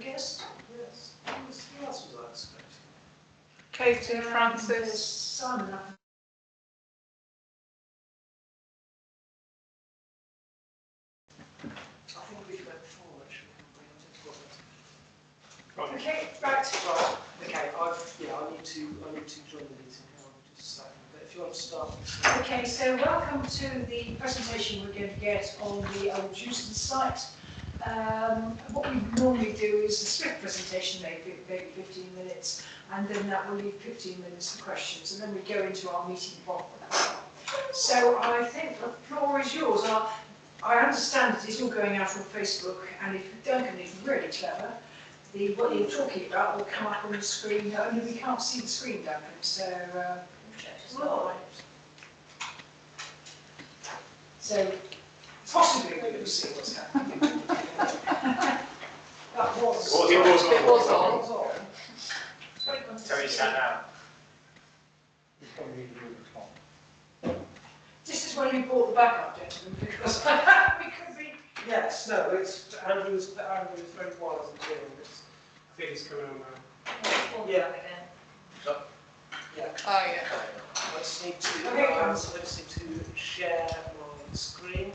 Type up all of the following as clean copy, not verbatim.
guest? Yes. Who else was I expecting? Katie, Francis. Simon. I think we went before, actually. Okay, right. Right. Okay. I need to join the meeting. Hang on just a second. But if you want to start. Okay, so welcome to the presentation we're going to get on the old Houston site. What we normally do is a split presentation, maybe 15 minutes, and then that will leave 15 minutes for questions, and then we go into our meeting block. So I think the floor is yours. I understand it is all going out on Facebook, and if Duncan is really clever, what you're talking about will come up on the screen, only we can't see the screen, Duncan, so... So, possibly we can see what's happening. That was... It was on. So you sat down. This is when we brought the backup, gentlemen, because we could be... Yes. No. It's Andrew's very wise and clear on this. I think it's coming on now. Yeah. Yeah. Oh, yeah. I just need to. Okay, I just need to share my screen.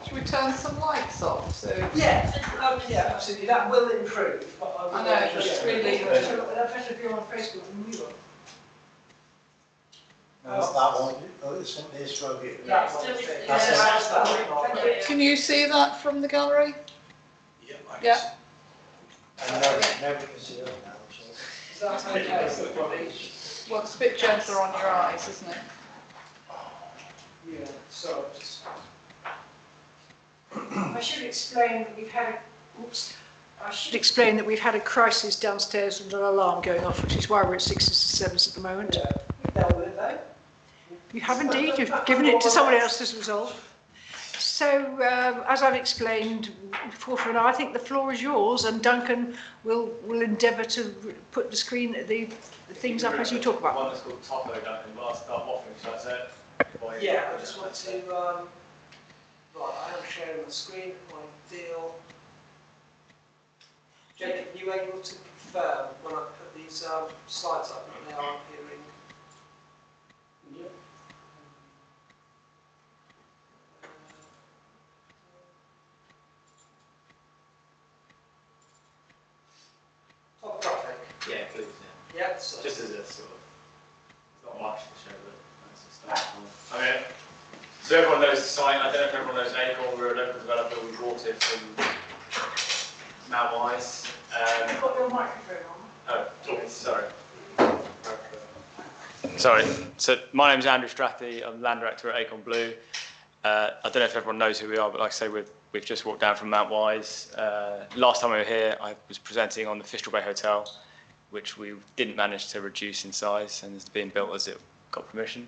Should we turn some lights off? So Yeah, absolutely. That will improve. But I will I know, but it's really- That better be on Facebook than we were. No, not that one. Oh, it's on this row here. That's that. can you see that from the gallery? Yeah. Yeah. And nobody can see it now, so. Is that okay? Well, it's a bit gentler on your eyes, isn't it? Yeah. So just. I should explain that we've had a... Oops. I should explain that we've had a crisis downstairs and an alarm going off, which is why we're at 6s and 7s at the moment. Yeah. You've dealt with it though. You have indeed. You've given it to someone else to resolve. So, as I've explained before for now, I think the floor is yours, and Duncan will endeavour to put the screen, the things up as you talk about. One that's called Topo, Duncan. Well, I'll start waffling, shall I say it? Yeah. I just want to. Right. I am sharing the screen. My deal. Jacob, are you able to confirm when I put these slides up that they are appearing? Yeah. Top traffic. Yeah, please. Yeah. So Just as a sort of, it's not much to show, but that's a start. I mean, so everyone knows the site. I don't know if everyone knows Acorn. We're a local developer. We bought it from Mount Wise. You've got your microphone on. Oh, sorry. Sorry. So my name is Andrew Strathy. I'm land director at Acorn Blue. I don't know if everyone knows who we are, but like I say, we've just walked down from Mount Wise. Last time we were here, I was presenting on the Fistral Bay Hotel, which we didn't manage to reduce in size and is being built as it got permission.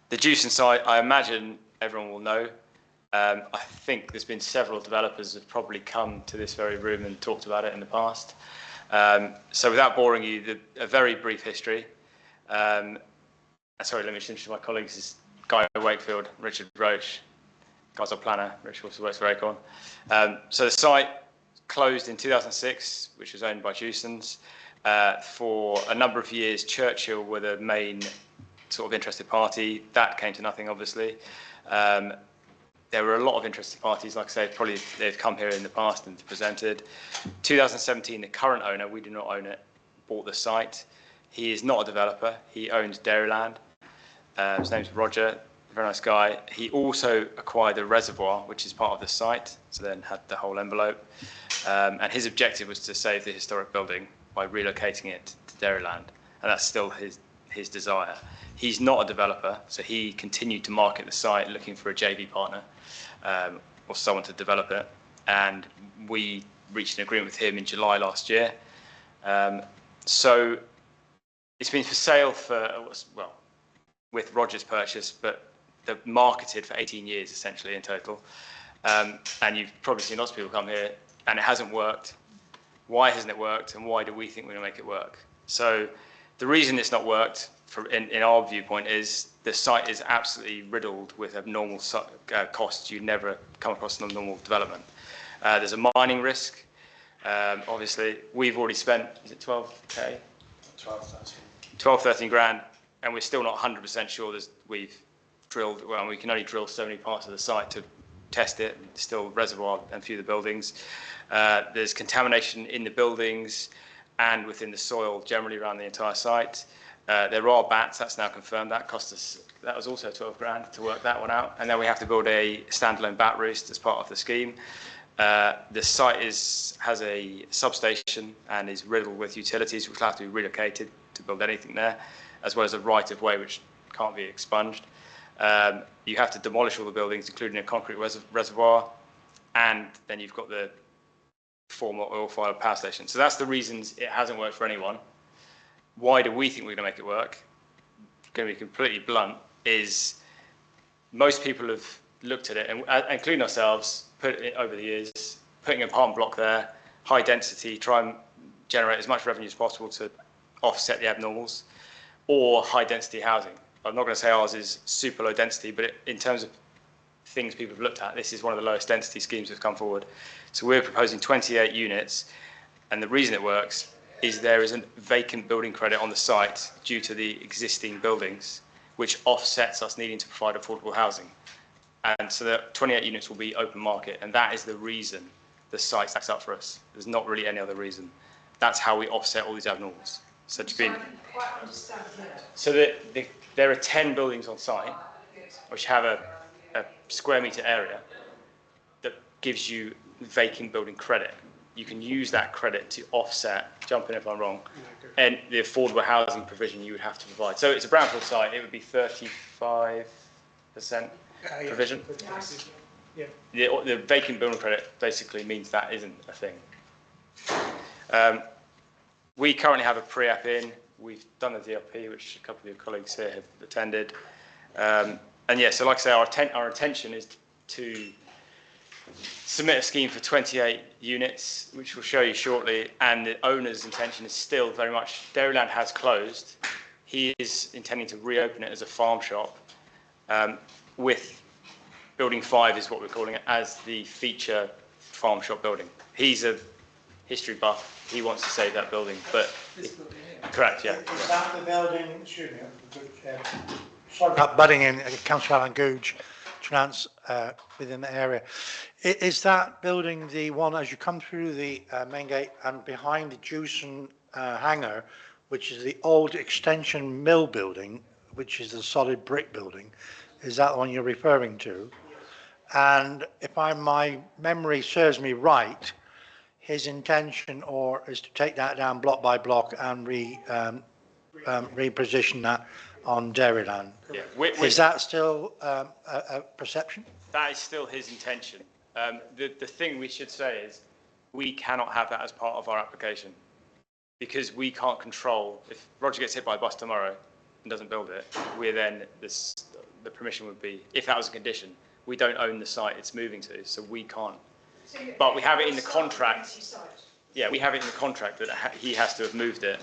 The Jewson site, I imagine everyone will know. I think there's been several developers have probably come to this very room and talked about it in the past. So without boring you, a very brief history. Sorry, let me introduce my colleagues. This is Guy Wakefield, Richard Roach, guy's our planner. Richard also works for Acorn. So the site closed in 2006, which was owned by Jewsons. For a number of years, Churchill were the main sort of interested party. That came to nothing, obviously. There were a lot of interested parties, like I say, probably they've come here in the past and presented. 2017, the current owner, we do not own it, bought the site. He is not a developer. He owns Dairyland. His name's Roger, very nice guy. He also acquired a reservoir, which is part of the site, so then had the whole envelope. And his objective was to save the historic building by relocating it to Dairyland, and that's still his desire. He's not a developer, so he continued to market the site looking for a JV partner or someone to develop it. And we reached an agreement with him in July last year. So it's been for sale for, well, with Roger's purchase, but they're marketed for 18 years essentially in total. And you've probably seen lots of people come here and it hasn't worked. Why hasn't it worked, and why do we think we're going to make it work? So the reason it's not worked, in our viewpoint, is the site is absolutely riddled with abnormal costs you'd never come across in a normal development. There's a mining risk. Obviously, we've already spent, is it 12K? 12, 13 grand, and we're still not 100% sure we've drilled, well, we can only drill so many parts of the site to test it, still reservoir and a few of the buildings. There's contamination in the buildings and within the soil generally around the entire site. There are bats, that's now confirmed. That cost us, that was also 12 grand to work that one out. And then we have to build a standalone bat roost as part of the scheme. The site has a substation and is riddled with utilities, which will have to be relocated to build anything there, as well as a right-of-way which can't be expunged. You have to demolish all the buildings, including a concrete reservoir, and then you've got the former oil-fired power station. So that's the reasons it hasn't worked for anyone. Why do we think we're going to make it work? Going to be completely blunt, is most people have looked at it, and including ourselves, put it over the years, putting an apartment block there, high density, try and generate as much revenue as possible to offset the abnormals, or high density housing. I'm not going to say ours is super low density, but in terms of things people have looked at, this is one of the lowest density schemes that's come forward. So we're proposing 28 units, and the reason it works is there is a vacant building credit on the site due to the existing buildings, which offsets us needing to provide affordable housing. And so the 28 units will be open market, and that is the reason the site stacks up for us. There's not really any other reason. That's how we offset all these abnormals. So to be, I didn't quite understand that. so there are 10 buildings on site which have a square metre area that gives you vacant building credit. You can use that credit to offset, jump in if I'm wrong, and the affordable housing provision you would have to provide. So it's a brownfield site, it would be 35% provision. Yeah. The vacant building credit basically means that isn't a thing. We currently have a pre-app in. We've done the DLP, which a couple of your colleagues here have attended. And yeah, so like I say, our intention is to submit a scheme for 28 units, which we'll show you shortly. And the owner's intention is still very much, Dairyland has closed. He is intending to reopen it as a farm shop, with Building 5 is what we're calling it, as the feature farm shop building. He's a history buff. He wants to save that building, but correct, yeah. Is that the building, excuse me, sorry about butting in, Councillor Alan Googe, Trans, within the area. Is that building the one as you come through the main gate and behind the Jewson hangar, which is the old extension mill building, which is the solid brick building? Is that the one you're referring to? And if my memory serves me right, his intention is to take that down block by block and reposition that on Dairyland. Yeah. Is that still a perception? That is still his intention. The thing we should say is we cannot have that as part of our application, because we can't control, if Roger gets hit by a bus tomorrow and doesn't build it, we're then, the permission would be, if that was a condition, we don't own the site it's moving to, so we can't. But we have it in the contract. Yeah, we have it in the contract that he has to have moved it,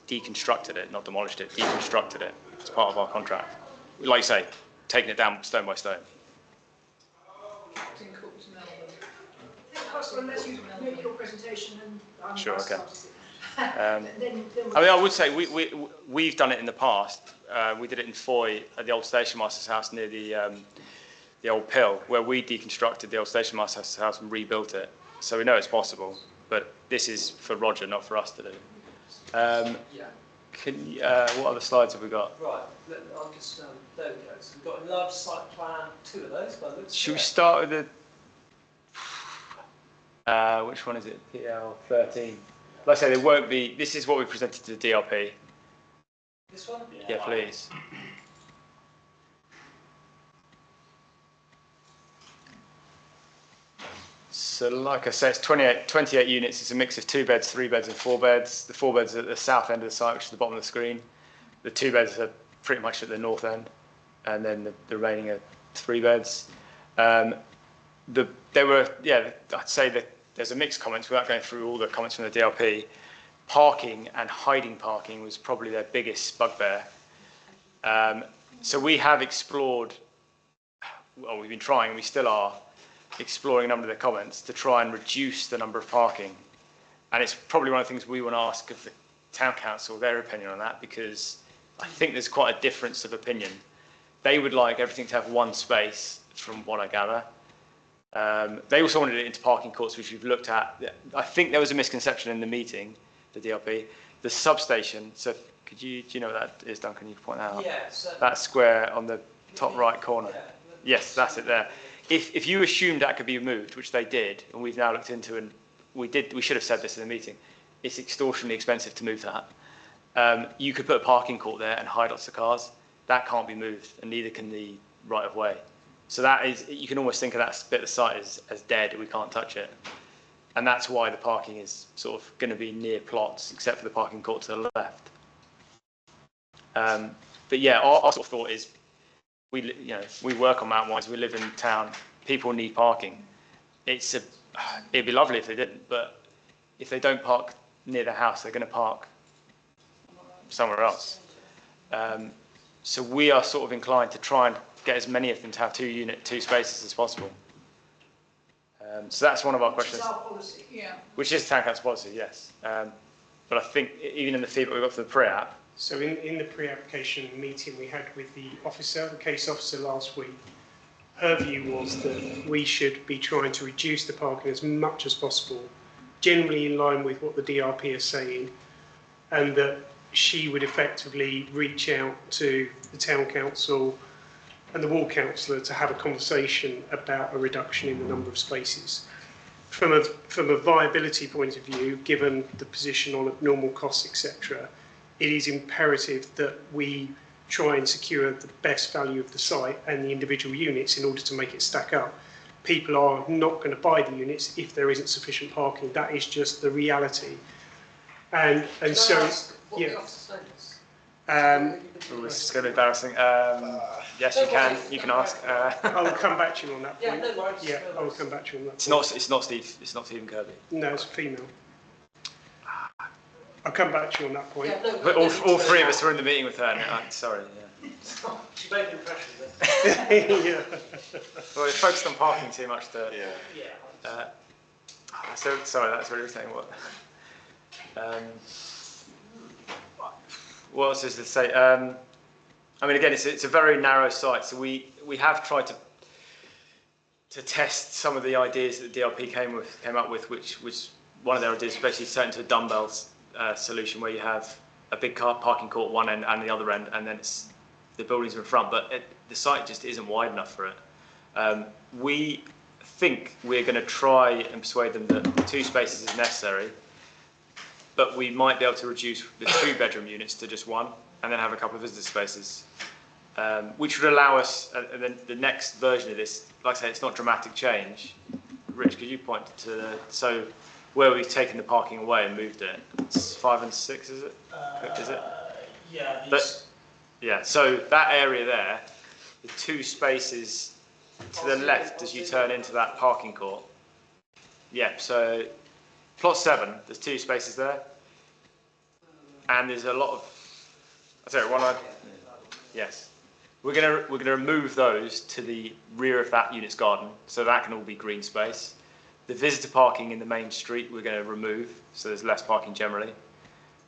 deconstructed it, not demolished it, deconstructed it as part of our contract. Like you say, taking it down stone by stone. Unless you make your presentation and Sure, okay. then I mean, I would say we've done it in the past. We did it in Foy at the old station master's house near the old pill, where we deconstructed the old station master's house and rebuilt it. So we know it's possible, but this is for Roger, not for us to do. Yeah. What other slides have we got? Right. I'll just there we go. So we've got a large site plan, 2 of those. By the looks of Should we it. start with which one is it? PL13. Like I say, there won't be. This is what we presented to the DLP. This one? Yeah, please. So like I say, it's 28 units. It's a mix of 2 beds, 3 beds and 4 beds. The 4 beds are at the south end of the site, which is the bottom of the screen. The 2 beds are pretty much at the north end. And then the remaining are 3 beds. I'd say that there's a mixed comments without going through all the comments from the DLP. Parking and hiding parking was probably their biggest bugbear. So we have explored, well, we've been trying, we still are, exploring a number of their comments to try and reduce the number of parking. And it's probably one of the things we want to ask of the town council, their opinion on that, because I think there's quite a difference of opinion. They would like everything to have one space, from what I gather. They also wanted it into parking courts, which we've looked at. I think there was a misconception in the meeting, the DRP. The substation, so do you know what that is, Duncan? You can point that out. Yeah, certainly. That square on the top right corner. Yeah. Yes, that's it there. If you assumed that could be moved, which they did, and we've now looked into, and we should have said this in the meeting, it's extortionately expensive to move that. You could put a parking court there and hide lots of cars. That can't be moved, and neither can the right of way. So that is, you can almost think of that bit of the site as dead. We can't touch it. And that's why the parking is sort of going to be near plots, except for the parking court to the left. But yeah, our sort of thought is, we work on mountain wise. We live in town. People need parking. It'd be lovely if they didn't, but if they don't park near the house, they're going to park somewhere else. So we are sort of inclined to try and get as many of them to have two spaces as possible. So that's one of our questions. Which is our policy. Yeah. Which is town council policy, yes. But I think even in the feedback we got from the pre-app. So in the pre-application meeting we had with the case officer last week, her view was that we should be trying to reduce the parking as much as possible, generally in line with what the DRP is saying, and that she would effectively reach out to the town council and the ward councillor to have a conversation about a reduction in the number of spaces. From a viability point of view, given the position on abnormal costs, etc., it is imperative that we try and secure the best value of the site and the individual units in order to make it stack up. People are not going to buy the units if there isn't sufficient parking. That is just the reality. And so, yeah. The officer's name is? Ooh, this is going to be embarrassing. Yes, you can ask. I'll come back to you on that Yeah, point. no worries. Yeah, No I'll worries. come back to you on that It's point. not Stephen Kirby. No, it's a female. I'll come back to you on that point. Yeah, no, But all three of us were in the meeting with her. And, sorry. Yeah. She made an impression then. Yeah. Well, we focused on parking too much. Yeah. Sorry, that's really irritating. What else is to say? I mean, again, it's a very narrow site, so we have tried to test some of the ideas that the DRP came up with, which was one of their ideas, basically set into a dumbbells solution where you have a big parking court one end and the other end, and then it's the buildings in front, but the site just isn't wide enough for it. We think we're going to try and persuade them that 2 spaces is necessary, but we might be able to reduce the 2-bedroom units to just 1, and then have a couple of visitor spaces, which would allow us, and then the next version of this, like I say, it's not dramatic change. Rich, could you point to so where we've taken the parking away and moved it? It's 5 and 6, is it? Is it? Yeah. But, yeah, so that area there, the 2 spaces to the left as you turn into that parking court. Yeah, so plot 7, there's 2 spaces there, and there's a lot of. Yes, we're gonna remove those to the rear of that unit's garden, so that can all be green space. The visitor parking in the main street we're going to remove, so there's less parking generally,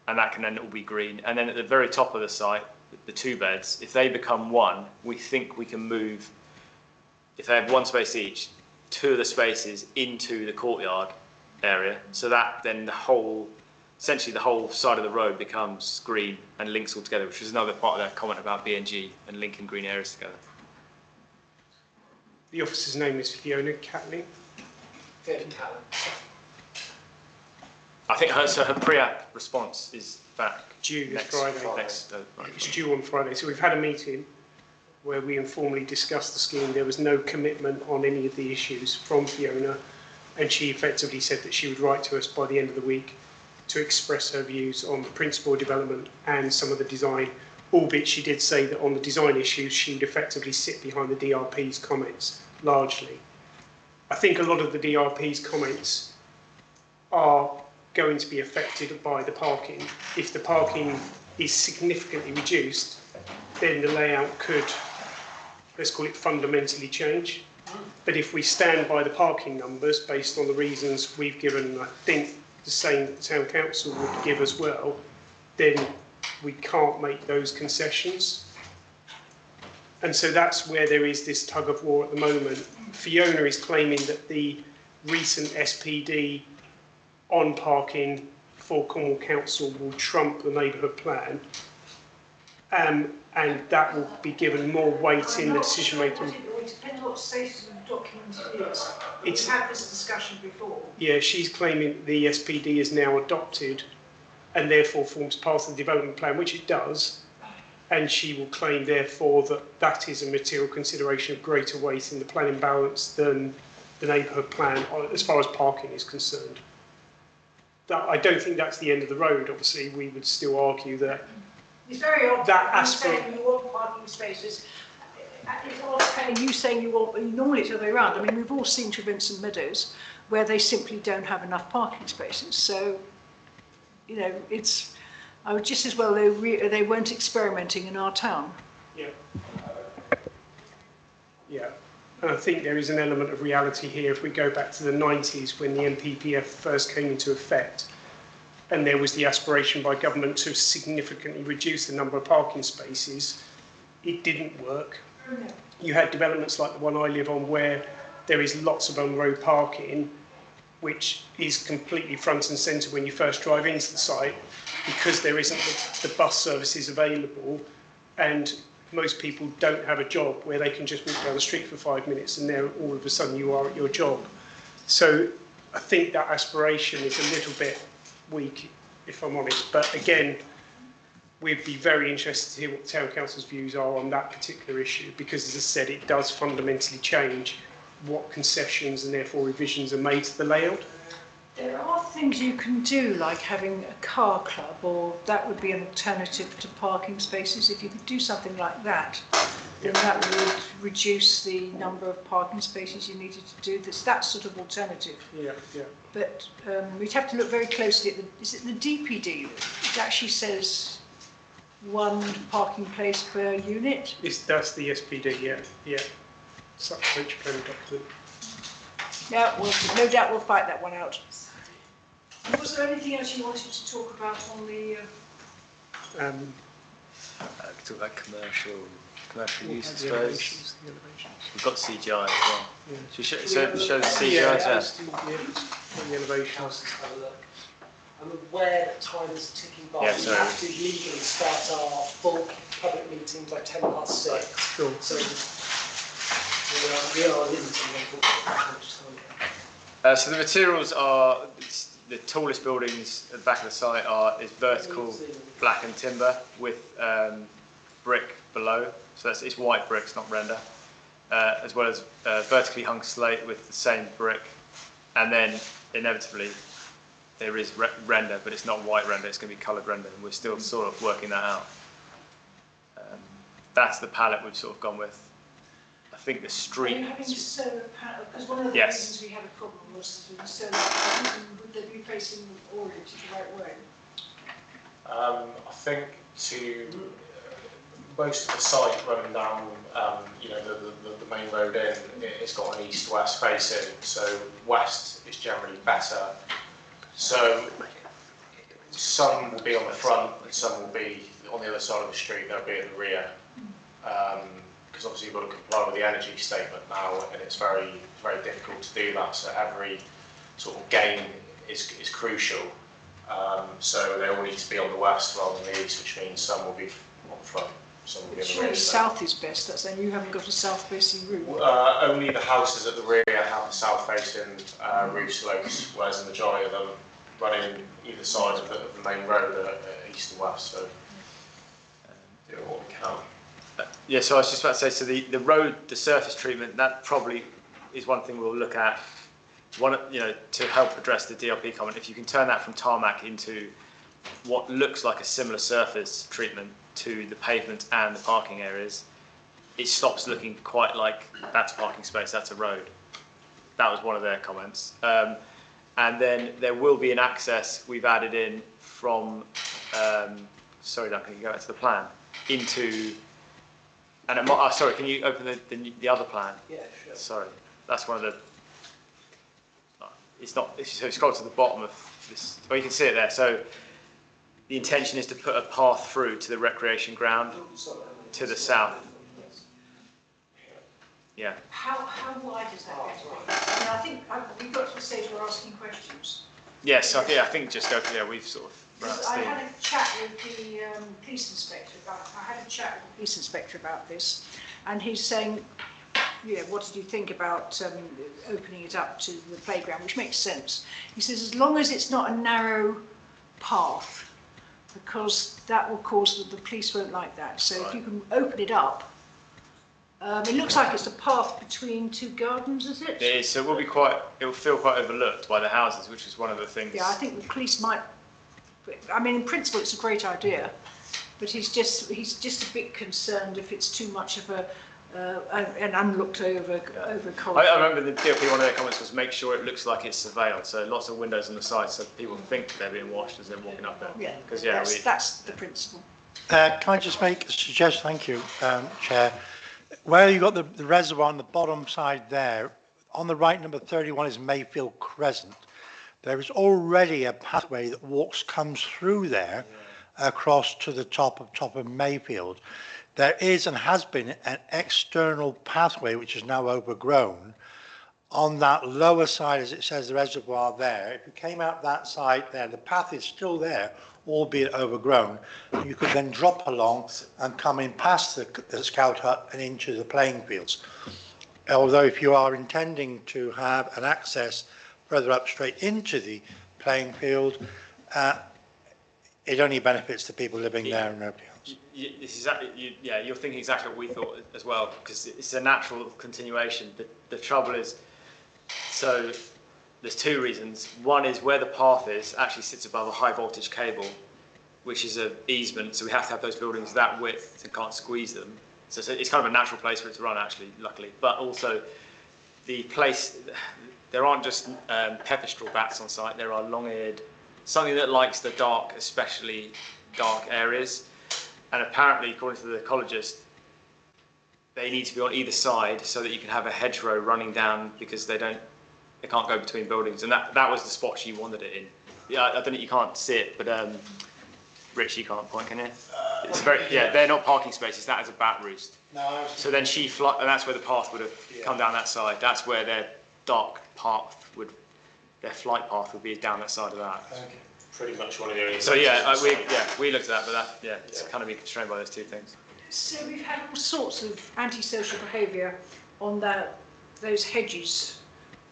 and that can then all be green. And then at the very top of the site, the 2 beds, if they become 1, we think we can move. If they have 1 space each, 2 of the spaces into the courtyard area, so that then essentially the whole side of the road becomes green and links all together, which was another part of their comment about BNG and linking green areas together. The officer's name is Fiona Catley. Fairly Callum. I think her pre-app response is back Due this next Friday. right. It's due on Friday. So we've had a meeting where we informally discussed the scheme. There was no commitment on any of the issues from Fiona, and she effectively said that she would write to us by the end of the week to express her views on the principal development and some of the design, albeit she did say that on the design issues she would effectively sit behind the DRP's comments largely. I think a lot of the DRP's comments are going to be affected by the parking. If the parking is significantly reduced, then the layout could, let's call it, fundamentally change. But if we stand by the parking numbers, based on the reasons we've given, and I think the same the town council would give as well, then we can't make those concessions. And so that's where there is this tug of war at the moment. Fiona is claiming that the recent SPD on parking for Cornwall Council will trump the neighbourhood plan, and that will be given more weight in the decision making. It depends what status of the document it is. We've had this discussion before. Yeah, she's claiming the SPD is now adopted and therefore forms part of the development plan, which it does. And she will claim, therefore, that that is a material consideration of greater weight in the planning balance than the neighbourhood plan as far as parking is concerned. I don't think that's the end of the road. Obviously, we would still argue that. It's very odd that saying you want parking spaces. It's odd kind of you saying you want, normally it's the other way around. I mean, we've all seen to Vincent Meadows where they simply don't have enough parking spaces. So, you know, it's, I would just as well they weren't experimenting in our town. Yeah. Yeah. And I think there is an element of reality here. If we go back to the 90s when the NPPF first came into effect, and there was the aspiration by government to significantly reduce the number of parking spaces, it didn't work. You had developments like the one I live on where there is lots of on-road parking, which is completely front and centre when you first drive into the site, because there isn't the bus services available, and most people don't have a job where they can just walk down the street for 5 minutes and there all of a sudden you are at your job. So I think that aspiration is a little bit weak, if I'm honest. But again, we'd be very interested to hear what the town council's views are on that particular issue, because as I said, it does fundamentally change what concessions and therefore revisions are made to the layout. There are things you can do, like having a car club, or that would be an alternative to parking spaces. If you could do something like that, then that would reduce the number of parking spaces you needed to do. That's that sort of alternative. Yeah, yeah. But we'd have to look very closely at is it the DPD? It actually says one parking place per unit. That's the SPD, yeah, yeah. Supplementary planning document. Yeah, well, no doubt we'll fight that one out. Was there anything else you wanted to talk about on the? Talk about commercial use, I The suppose. elevations. We've got CGI as well. Yeah. Should we show the CGI Yeah, test? the elevation. Council's have a look. I'm aware that time is ticking by. Yeah, We sorry. have to legally start our full public meeting by 6:10. Sure. So we are limiting how much time. So the materials are, the tallest buildings at the back of the site is vertical black and timber with brick below. So it's white bricks, not render. As well as vertically hung slate with the same brick. And then inevitably there is render, but it's not white render, it's going to be coloured render, and we're still sort of working that out. That's the palette we've sort of gone with. I think the street. Are you having solar panel? Because one of the Yes. reasons we had a problem was with the solar panels, and would they be facing oriented the right way? I think to most of the site running down, the main road in, it's got an east-west facing, so west is generally better. So some will be on the front and some will be on the other side of the street, they'll be at the rear. Because obviously you've got to comply with the energy statement now, and it's very difficult to do that. So every sort of gain is crucial. So they all need to be on the west rather than the east, which means some will be on the front, some will be on the Surely rear. south is best, that's then you haven't got a south-facing roof. Only the houses at the rear have the south-facing roof slopes, whereas the majority of them running either side of the main road are east and west. So do what we can. Yeah, so I was just about to say, so the road, the surface treatment, that probably is one thing we'll look at. To help address the DLP comment, if you can turn that from tarmac into what looks like a similar surface treatment to the pavement and the parking areas, it stops looking quite like that's a parking space, that's a road. That was one of their comments. And then there will be an access we've added in from, sorry Duncan, can you go back to the plan, into, and sorry, can you open the other plan? Yeah, sure. Sorry. That's one of the. It's not. If you scroll to the bottom of this, well, you can see it there. So the intention is to put a path through to the recreation ground to the south. Yeah. How wide is that going to be? I mean, I think we've got to the stage where we're asking questions. Yes, I think just go. Yeah, we've sort of run out of I steam. had a chat with the police inspector about this, and he's saying, you know, what did you think about opening it up to the playground, which makes sense. He says as long as it's not a narrow path, because that will cause the police won't like that. So if you can open it up, it looks like it's a path between two gardens, is it? It is. So it will be quite. It will feel quite overlooked by the houses, which is one of the things. Yeah, I think the police might. I mean, in principle, it's a great idea, but he's just a bit concerned if it's too much of an unlooked over corridor. I remember the DLP, one of their comments was make sure it looks like it's surveilled, so lots of windows on the side so people think they're being watched as they're walking up there. Yeah, because that's the principle. Can I just make a suggestion? Thank you, Chair. Where you've got the reservoir on the bottom side there, on the right, number 31 is Mayfield Crescent. There is already a pathway that comes through there across to the top of Mayfield. There is and has been an external pathway which is now overgrown on that lower side, as it says, the reservoir there. If you came out that side there, the path is still there, albeit overgrown. You could then drop along and come in past the scout hut and into the playing fields. Although if you are intending to have an access further up straight into the playing field, it only benefits the people living there and nobody else. You're thinking exactly what we thought as well, because it's a natural continuation. The trouble is, so there's two reasons. One is where the path is actually sits above a high voltage cable, which is an easement, so we have to have those buildings that width and can't squeeze them. So it's kind of a natural place for it to run, actually, luckily. But also, the place, there aren't just pepper straw bats on site, there are long-eared, something that likes the dark, especially dark areas. And apparently, according to the ecologist, they need to be on either side so that you can have a hedgerow running down, because they can't go between buildings. And that was the spot she wanted it in. Yeah, I don't know, you can't see it, but Rich, you can't point, can you? It's they're not parking spaces, that is a bat roost. No, so then and that's where the path would have come down that side. That's where their dark path their flight path would be down that side of that. Okay. Pretty much one of the only. So we looked at that, but it's kind of been constrained by those two things. So we've had all sorts of antisocial behaviour on those hedges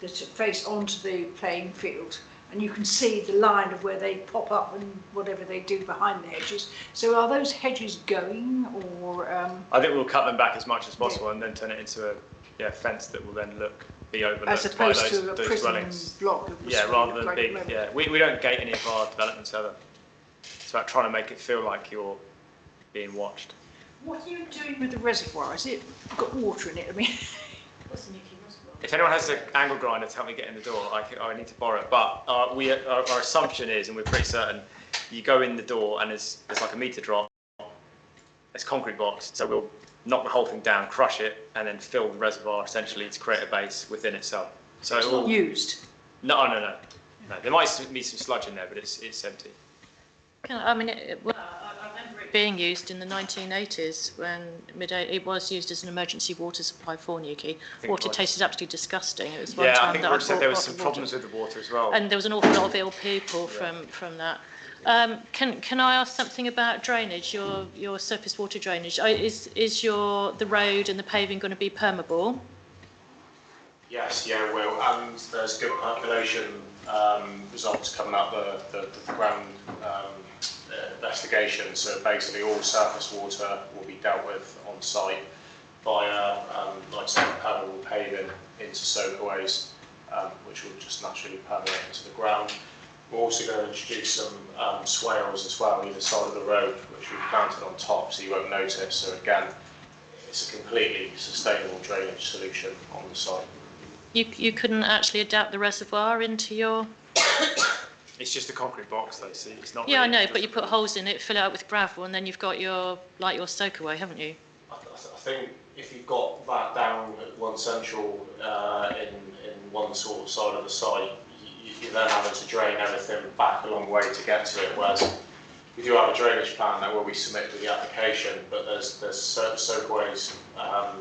that face onto the playing field, and you can see the line of where they pop up and whatever they do behind the hedges. So are those hedges going, or? I think we'll cut them back as much as possible and then turn it into a fence that will then be overlooked as opposed by to a those prison dwellings. block. Rather than big. Yeah, we don't gate any of our developments ever. It's about trying to make it feel like you're being watched. What are you doing with the reservoir? Is it got water in it? I mean, what's the nuclear reservoir? If anyone has an angle grinder to help me get in the door, I need to borrow it. But our assumption is, and we're pretty certain, you go in the door and there's like a meter drop. It's concrete box, so we'll knock the whole thing down, crush it, and then fill the reservoir essentially to create a base within itself. So it's not used. No. There might be some sludge in there, but it's empty. I mean, I remember it being used in the 1980s when it was used as an emergency water supply for Newquay. Water tasted absolutely disgusting. It was one time I think that Roger said there was bought some bottled problems with the water as well. and there was an awful lot of ill people from that. Can I ask something about drainage? Your surface water drainage is the road and the paving going to be permeable? Yes, it will, and there's good calculation results coming out the ground investigation. So basically, all surface water will be dealt with on site via, like I said, permeable paving into soakaways, which will just naturally permeate into the ground. We're also going to introduce some swales as well either side of the road, which we've planted on top, so you won't notice. So again, it's a completely sustainable drainage solution on the site. You couldn't actually adapt the reservoir into your... It's just a concrete box, though, so it's not. Yeah, really I know, but you put holes in it, fill it out with gravel, and then you've got your soakaway, haven't you? I think if you've got that down at one central in one sort of side of the site, you're then having to drain everything back a long way to get to it. Whereas we do have a drainage plan that will be submitted with the application, but there's soakways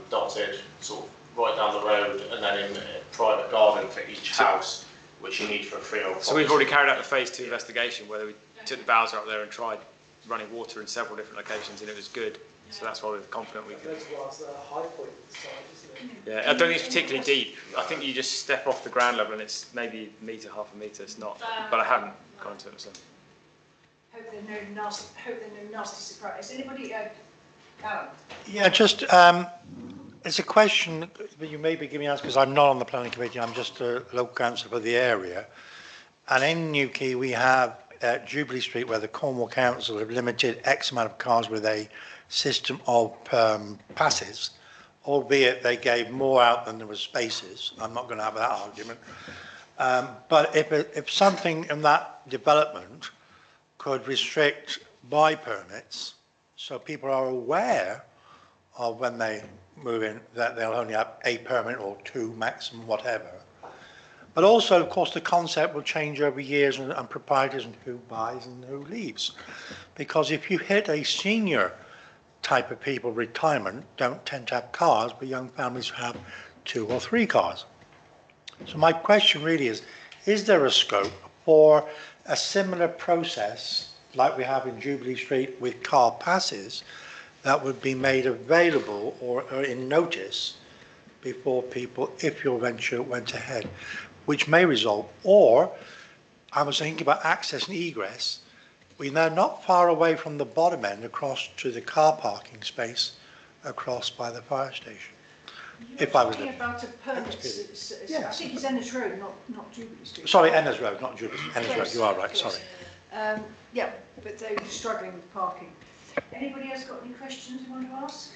dotted sort of right down the road, and then in a private garden for each house, which you need for a freehold. So we've already carried out the phase 2 investigation where we took the bowser up there and tried running water in several different locations, and it was good. So that's why we're confident we can. That's what's the high point of the site, isn't it? Yeah, I don't think it's particularly deep. I think you just step off the ground level and it's maybe a metre, half a metre. It's not, but I haven't gone to it myself. Hope there are no nasty surprise. Anybody, Alan? Yeah, just, it's a question that you may be giving us because I'm not on the planning committee, I'm just a local councillor for the area. And in Newquay, we have Jubilee Street where the Cornwall Council have limited X amount of cars with a system of passes, albeit they gave more out than there was spaces. I'm not going to have that argument. But if something in that development could restrict buy permits, so people are aware of when they move in that they'll only have a permit or 2 maximum, whatever. But also, of course, the concept will change over years and proprietors and who buys and who leaves. Because if you hit a senior type of people, retirement, don't tend to have cars, but young families have 2 or 3 cars. So my question really is there a scope for a similar process like we have in Jubilee Street with car passes that would be made available or in notice before people, if your venture went ahead, which may result, or I was thinking about access and egress. We're now not far away from the bottom end across to the car parking space across by the fire station. If I was talking living. about a permit, I think it's Ennis Road, not Jubilee Street. Sorry, Ennis Road, not Jubilee. Ennis Road, you are right, Close. sorry. Yeah, but they're struggling with parking. Anybody else got any questions you want to ask?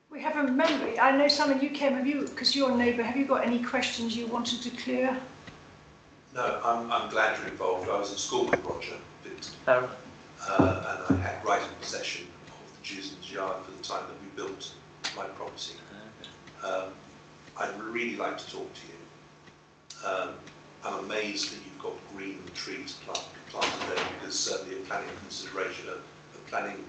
We have a member, I know Simon, you came, have you, because you're a neighbour, have you got any questions you wanted to clear? No, I'm glad you're involved. I was at school with Roger, and I had right in possession of the Juson's yard for the time that we built my property. I'd really like to talk to you. I'm amazed that you've got green trees planted there, because certainly a planning consideration, a planning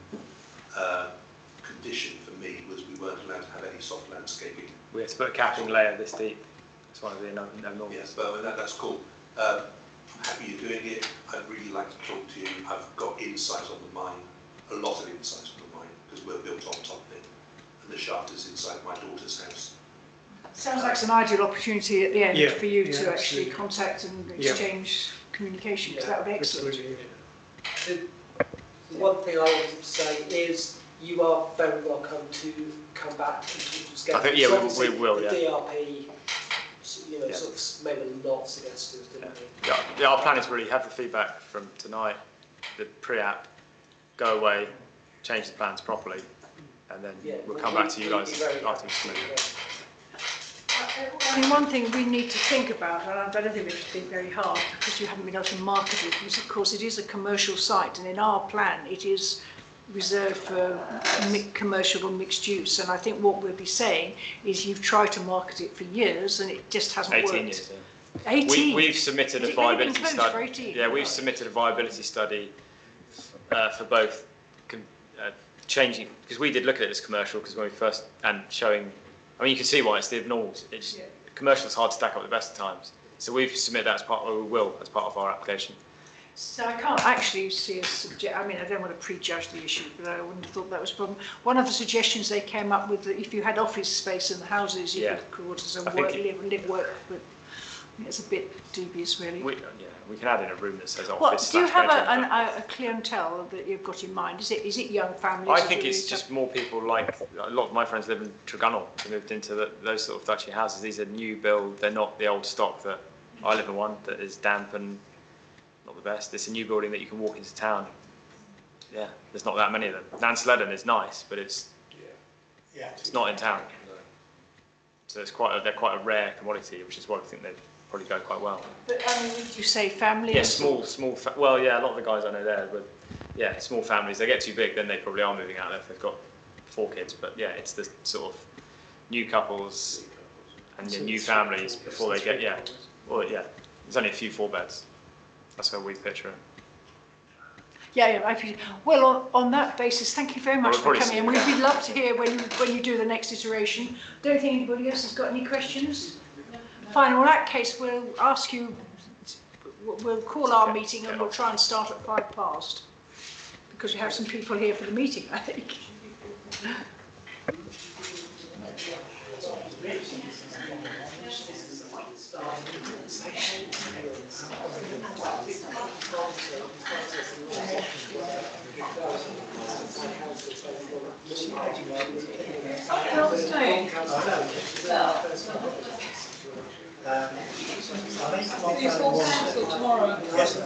condition for me was we weren't allowed to have any soft landscaping. We had to put a capping layer this deep. That's one of the no norms. Yes, but that's cool. I'm happy you're doing it. I'd really like to talk to you. I've got insight on the mine, a lot of insight on the mine, because we're built on top of it, and the shaft is inside my daughter's house. Sounds like an ideal opportunity at the end for you to absolutely. actually contact and exchange communication, because that would be excellent. Absolutely. The one thing I wanted to say is you are very welcome to come back and talk to us again. I think, yeah, we will, yeah. The DRP, you know, sort of made a lot of suggestions, didn't they? Yeah, our plan is really have the feedback from tonight, the pre-app, go away, change the plans properly, and then we'll come back to you guys afterwards. I mean, one thing we need to think about, and I don't think we have to think very hard because you haven't been able to market it, because of course it is a commercial site, and in our plan it is reserved for commercial or mixed use. And I think what we'll be saying is you've tried to market it for years and it just hasn't 18 worked. years. Yeah. 18? We've submitted Has a it really been viability closed for study. 18? Yeah, we've submitted a viability study for both changing, because we did look at it as commercial, because when we first, and showing, I mean, you can see why it's the abnormals. It's commercial is hard to stack up at the best of times. So we've submitted that as part, or we will, as part of our application. So I can't actually see a I mean, I don't want to prejudge the issue, but I wouldn't have thought that was a problem. One of the suggestions they came up with, that if you had office space in the houses, you could quarters and live, work, but it's a bit dubious, really. We can add in a room that says office. What, do you have bedroom, a clientele that you've got in mind? Is it young families? I think it's just more people like, a lot of my friends live in Tregunwell. They moved into those sort of Dutchy houses. These are new build, they're not the old stock that I live in one that is damp and not the best. It's a new building that you can walk into town. Yeah, there's not that many of them. Nansledden is nice, but it's not in town. So it's they're quite a rare commodity, which is why I think they'd probably go quite well. But I mean, would you say families? Yeah, small. Well, yeah, a lot of the guys I know there, but yeah, small families. They get too big, then they probably are moving out if they've got 4 kids, but yeah, it's the sort of new couples and the new families before they get, yeah, well, yeah, there's only a few 4 beds. That's how we picture it. Yeah, I appreciate. Well, on that basis, thank you very much Well, for we'll coming in. probably We'd love to hear when you do the next iteration. Don't think anybody else has got any questions? Fine, well, in that case, we'll ask you, we'll call our meeting and we'll try and start at 5 past. Because we have some people here for the meeting, I think. Tomorrow. Yes.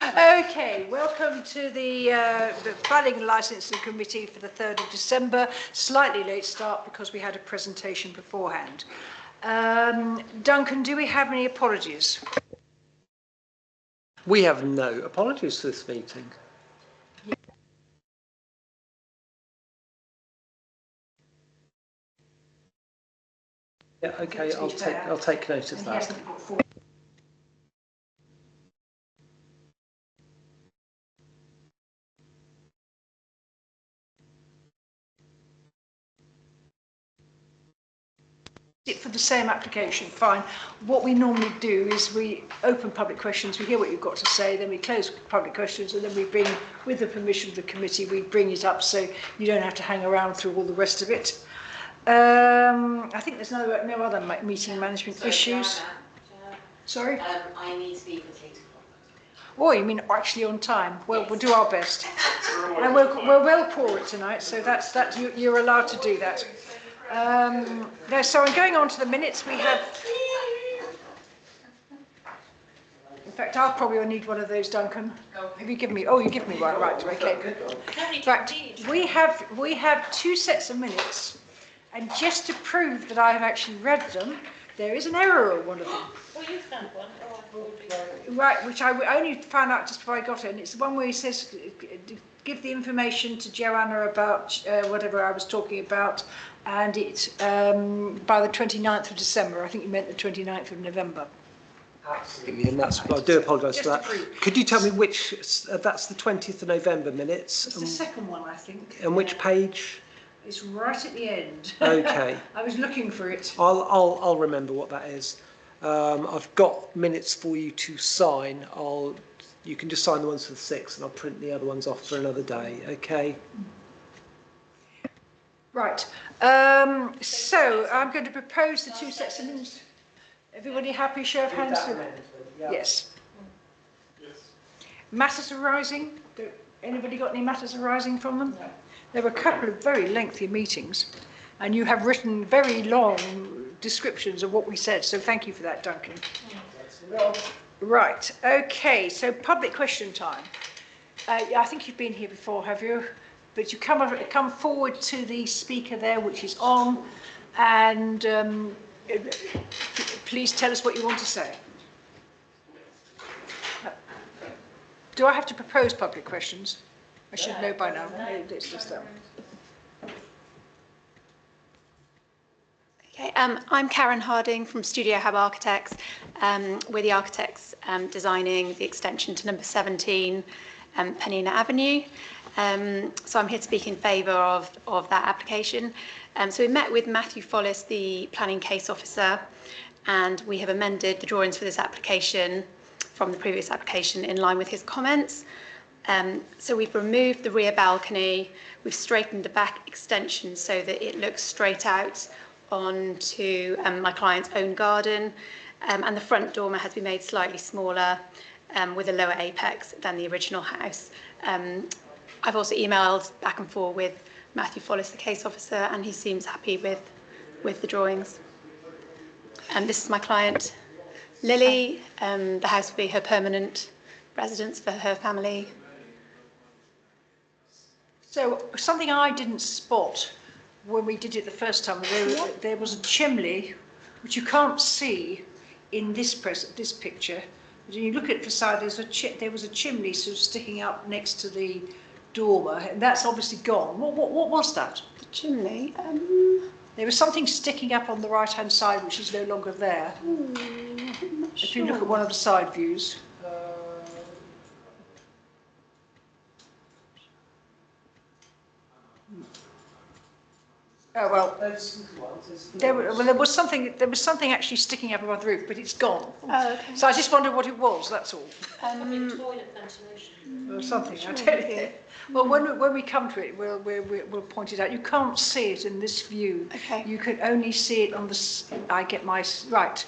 Okay, welcome to the Planning and Licensing Committee for the 3rd of December. Slightly late start because we had a presentation beforehand. Duncan, do we have any apologies? We have no apologies for this meeting. Yeah, okay, I'll take note of that. For the same application, fine. What we normally do is we open public questions, we hear what you've got to say, then we close public questions, and then we bring, with the permission of the committee, we bring it up so you don't have to hang around through all the rest of it. I think there's no other meeting management issues. Sorry? I need to be completed. Oh, you mean actually on time? Well, yes. We'll do our best. And we'll well pour it tonight, so that's you're allowed to do that. So I'm going on to the minutes. We have, in fact, I'll probably need one of those, Duncan. Have you given me? Oh, you give me one, right? Okay, good. Right, we have 2 sets of minutes, and just to prove that I have actually read them, there is an error on one of them. Oh, you found one. Oh, I thought it would be... Right, which I only found out just before I got it, and it's the one where he says, give the information to Joanna about whatever I was talking about, and it's by the 29th of December. I think you meant the 29th of November. Absolutely, and that's, I do apologise for that. Could you tell me which, that's the 20th of November minutes? It's the second one, I think. And which page? It's right at the end. Okay. I was looking for it. I'll remember what that is. I've got minutes for you to sign. You can just sign the ones for the 6th, and I'll print the other ones off for another day. Okay. Right. So I'm going to propose the 2 sets of minutes. Everybody happy? Show of hands. Yes. Matters arising? Anybody got any matters arising from them? No. There were a couple of very lengthy meetings, and you have written very long descriptions of what we said, so thank you for that, Duncan. Right, okay, so public question time. I think you've been here before, have you? But you come forward to the speaker there, which is on, and please tell us what you want to say. Do I have to propose public questions? I should know by now. It's just that. Okay, I'm Karen Harding from Studio Hub Architects. We're the architects designing the extension to number 17 Penina Avenue. So I'm here to speak in favour of that application. So we met with Matthew Follis, the planning case officer, and we have amended the drawings for this application from the previous application in line with his comments. So we've removed the rear balcony, we've straightened the back extension so that it looks straight out onto my client's own garden, and the front dormer has been made slightly smaller with a lower apex than the original house. I've also emailed back and forth with Matthew Follis, the case officer, and he seems happy with the drawings. And this is my client, Lily. The house will be her permanent residence for her family. So something I didn't spot when we did it the first time, there was a chimney which you can't see in this picture. But when you look at the facade, there was a chimney sort of sticking up next to the dormer, and that's obviously gone. What was that? The chimney? There was something sticking up on the right-hand side which is no longer there. If you look at one of the side views. Oh well, there was something actually sticking up above the roof, but it's gone. Oh, okay. So I just wondered what it was. That's all. Toilet ventilation. Or something. I don't know. Well, when we come to it, we'll point it out. You can't see it in this view. Okay. You can only see it on the. I get my right.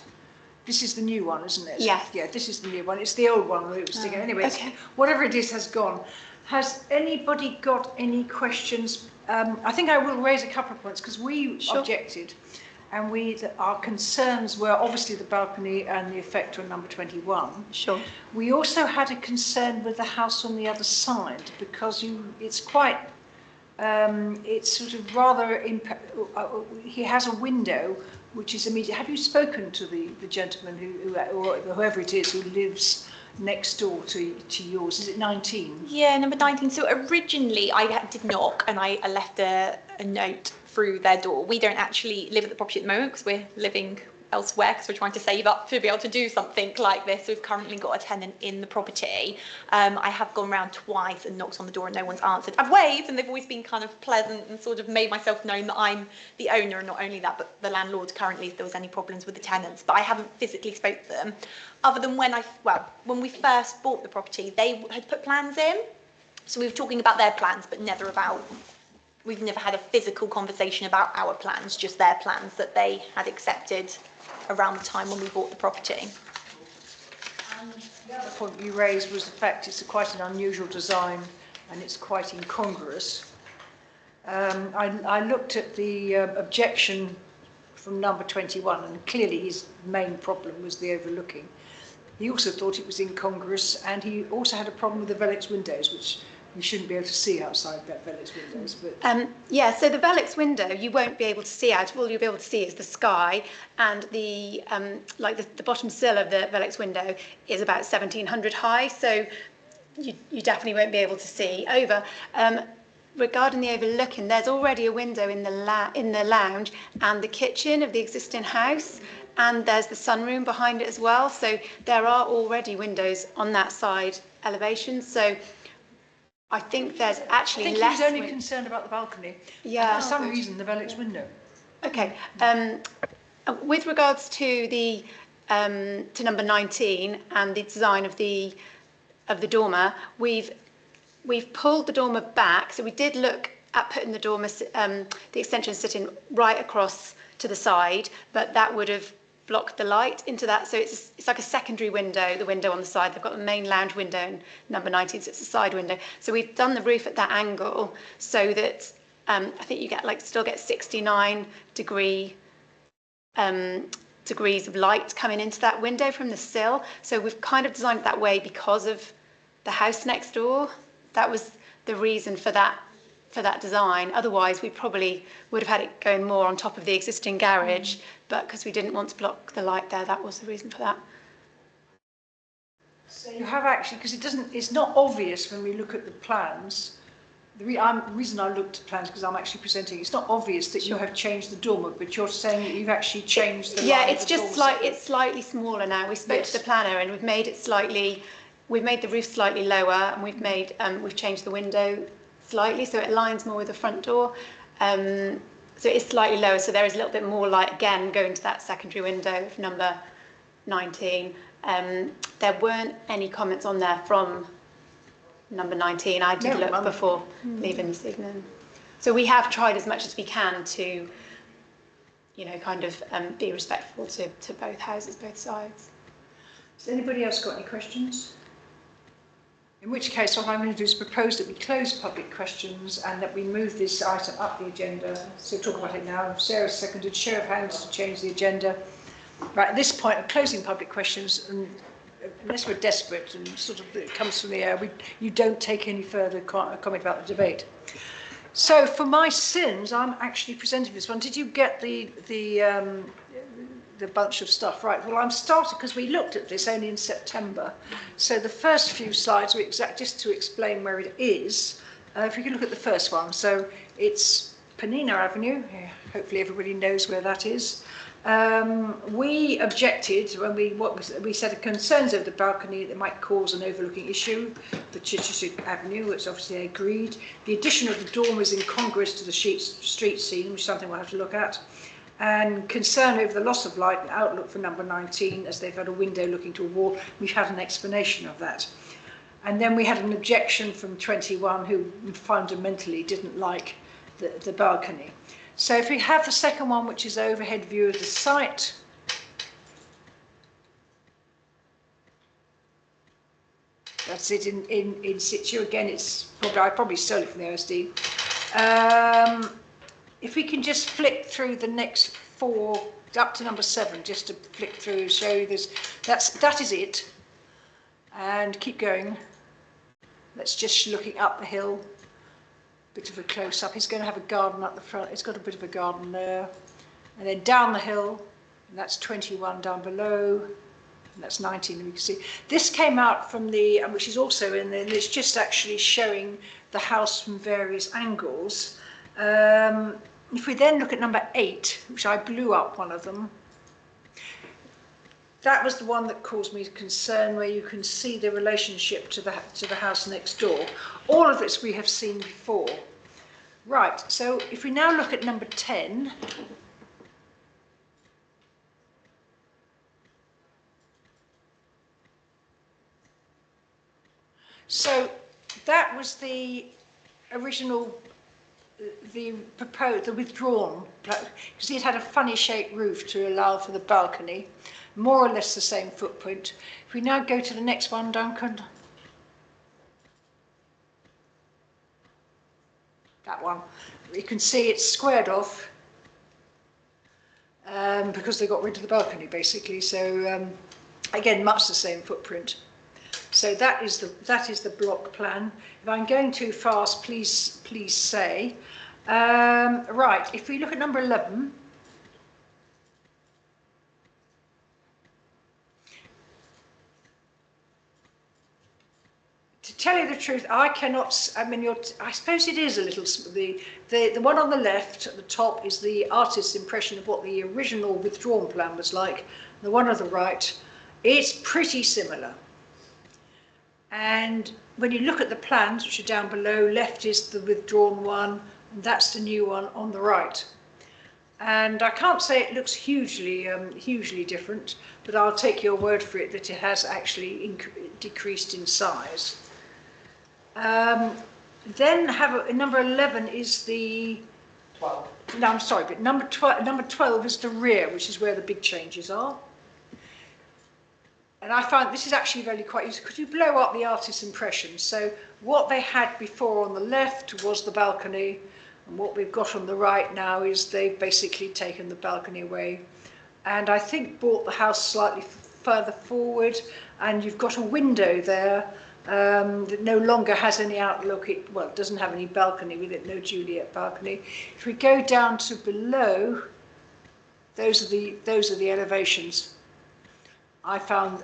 This is the new one, isn't it? Yes. Yeah. This is the new one. It's the old one that it was sticking. Anyway, okay. Whatever it is has gone. Has anybody got any questions? I think I will raise a couple of points because we objected, and our concerns were obviously the balcony and the effect on number 21. Sure. We also had a concern with the house on the other side because it's quite, it's sort of rather, he has a window which is immediate. Have you spoken to the gentleman who or whoever it is who lives next door to yours? Is it 19? Yeah, number 19. So originally I did knock and I left a note through their door. We don't actually live at the property at the moment because we're living elsewhere because we're trying to save up to be able to do something like this. We've currently got a tenant in the property. I have gone round twice and knocked on the door and no one's answered. I've waved and they've always been kind of pleasant and sort of made myself known that I'm the owner, and not only that, but the landlord currently if there was any problems with the tenants. But I haven't physically spoke to them, other than when we first bought the property, they had put plans in. So we were talking about their plans, but never about, we've never had a physical conversation about our plans, just their plans that they had accepted around the time when we bought the property. And the other point you raised was the fact it's quite an unusual design and it's quite incongruous. I looked at the objection from number 21, and clearly his main problem was the overlooking. He also thought it was incongruous, and he also had a problem with the Velux windows, which you shouldn't be able to see outside that Velux windows. But yeah, so the Velux window you won't be able to see out. All you'll be able to see is the sky, and the the bottom sill of the Velux window is about 1700 high, so you definitely won't be able to see over. Regarding the overlooking, there's already a window in the lounge and the kitchen of the existing house, and there's the sunroom behind it as well. So there are already windows on that side elevation. So I think there's actually less. I think he was only concerned about the balcony. Yeah. And for some reason, the Velux window. Okay. With regards to the to number 19 and the design of the dormer, we've pulled the dormer back. So we did look at putting the dormer, the extension sitting right across to the side, but that would have blocked the light into that. So it's like a secondary window, the window on the side. They've got the main lounge window in number 19, so it's a side window. So we've done the roof at that angle so that I think you still get 69 degrees of light coming into that window from the sill. So we've kind of designed it that way because of the house next door. That was the reason for that design. Otherwise, we probably would have had it going more on top of the existing garage, but because we didn't want to block the light there, that was the reason for that. So you have actually, because it's not obvious when we look at the plans. The reason I looked at plans because I'm actually presenting. It's not obvious that you have changed the dormer, but you're saying that you've actually changed the. Yeah, it's just it's slightly smaller now. We spoke to the planner and we've made it slightly. We've made the roof slightly lower, and we've changed the window slightly so it aligns more with the front door. So it's slightly lower, so there is a little bit more light again going to that secondary window of number 19. There weren't any comments on there from number 19. I did look before leaving this evening. So we have tried as much as we can to, kind of be respectful to both houses, both sides. Has anybody else got any questions? In which case, what I'm going to do is propose that we close public questions and that we move this item up the agenda. So talk about it now. Sarah seconded. Show of hands to change the agenda. Right, at this point of closing public questions, and unless we're desperate and sort of it comes from the air, you don't take any further comment about the debate. So for my sins, I'm actually presenting this one. Did you get the bunch of stuff right? Well, I'm starting because we looked at this only in September. So the first few slides were just to explain where it is. If you can look at the first one, so it's Penina Avenue. Hopefully everybody knows where that is. We objected when we said the concerns over the balcony that might cause an overlooking issue for Chichester Avenue, which obviously they agreed. The addition of the dormer is incongruous to the street scene, which is something we'll have to look at. And concern over the loss of light and outlook for number 19, as they've had a window looking to a wall. We've had an explanation of that. And then we had an objection from 21, who fundamentally didn't like the balcony. So if we have the second one, which is overhead view of the site. That's it in situ. Again, I probably stole it from the OSD. If we can just flick through the next 4 up to number 7, just to flick through, show you this. That is it. And keep going. That's just looking up the hill. Bit of a close-up. He's going to have a garden up the front. It's got a bit of a garden there. And then down the hill, and that's 21 down below. And that's 19, and we can see. This came out from the, which is also in there, and it's just actually showing the house from various angles. If we then look at number 8, which I blew up one of them, that was the one that caused me concern, where you can see the relationship to the house next door. All of this we have seen before. Right, so if we now look at number 10, so that was the original, the withdrawn, because it had a funny shaped roof to allow for the balcony, more or less the same footprint. If we now go to the next one, Duncan. That one. You can see it's squared off because they got rid of the balcony, basically. So again, much the same footprint. So that is the block plan. If I'm going too fast, please say. Right, if we look at number 11, to tell you the truth, I cannot. I mean, I suppose it is a little. The one on the left at the top is the artist's impression of what the original withdrawn plan was like. The one on the right, it's pretty similar. And when you look at the plans, which are down below, left is the withdrawn one, and that's the new one on the right. And I can't say it looks hugely different, but I'll take your word for it that it has actually decreased in size. Then number 11 is the 12. No, I'm sorry, but number 12 is the rear, which is where the big changes are. And I find this is actually really quite useful because you blow up the artist's impression. So what they had before on the left was the balcony, and what we've got on the right now is they've basically taken the balcony away, and I think brought the house slightly further forward, and you've got a window there that no longer has any outlook. It doesn't have any balcony with it, no Juliet balcony. If we go down to below, those are the elevations. I found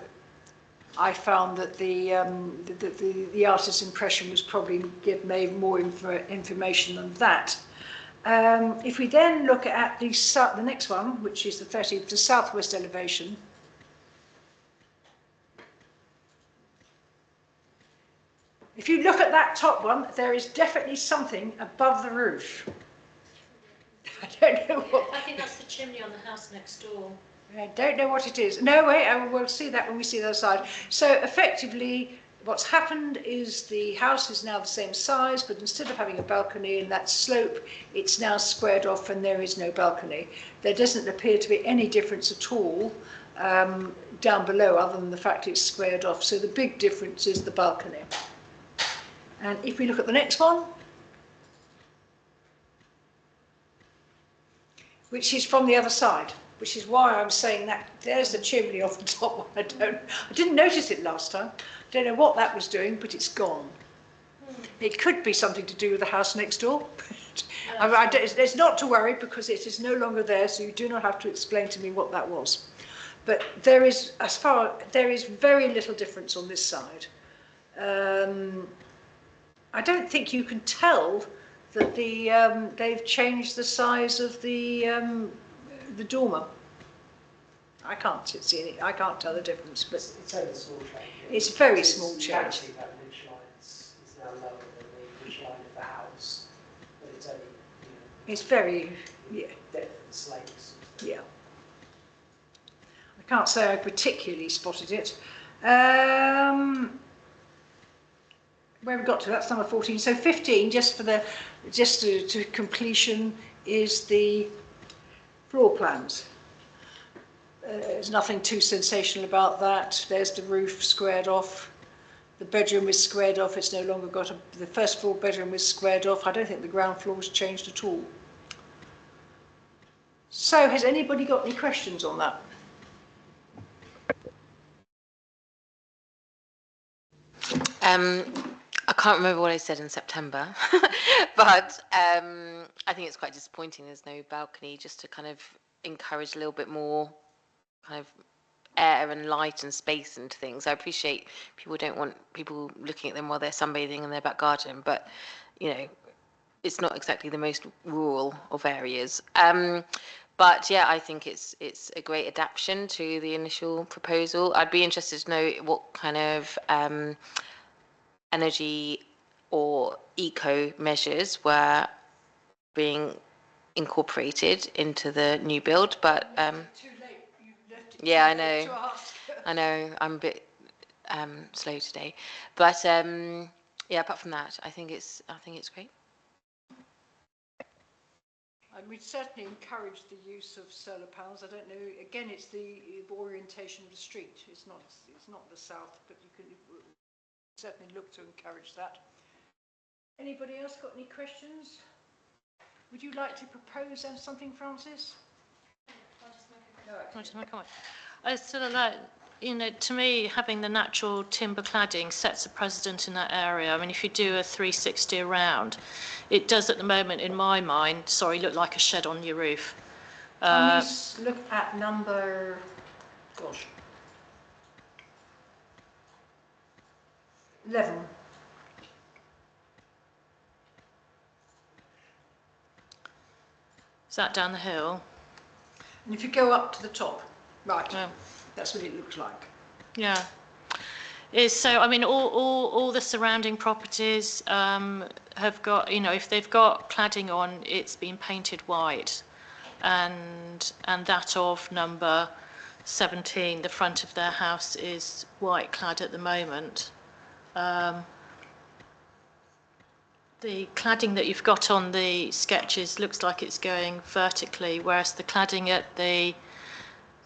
that the artist's impression was probably made more information than that. If we then look at the next one, which is the southwest elevation, if you look at that top one, there is definitely something above the roof. I don't know what. I think that's the chimney on the house next door. I don't know what it is. No, wait, we'll see that when we see the other side. So effectively, what's happened is the house is now the same size, but instead of having a balcony in that slope, it's now squared off and there is no balcony. There doesn't appear to be any difference at all down below, other than the fact it's squared off. So the big difference is the balcony. And if we look at the next one, which is from the other side, which is why I'm saying that there's the chimney off the top one. I didn't notice it last time. I don't know what that was doing, but it's gone. It could be something to do with the house next door. It's not to worry because it is no longer there, so you do not have to explain to me what that was. But there is very little difference on this side. I don't think you can tell that they've changed the size of the dormer. I can't see any. I can't tell the difference, but It's only a small change. It's a very small You can change. see that ridge line is now lower than the ridge line of the house, but it's only, It's very, yeah, depth of the slopes. yeah. I can't say I particularly spotted it. Where we got to, that's number 14. So 15, just to completion, is the floor plans. There's nothing too sensational about that. There's the roof squared off. The bedroom is squared off. It's no longer got the first floor bedroom is squared off. I don't think the ground floor has changed at all. So has anybody got any questions on that? I can't remember what I said in September, but I think it's quite disappointing there's no balcony, just to kind of encourage a little bit more kind of air and light and space into things. I appreciate people don't want people looking at them while they're sunbathing in their back garden, but you know, it's not exactly the most rural of areas. But yeah, I think it's a great adaptation to the initial proposal. I'd be interested to know what kind of energy or eco measures were being incorporated into the new build, but Too late. You left it yeah, too late to ask. I know I'm a bit slow today, but yeah, apart from that, I think it's great. And we'd certainly encourage the use of solar panels. I don't know, again, it's the orientation of the street. It's not the south, but you can certainly look to encourage that. Anybody else got any questions? Would you like to propose something, Francis? I sort of like, you know, to me, having the natural timber cladding sets a precedent in that area. I mean, if you do a 360 around, it does at the moment, in my mind, look like a shed on your roof. Can we look at number, gosh, 11. Is that down the hill? And if you go up to the top, right, Yeah. that's what it looks like. Yeah. So, I mean, all the surrounding properties have got, you know, if they've got cladding on, it's been painted white. And that of number 17, the front of their house is white clad at the moment. The cladding that you've got on the sketches looks like it's going vertically, whereas the cladding at the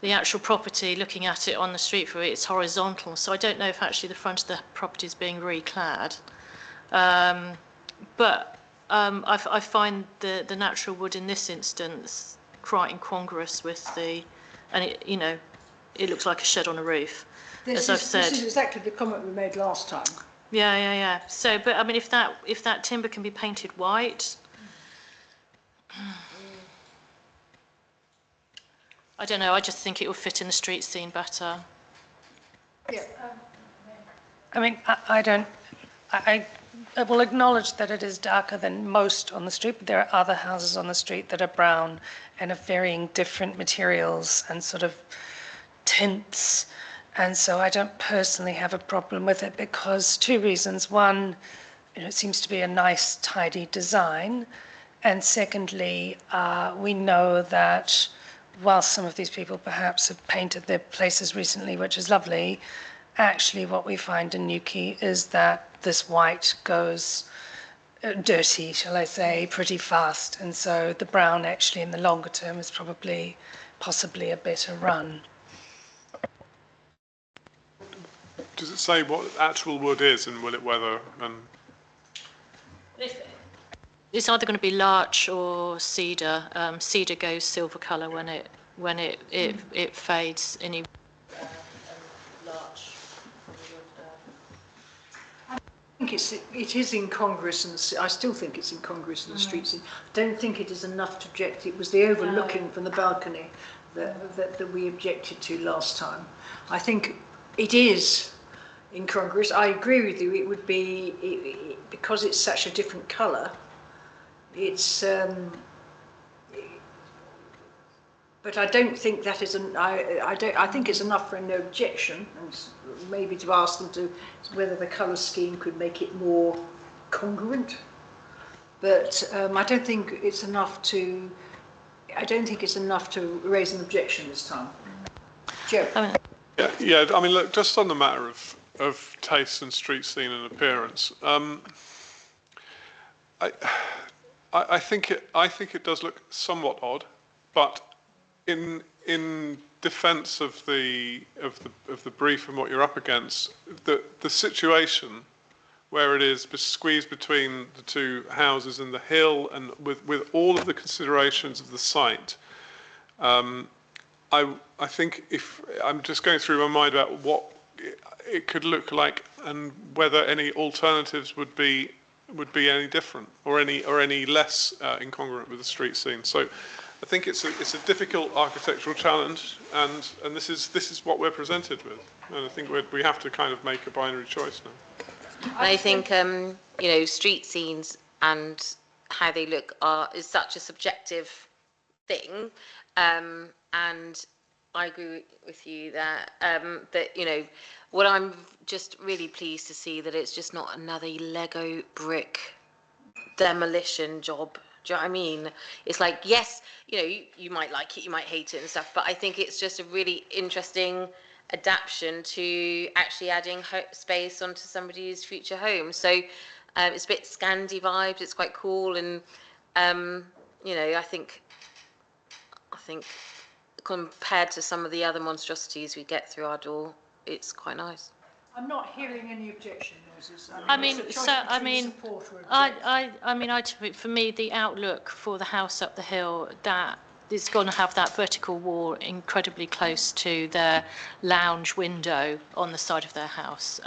actual property, looking at it on the street view, it's horizontal. So I don't know if actually the front of the property is being reclad. But I find the natural wood in this instance quite incongruous with and it, you know, it looks like a shed on a roof, as I've said. This is exactly the comment we made last time. Yeah. So, but I mean, if that timber can be painted white, I don't know. I just think it will fit in the street scene better. Yeah. I mean, I will acknowledge that it is darker than most on the street, but there are other houses on the street that are brown and of varying different materials and sort of tints. And so I don't personally have a problem with it because two reasons. One, you know, it seems to be a nice, tidy design. And secondly, we know that while some of these people perhaps have painted their places recently, which is lovely, actually what we find in Newquay is that this white goes dirty, shall I say, pretty fast. And so the brown actually in the longer term is possibly a better run. Does it say what actual wood is and will it weather? And It's either going to be larch or cedar. Cedar goes silver colour when it fades. Any larch. I think it is incongruous, and I still think it's incongruous in the street scene. I don't think it is enough to object. It was the overlooking from the balcony that we objected to last time. I think it is incongruous. I agree with you. It would be because it's such a different colour. It's, but I don't think that is I think it's enough for an objection, and maybe to ask them to whether the colour scheme could make it more congruent. But I don't think it's enough to. I don't think it's enough to raise an objection this time. Joe. Yeah. I mean, look, just on the matter of taste and street scene and appearance, I think it does look somewhat odd, but in defence of the brief and what you're up against, the situation where it is squeezed between the two houses and the hill, and with all of the considerations of the site, I think if I'm just going through my mind about what it could look like and whether any alternatives would be any different or any less incongruent with the street scene. So I think it's a difficult architectural challenge, and this is what we're presented with, and I think we have to kind of make a binary choice now. And I think you know, street scenes and how they look is such a subjective thing, and I agree with you that that, you know, what I'm just really pleased to see that it's just not another Lego brick demolition job. Do you know what I mean? It's like, yes, you know, you might like it, you might hate it and stuff, but I think it's just a really interesting adaptation to actually adding space onto somebody's future home. So it's a bit Scandi vibes. It's quite cool, and you know, I think compared to some of the other monstrosities we get through our door, it's quite nice. I'm not hearing any objection noises. I mean, for me, the outlook for the house up the hill, that is going to have that vertical wall incredibly close to their lounge window on the side of their house.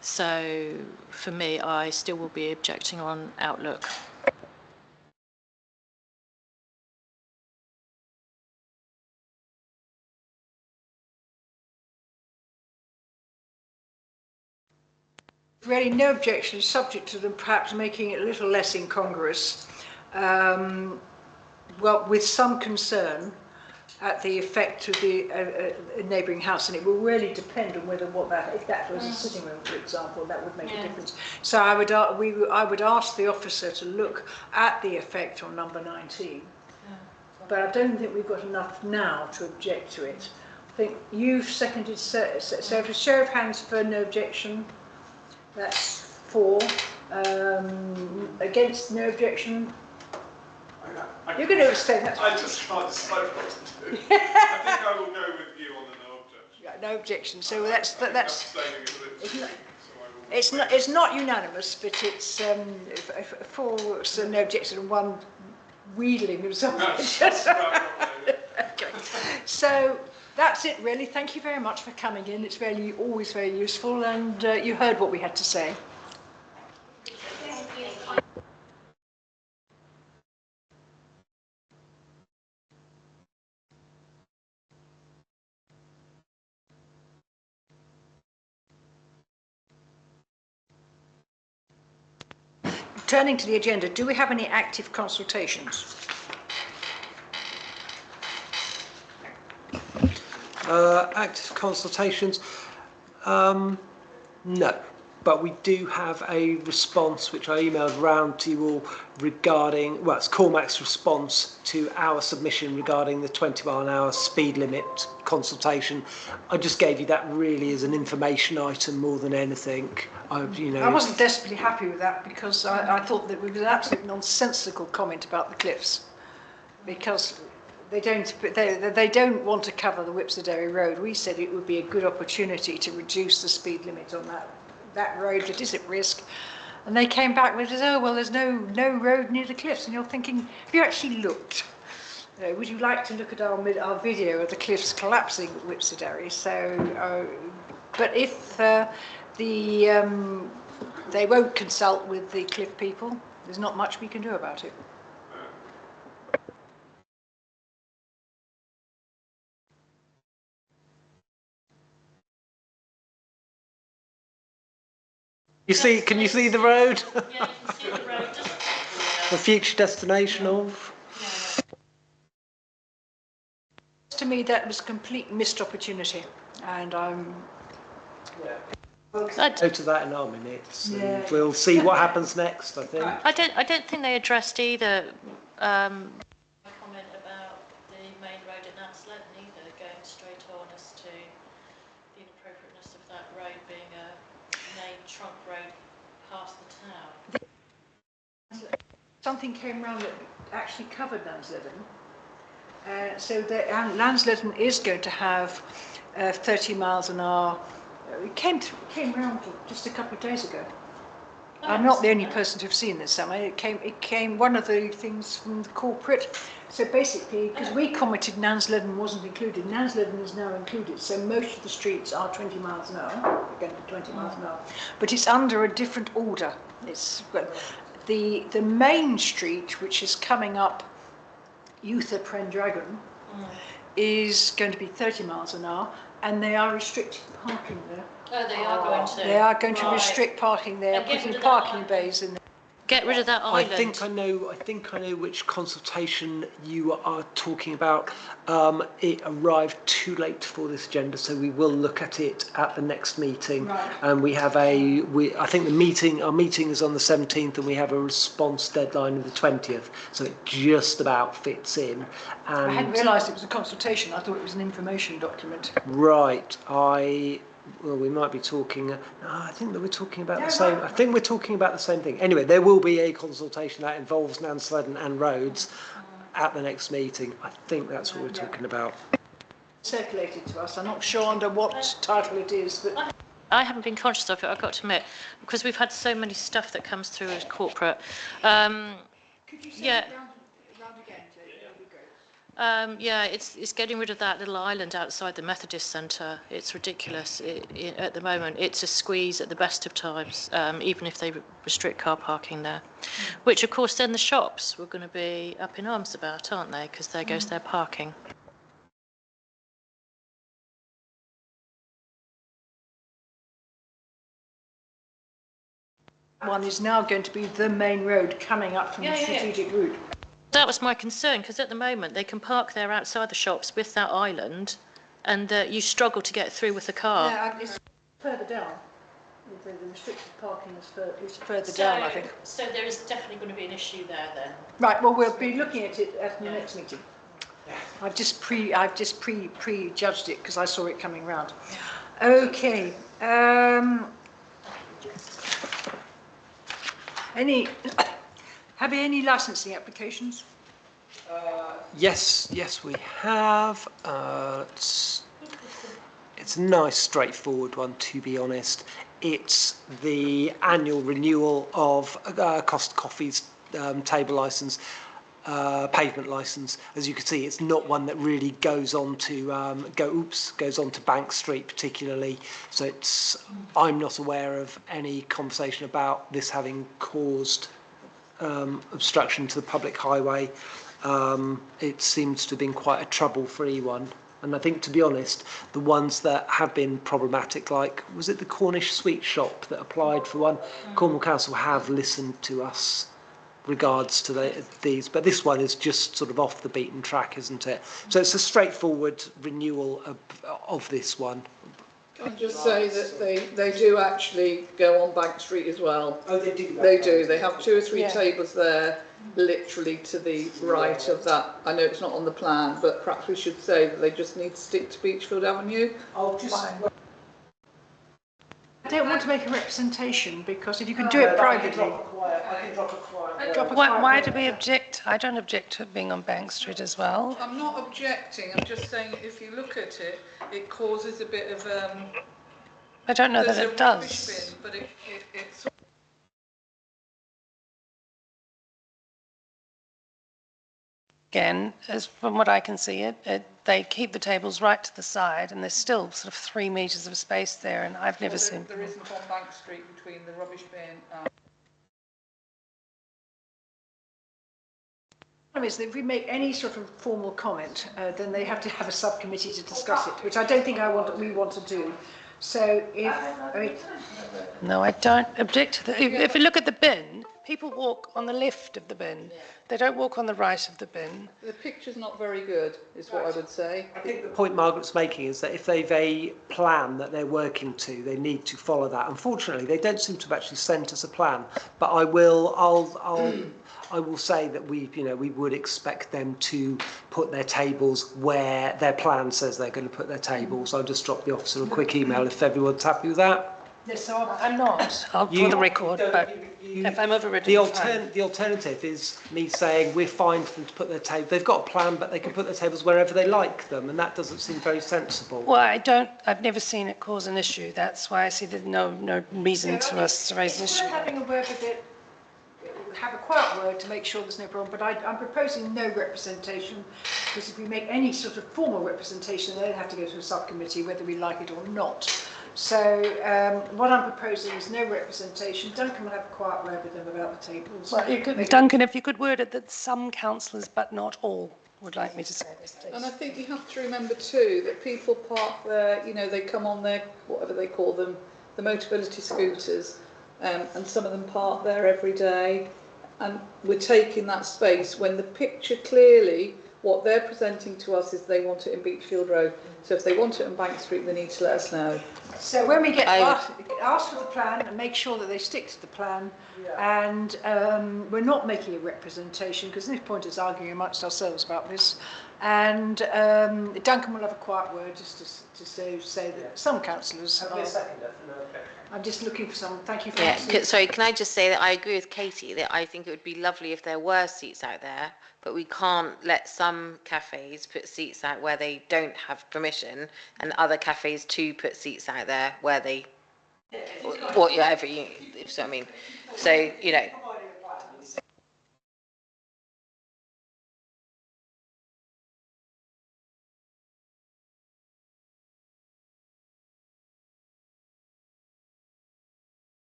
So for me, I still will be objecting on outlook. Really, no objection, subject to them perhaps making it a little less incongruous. Well, with some concern at the effect of the neighbouring house, and it will really depend on whether if that was a sitting room, for example, that would make a difference. So I would ask the officer to look at the effect on number 19, but I don't think we've got enough now to object to it. I think you've seconded, so if a show of hands for no objection. That's 4. Against, no objection. You're going to abstain. That's I just can't decide what to do. I think I will go with you on the no objection. Yeah, no objection. So that's. It's not unanimous, but it's 4 so no objection and 1 wheedling himself. Okay. So. That's it, really. Thank you very much for coming in. It's always very useful, and you heard what we had to say. Turning to the agenda, do we have any active consultations? Active consultations, no, but we do have a response which I emailed round to you all regarding, well, it's Cormac's response to our submission regarding the 20-mile-an-hour speed limit consultation. I just gave you that really as an information item more than anything. I wasn't desperately happy with that because I thought that it was an absolute nonsensical comment about the cliffs, because they don't want to cover the Whipsnade Road. We said it would be a good opportunity to reduce the speed limit on that road that is at risk. And they came back with, oh, well, there's no road near the cliffs. And you're thinking, have you actually looked? Would you like to look at our video of the cliffs collapsing at Whipsnade? So, but if they won't consult with the cliff people, there's not much we can do about it. Can you see the road? Yeah, you can see the road. The future destination of? To me, that was a complete missed opportunity, and I'm. We'll go to that in our minutes, and we'll see what happens next. I think. I don't think they addressed either. Comment about the main road in Nansleton either, going straight on as to the inappropriateness of that road being a main trunk road past the town. Something came round that actually covered Nansleton. So that Nansleton is going to have 30 miles an hour. It came round just a couple of days ago. I'm not the only person to have seen this, Sam. It came one of the things from the corporate. So basically, because we commented Nansleden wasn't included, Nansleden is now included. So most of the streets are 20 miles an hour, again 20 miles an hour, but it's under a different order. It's the main street, which is coming up Eutha Pendragon, is going to be 30 miles an hour, and they are restricting parking there. Oh, they are going to. They are going to restrict parking there, putting parking bays in there. Get rid of that island. I think I know which consultation you are talking about. It arrived too late for this agenda, so we will look at it at the next meeting. Right. And we have I think our meeting is on the 17th, and we have a response deadline of the 20th. So it just about fits in. And I hadn't realised it was a consultation. I thought it was an information document. Right. Well, we might be talking. I think that we're talking about the same. I think we're talking about the same thing. Anyway, there will be a consultation that involves Nansleden and roads at the next meeting. I think that's what we're talking about. Circulated to us. I'm not sure under what title it is, but I haven't been conscious of it, I've got to admit, because we've had so many stuff that comes through as corporate. could you say Yeah. it round again? That'd be great. Yeah, it's getting rid of that little island outside the Methodist Centre. It's ridiculous at the moment. It's a squeeze at the best of times, even if they restrict car parking there. Which, of course, then the shops were going to be up in arms about, aren't they? Because there goes their parking. One is now going to be the main road coming up from the strategic route. That was my concern, because at the moment they can park there outside the shops with that island, and you struggle to get through with the car. Yeah, it's further down. The restricted parking is further down, I think. So there is definitely going to be an issue there then. Right. Well, we'll be looking at it at the next meeting. I've just prejudged it because I saw it coming round. Okay. Have you any licensing applications? Yes, we have. It's a nice, straightforward one, to be honest. It's the annual renewal of Costa Coffee's table licence, pavement licence. As you can see, it's not one that really goes on to Bank Street particularly. So I'm not aware of any conversation about this having caused obstruction to the public highway. It seems to have been quite a trouble-free one. And I think, to be honest, the ones that have been problematic, like, was it the Cornish sweet shop that applied for one? Cornwall Council have listened to us regards to these, but this one is just sort of off the beaten track, isn't it? So it's a straightforward renewal of this one. Can I just say that they do actually go on Bank Street as well. Oh, they do? They do. They have 2 or 3 tables there, literally to the right of that. I know it's not on the plan, but perhaps we should say that they just need to stick to Beechfield Avenue. I don't want to make a representation because if you can do it privately. I can drop a quiet. Why do we object? I don't object to it being on Bank Street as well. I'm not objecting, I'm just saying if you look at it, it causes a bit of I don't know that there's it a does. rubbish bin, but it's Again, as from what I can see, they keep the tables right to the side, and there's still sort of 3 metres of space there, and I've never seen. There isn't on Bank Street between the rubbish bin and. The problem is that if we make any sort of formal comment, then they have to have a subcommittee to discuss it, which I don't think we want to do. So No, I don't object to that. If you look at the bin, people walk on the left of the bin. They don't walk on the right of the bin. The picture's not very good, is what I would say. I think the point Margaret's making is that if they've a plan that they're working to, they need to follow that. Unfortunately, they don't seem to have actually sent us a plan. But I will say that we would expect them to put their tables where their plan says they're going to put their tables. I'll just drop the officer a quick email if everyone's happy with that. Yes, so I'm not. For the record, but If I'm overridden, fine. The alternative is me saying we're fine for them to put their table. They've got a plan, but they can put their tables wherever they like them, and that doesn't seem very sensible. Well, I've never seen it cause an issue. That's why I see there's no reason to us to raise an issue. We're having a word with it, have a quiet word to make sure there's no problem, but I'm proposing no representation, because if we make any sort of formal representation, they'll have to go to a subcommittee whether we like it or not. So what I'm proposing is no representation. Duncan will have a quiet word with them about the tables. Well, Duncan, if you could word it that some councillors, but not all, would like me to say this, please. And I think you have to remember too that people park their, you know, they come on their, whatever they call them, the mobility scooters, and some of them park there every day, and we're taking that space when the picture clearly, what they're presenting to us is they want it in Beachfield Road. So if they want it on Bank Street, they need to let us know. So when we get asked for the plan and make sure that they stick to the plan, and we're not making a representation, because there's no point us arguing amongst ourselves about this, and Duncan will have a quiet word just to say that some councillors are... I'm just looking for some. Thank you for Sorry, can I just say that I agree with Katie that I think it would be lovely if there were seats out there, but we can't let some cafes put seats out where they don't have permission, and other cafes too put seats out there where they, whatever you, so I mean, so you know.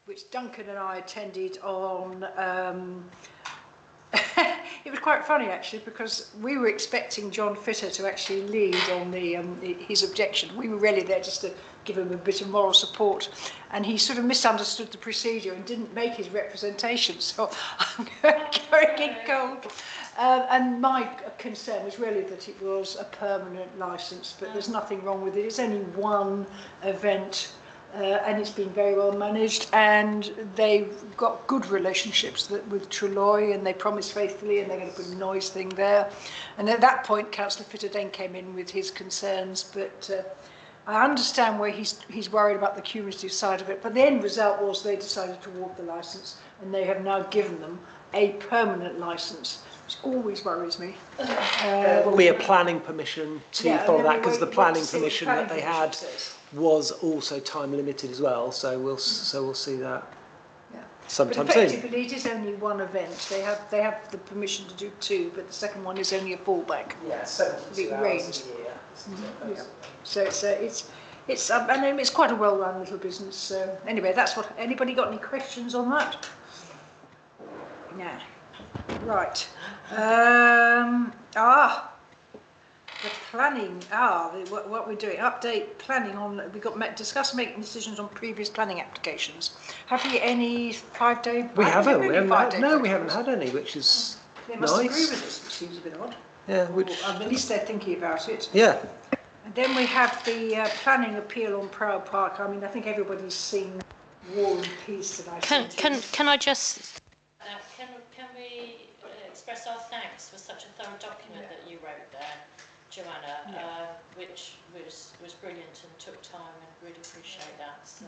which Duncan and I attended on, it was quite funny actually, because we were expecting John Fitter to actually lead on his objection. We were really there just to give him a bit of moral support, and he sort of misunderstood the procedure and didn't make his representation, so I'm going in cold. And my concern was really that it was a permanent licence, but there's nothing wrong with it. It's only one event, and it's been very well managed, and they've got good relationships with Trelaw, and they promised faithfully, and they're going to put a noise thing there. And at that point, Councillor Fitter then came in with his concerns, but I understand where he's worried about the cumulative side of it, but the end result was they decided to award the licence, and they have now given them a permanent licence, which always worries me. There will be a planning permission to follow that, because the planning permission that they had was also time limited as well, so we'll see that sometime but soon. Effectively, it is only one event. They have the permission to do two, but the second one is only a fallback. Yeah, 72 hours a year. Yeah. So it's I mean, it's quite a well-run little business. So anyway, that's what. Anybody got any questions on that? No. Right. The planning, what we're doing, update planning on, we've got discuss making decisions on previous planning applications. Have we any 5-day? We haven't had any, which is they must nice. agree with us, which seems a bit odd. Yeah, At least they're thinking about it. Yeah. And then we have the planning appeal on Proud Park. I mean, I think everybody's seen War and Peace that I've seen. Can I just... can we express our thanks for such a thorough document that you wrote there, Joanna, which was brilliant and took time, and really appreciate that. So.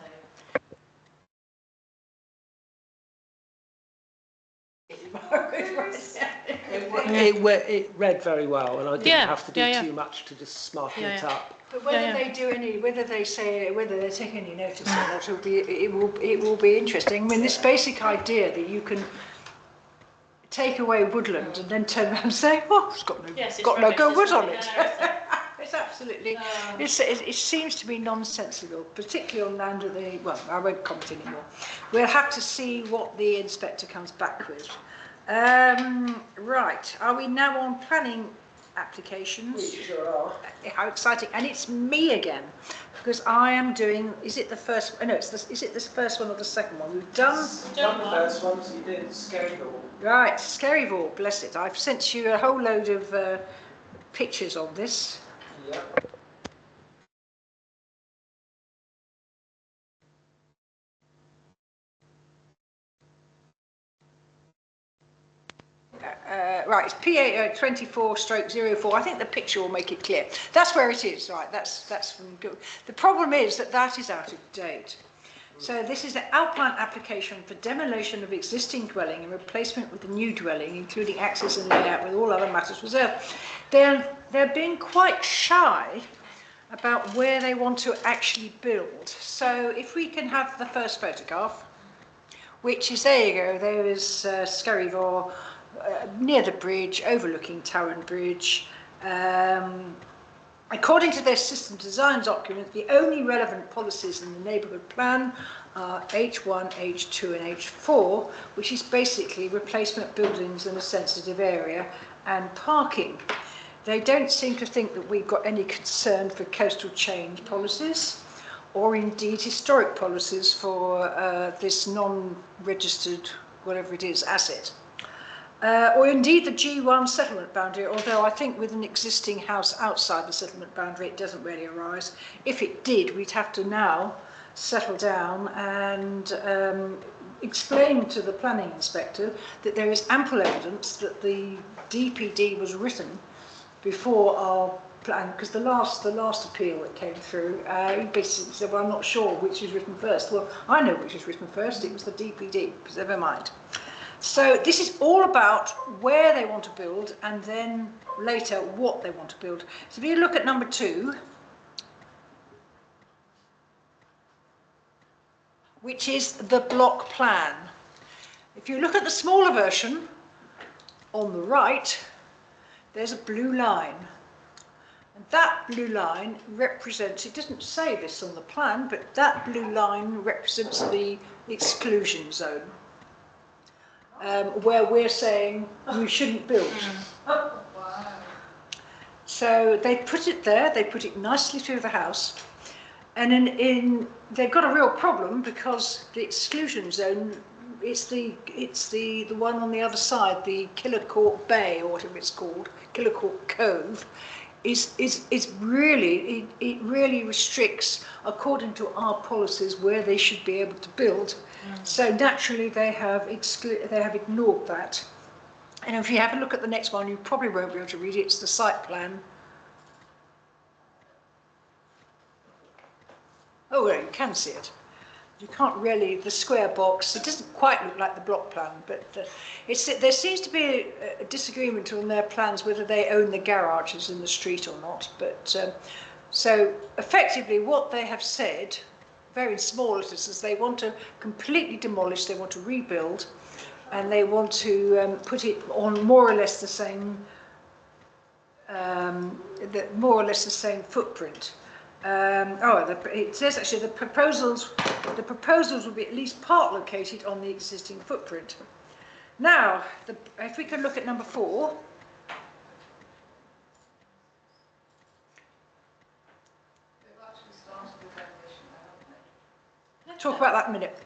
It read very well, and I didn't have to do too much to just smarten it up. But whether they do any, whether they take any notice or not, it will be interesting. I mean, this basic idea that you can take away woodland and then turn around and say, oh, it's got no good wood on it. It's absolutely, it seems to be nonsensical, particularly on land of the, well, I won't comment anymore. We'll have to see what the inspector comes back with. Right, are we now on planning applications? We sure are. How exciting. And it's me again, because I am doing, is it the first, no, is it the first one or the second one? We've done the first one, so you did Scaryville. Right, Scaryville, bless it. I've sent you a whole load of pictures on this. Yep. right, it's PA 24/04. I think the picture will make it clear. That's where it is, right? That's from Google. The problem is that that is out of date. So this is the outline application for demolition of existing dwelling and replacement with a new dwelling, including access and layout with all other matters reserved. They're being quite shy about where they want to actually build. So if we can have the first photograph, which is, there you go, there is Scarivore, near the bridge, overlooking Tarrant Bridge. According to their system design document, the only relevant policies in the neighbourhood plan are H1, H2 and H4, which is basically replacement buildings in a sensitive area and parking. They don't seem to think that we've got any concern for coastal change policies or indeed historic policies for this non-registered, whatever it is, asset. Or indeed the G1 settlement boundary, although I think with an existing house outside the settlement boundary it doesn't really arise. If it did, we'd have to now settle down and explain to the planning inspector that there is ample evidence that the DPD was written before our plan, because the last appeal that came through, he basically said, well, I'm not sure which was written first. Well, I know which was written first, it was the DPD, but never mind. So this is all about where they want to build and then later what they want to build. So if you look at number 2, which is the block plan. If you look at the smaller version on the right, there's a blue line. And that blue line represents, it doesn't say this on the plan, but that blue line represents the exclusion zone. Where we're saying you shouldn't build. So they put it there, they put it nicely through the house, and they've got a real problem because the exclusion zone, it's the one on the other side, the Killicourt Bay or whatever it's called, Killicourt Cove, it really restricts, according to our policies, where they should be able to build. So naturally they have ignored that. And if you have a look at the next one, you probably won't be able to read it. It's the site plan. Oh, well, you can see it. You can't really, the square box, it doesn't quite look like the block plan, but there seems to be a disagreement on their plans whether they own the garages in the street or not. But so effectively what they have said, very small letters, is they want to completely demolish, they want to rebuild, and they want to put it on more or less the same footprint. It says actually the proposals will be at least part located on the existing footprint. Now, if we can look at number 4. Talk about that in a minute.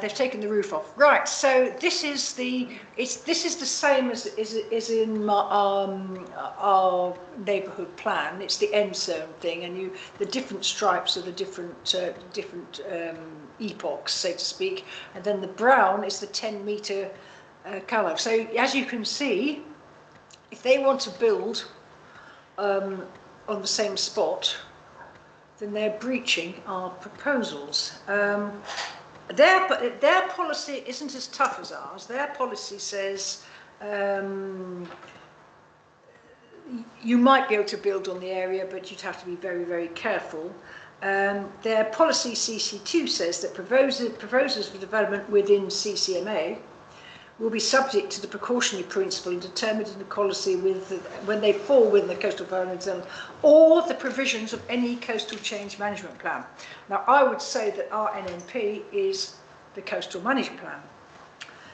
They've taken the roof off. Right, so this is the same as in our neighbourhood plan. It's the end zone thing, and the different stripes are the different epochs, so to speak, and then the brown is the 10-metre colour. So as you can see, if they want to build on the same spot, then they're breaching our proposals. Their policy isn't as tough as ours. Their policy says you might be able to build on the area, but you'd have to be very, very careful. Their policy CC2 says that proposals for development within CCMA will be subject to the precautionary principle determined in the policy when they fall within the coastal development zone or the provisions of any coastal change management plan. Now, I would say that our NMP is the coastal management plan.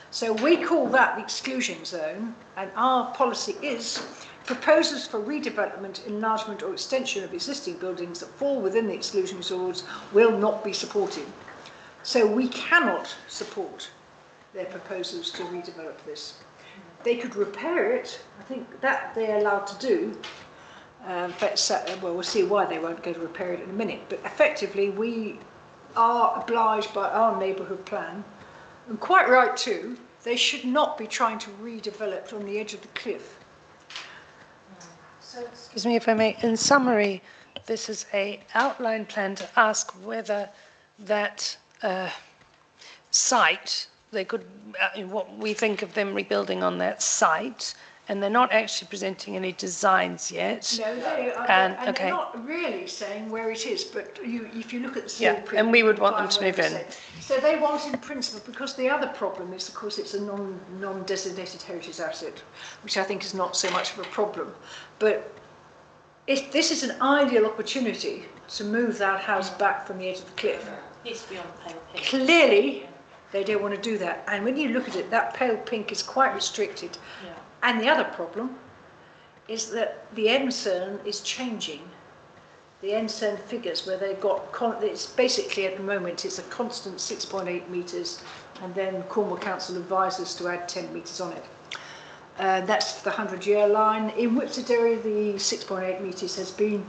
So we call that the exclusion zone, and our policy is proposals for redevelopment, enlargement or extension of existing buildings that fall within the exclusion zones will not be supported. So we cannot support their proposals to redevelop this. They could repair it, I think that they're allowed to do. Well, we'll see why they won't go to repair it in a minute, but effectively we are obliged by our neighbourhood plan, and quite right too, They should not be trying to redevelop on the edge of the cliff. So, excuse me if I may, in summary, this is a outline plan to ask whether that site, they could, what we think of them rebuilding on that site, and they're not actually presenting any designs yet. No, they are, and and okay. they're not really saying where it is, but if you look at the seal print... and we you would can want them find to where move they in. say. So they want in principle, because the other problem is, of course, it's a non-designated heritage asset, which I think is not so much of a problem. But if this is an ideal opportunity to move that house back from the edge of the cliff. It needs to be on the pale pink. Clearly, they don't want to do that. And when you look at it, that pale pink is quite restricted. Yeah. And the other problem is that the NCERN is changing. The NCERN figures where they've got, it's basically at the moment, it's a constant 6.8 metres, and then Cornwall Council advises to add 10 metres on it. That's the 100-year line. In Whipsnade, the 6.8 metres has been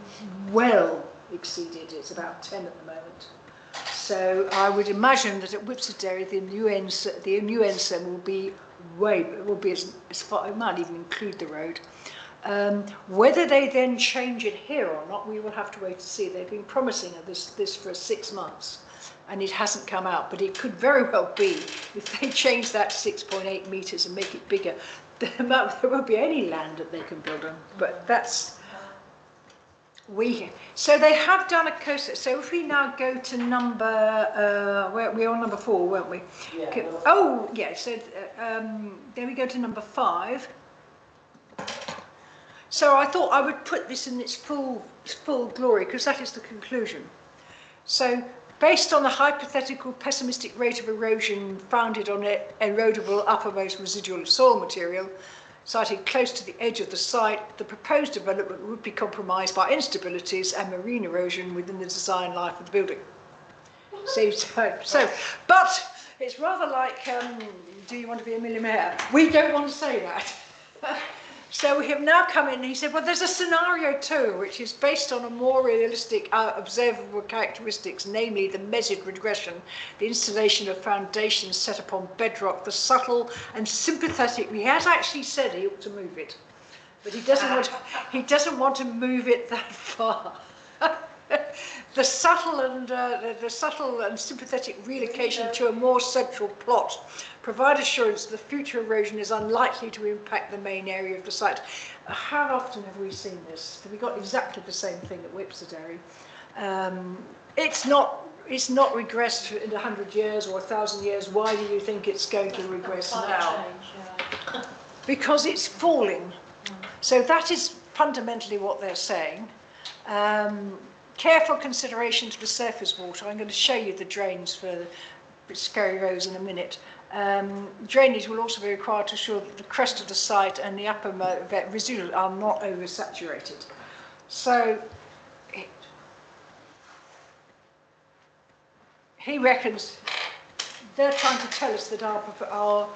well exceeded. It's about 10 at the moment. So I would imagine that at Whipsnade, the new NCERN will be as far, it might even include the road. Whether they then change it here or not, we will have to wait to see. They've been promising this for 6 months, and it hasn't come out. But it could very well be, if they change that 6.8 metres and make it bigger, there won't be any land that they can build on. But that's... So they have done a coast. So if we now go to number, we were on number 4, weren't we? Yeah. Okay. Oh, yeah. So then we go to number 5. So I thought I would put this in its full glory, because that is the conclusion. So based on a hypothetical pessimistic rate of erosion founded on erodible uppermost residual soil material, sited close to the edge of the site, the proposed development would be compromised by instabilities and marine erosion within the design life of the building. But it's rather like, do you want to be a millionaire? We don't want to say that. So we have now come in and he said, well, there's a scenario too, which is based on a more realistic observable characteristics, namely the measured regression, the installation of foundations set upon bedrock, the subtle and sympathetic. He has actually said he ought to move it, but he doesn't want to move it that far. The subtle and sympathetic relocation to a more central plot provide assurance that the future erosion is unlikely to impact the main area of the site. How often have we seen this? Have we got exactly the same thing at Whipsnade? It's not regressed in 100 years or 1,000 years. Why do you think it's going to regress now? Because it's falling. So that is fundamentally what they're saying. Careful consideration to the surface water. I'm going to show you the drains for Scurry Rose in a minute. Drainage will also be required to ensure that the crest of the site and the upper residual are not oversaturated. So he reckons they're trying to tell us that our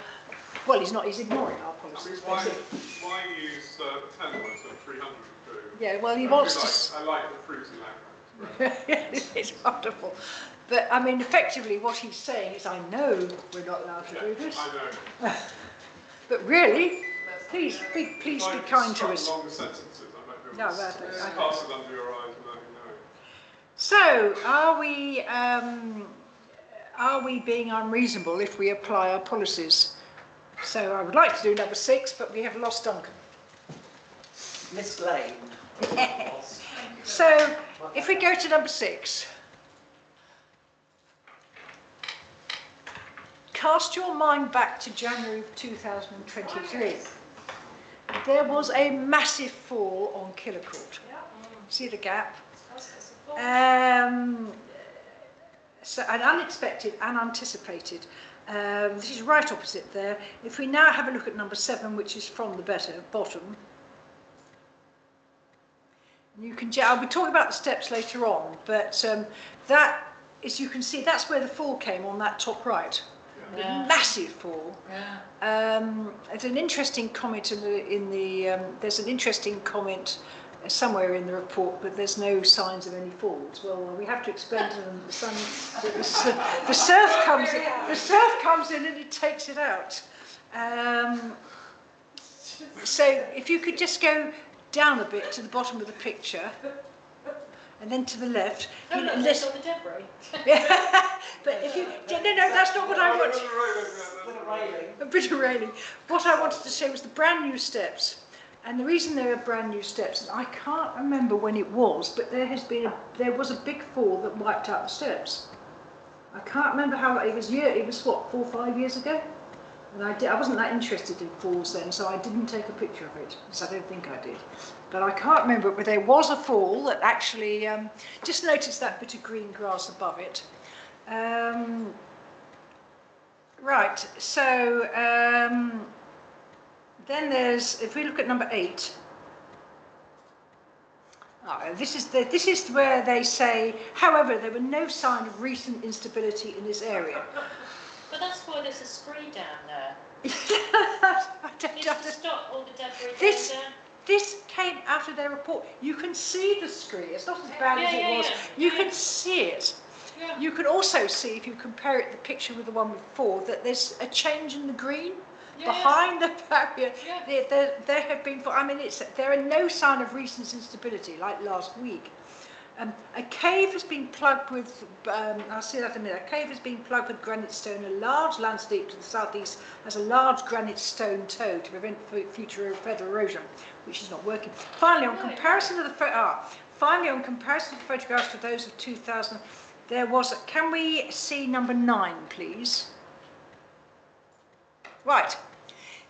well, he's ignoring our policies. I mean, why use 10 instead of 300? Yeah, well, he wants to... I like the fruity language. It's wonderful. But, I mean, effectively what he's saying is, I know we're not allowed to do this. I know. But really, please be kind to us. Long sentences. I might be No, able to that's pass it under your eyes without you knowing. So, are we being unreasonable if we apply our policies? So I would like to do number 6, but we have lost Duncan. Miss Lane. So, if we go to number 6, cast your mind back to January 2023. There was a massive fall on Killicourt. See the gap? So, and unexpected and anticipated. This is right opposite there. If we now have a look at number 7, which is from the bottom, you can. I'll be talking about the steps later on, but that, as you can see, that's where the fall came on that top right. Yeah. Massive fall. Yeah. There's an interesting comment there's an interesting comment somewhere in the report, but there's no signs of any falls. Well, we have to explain to them the surf comes in and it takes it out. So if you could just go down a bit to the bottom of the picture, and then to the left. No, no, that's on the debris. Yeah, but if you, no, that's not what I want. A bit of railing. What I wanted to say was the brand new steps. And the reason they are brand new steps, and I can't remember when it was, but there was a big fall that wiped out the steps. I can't remember how, it was what, 4 or 5 years ago? And I wasn't that interested in falls then, so I didn't take a picture of it, because I don't think I did. But I can't remember, but there was a fall that actually, just noticed that bit of green grass above it. Right, so then there's, if we look at number 8, this is where they say, however, there were no sign of recent instability in this area. But that's why there's a scree down there. I don't It's to stop all the debris This- going down. This came out of their report. You can see the scree. It's not as bad as it was. Yeah. You can see it. Yeah. You can also see, if you compare it, the picture with the one before, that there's a change in the green behind the barrier. Yeah. There have been, I mean, there are no sign of recent instability like last week. A cave has been plugged with, I'll see that in a minute, a cave has been plugged with granite stone. A large landscape to the southeast has a large granite stone toe to prevent future further erosion, which is not working. Finally, on comparison of the photographs to those of 2000, there was, can we see number 9, please? Right,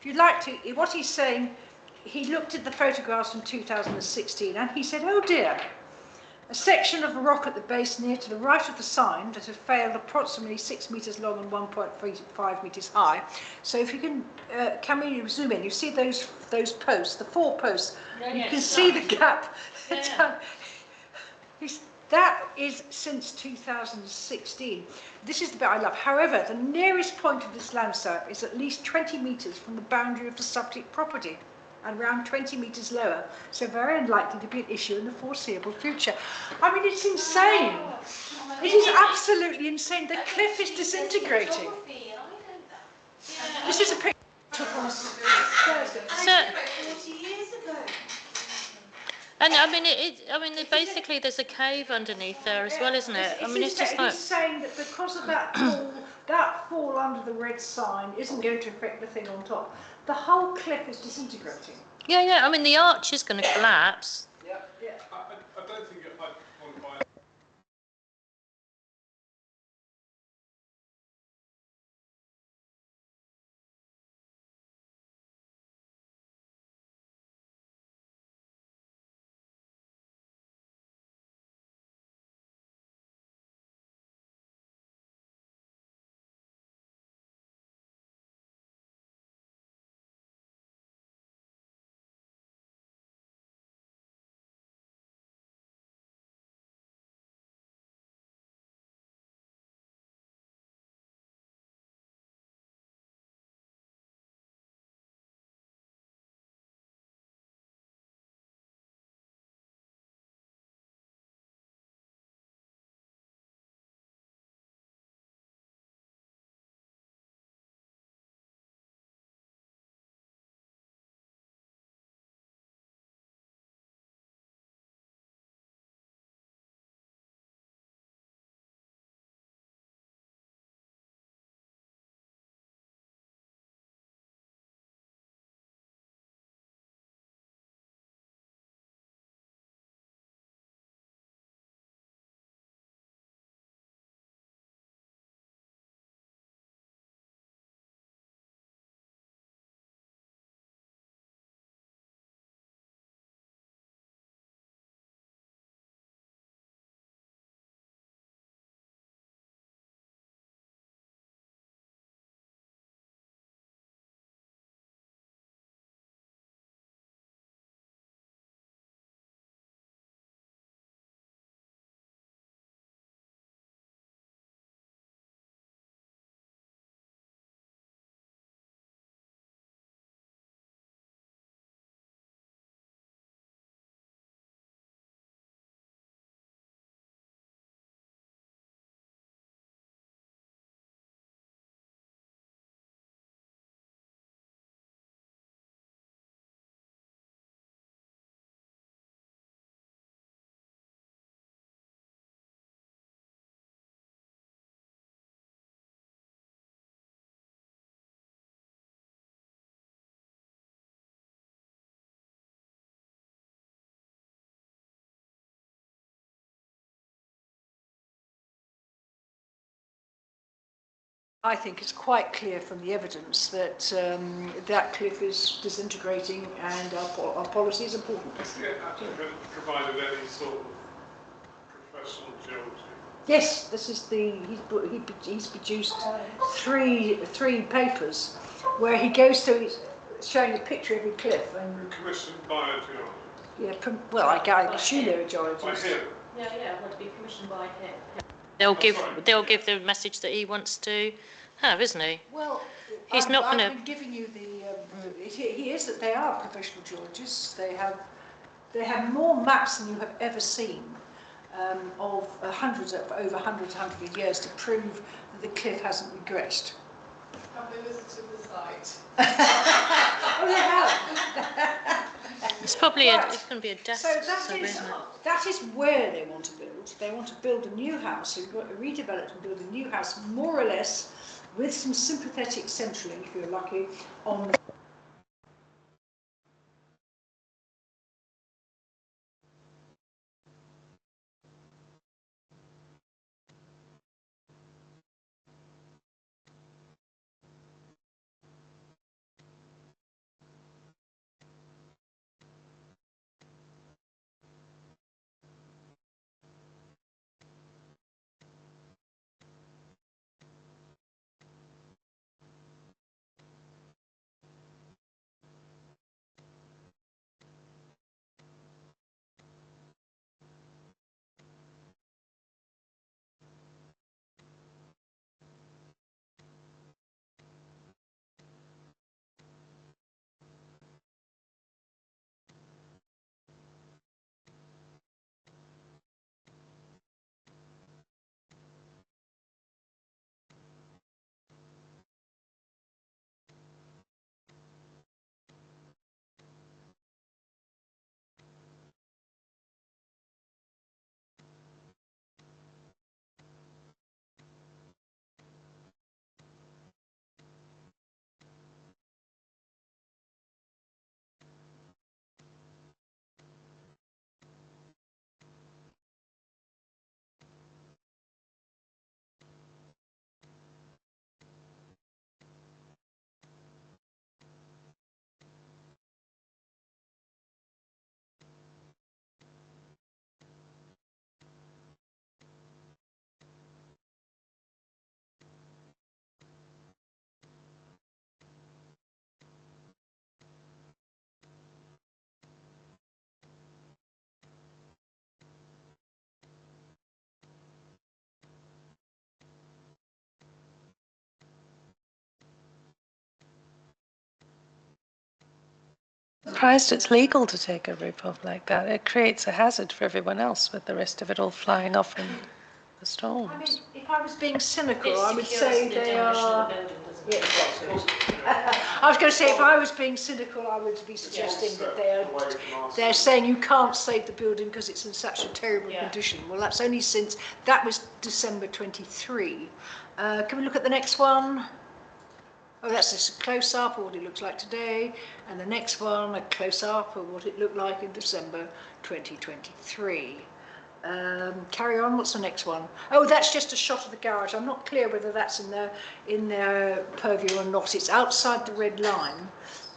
if you'd like to, what he's saying, he looked at the photographs from 2016 and he said, oh dear, a section of rock at the base near to the right of the sign that had failed approximately 6 metres long and 1.5 metres high. So if you can we zoom in? You see those posts, the 4 posts. You can see the gap. That is since 2016. This is the bit I love. However, the nearest point of this landslip is at least 20 metres from the boundary of the subject property, and around 20 metres lower, so very unlikely to be an issue in the foreseeable future. I mean, it's insane. It is absolutely insane. The cliff is disintegrating. This is a picture I took on Thursday. And I mean, basically there's a cave underneath there as well, isn't it? I mean, it's just like... It's saying that because of that fall under the red sign isn't going to affect the thing on top. The whole cliff is disintegrating. Yeah, I mean, the arch is going to collapse. Yeah. I don't think I think it's quite clear from the evidence that that cliff is disintegrating and our policy is important. Has the applicant provided any sort of professional geology? Yes, this is he's produced three papers where he goes through showing a picture of every cliff and Commissioned by a geologist? yeah, well I assume they're a geologist. By him? Yeah, want to be commissioned by him. They'll give the message that he wants to have, isn't he? Well, He's not going I've to. been giving you he is that they are professional geologists. They have more maps than you have ever seen of over hundreds of years to prove that the cliff hasn't regressed. Have they visited the site? Oh, they have. It's probably it's going to be a death. So that is where they want to build. They want to build a new house. So you've got to redevelop and build a new house, more or less, with some sympathetic centralling, if you're lucky, on the Surprised it's legal to take a rip-off like that. It creates a hazard for everyone else with the rest of it all flying off in the storms. I mean, if I was being cynical, I would say they are. I was going to say, if I was being cynical, I would be suggesting that they're saying you can't save the building because it's in such a terrible condition. Well, that's only since that was December 23. Can we look at the next one? Oh, that's just a close-up of what it looks like today, and the next one, a close-up of what it looked like in December 2023. Carry on, what's the next one? Oh, that's just a shot of the garage. I'm not clear whether that's in their purview or not. It's outside the red line,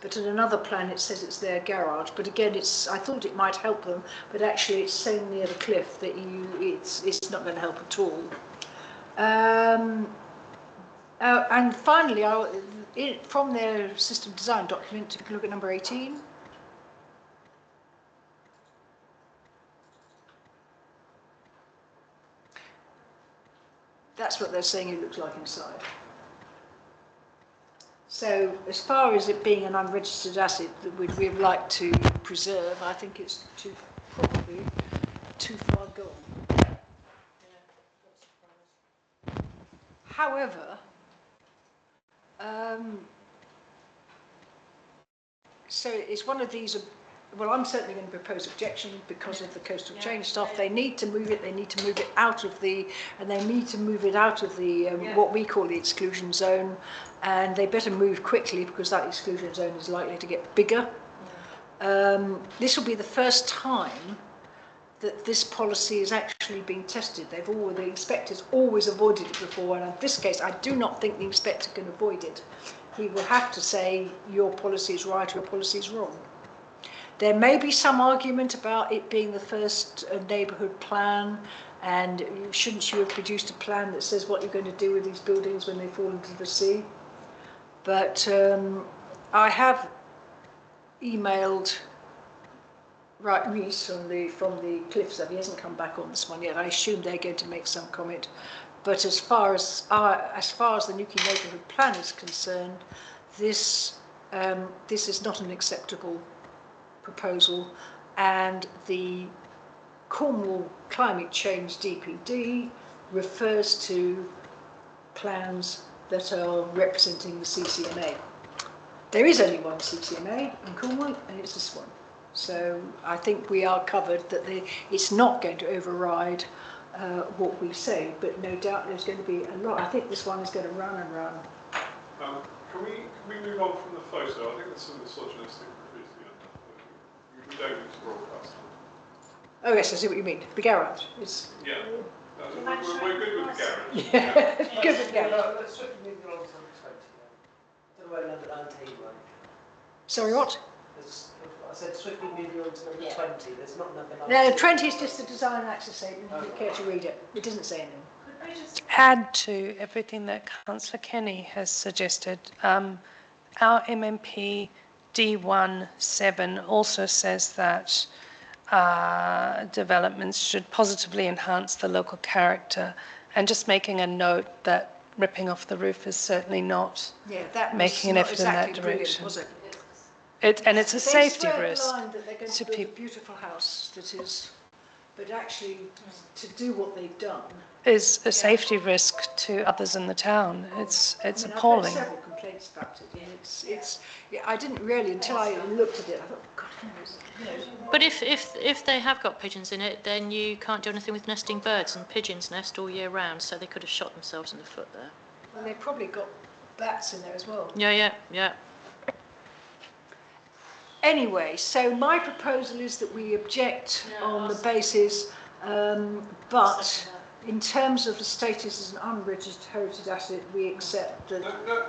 but in another plan it says it's their garage. But again, I thought it might help them, but actually it's so near the cliff that it's not going to help at all. And finally, from their system design document, if you look at number 18. That's what they're saying it looks like inside. So as far as it being an unregistered asset that we'd like to preserve, I think it's probably too far gone. However, so it's one of these, well, I'm certainly going to propose objection because of the coastal change stuff. They need to move it, out of the, what we call the exclusion zone, and they better move quickly because that exclusion zone is likely to get bigger. This will be the first time that this policy is actually being tested. The inspector's always avoided it before, and in this case, I do not think the inspector can avoid it. He will have to say your policy is right or your policy is wrong. There may be some argument about it being the first neighbourhood plan, and shouldn't you have produced a plan that says what you're going to do with these buildings when they fall into the sea? But I have emailed Reese from the Cliffs. He hasn't come back on this one yet. I assume they're going to make some comment. But as far as the nuclear neighbourhood plan is concerned, this is not an acceptable proposal, and the Cornwall Climate Change DPD refers to plans that are representing the CCMA. There is only one CCMA in Cornwall, and it's this one. So I think we are covered that it's not going to override what we say, but no doubt there's going to be a lot. I think this one is going to run and run. Can we move on from the photo? I think there's some misogynistic graffiti. We don't need to broadcast. Oh yes, I see what you mean. The garage is. Yeah, we're good with the garage. Yeah, good with the garage. Let's swiftly move along to number 20. I don't know where number 19 went. Sorry, what? I said swiftly moving on to number 20. There's not number 19. No, 20 is just the design access statement. If you care to read it, it doesn't say anything. Could I just add to everything that Councillor Kenny has suggested? Our MMP D17 also says that developments should positively enhance the local character, and just making a note that ripping off the roof is certainly not making an effort in that direction. Was it? And it's a safety risk that they're going to build a beautiful house that is, but actually to do what they've done is a safety risk to others in the town. It's appalling. I've heard several complaints about it, and I didn't really until I looked at it. I thought, God, But if they have got pigeons in it, then you can't do anything with nesting birds, and pigeons nest all year round, so they could have shot themselves in the foot there. Well, they've probably got bats in there as well. Yeah. Anyway, so my proposal is that we object on the basis, but in terms of the status as an unregistered heritage asset, we accept that. No,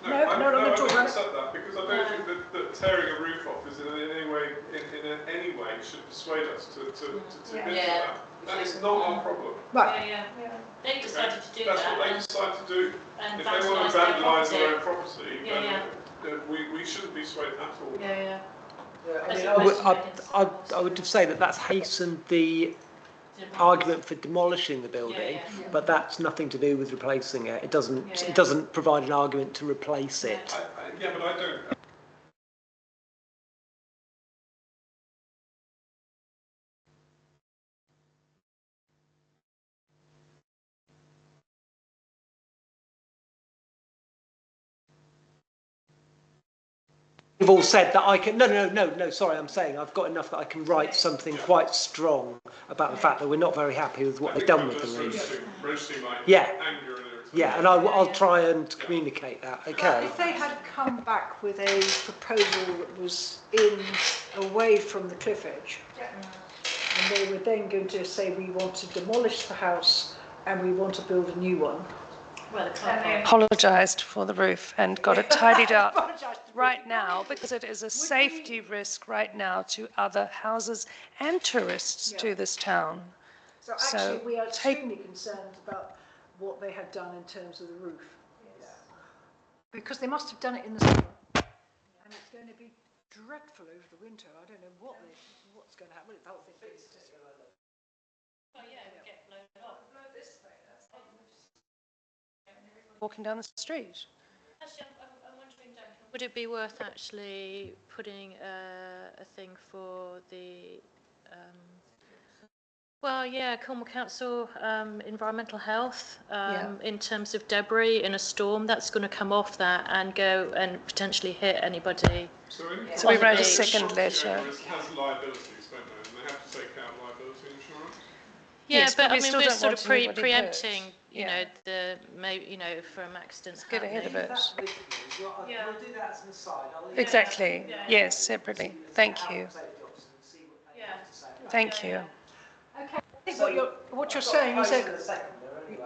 I'm not going to talk about accept that, because I don't think that tearing a roof off is in any way should persuade us to that. That is not our problem. Right. Yeah. They decided to do That's that. what they decided to do. And if they want to vandalise their own property, Yeah. then we shouldn't be swayed at all. Yeah. I would say that that's hastened the argument for demolishing the building, but that's nothing to do with replacing it. It doesn't provide an argument to replace it. Yeah, but I don't. You've all said that I can. No. Sorry, I'm saying I've got enough that I can write something quite strong about the fact that we're not very happy with what they've done with the roof. Yeah, and I'll try and communicate that. Okay. If they had come back with a proposal that was away from the cliff edge, and they were then going to say we want to demolish the house and we want to build a new one. Well, Apologised for the roof and got it tidied up right now, because it is a safety risk right now to other houses and tourists to this town. So actually we are extremely concerned about what they had done in terms of the roof. Yes. Because they must have done it in the summer, and it's going to be dreadful over the winter. I don't know what's going to happen. The whole thing is just... Oh yeah, it get blown off. Blow this way. Walking down the street. Actually, I'm wondering, would it be worth actually putting a thing for the, Cornwall Council environmental health in terms of debris in a storm that's going to come off that and go and potentially hit anybody. So we wrote a second letter. Has liabilities, don't they? And they have to take out liability insurance. Yeah, Yes, but we I mean, still we're don't sort want of anybody preempting, hurt. from accidents Get ahead of it. We'll do that as an aside. Exactly. Yes, separately. Thank you. Thank you. Okay, I think what you're saying is that,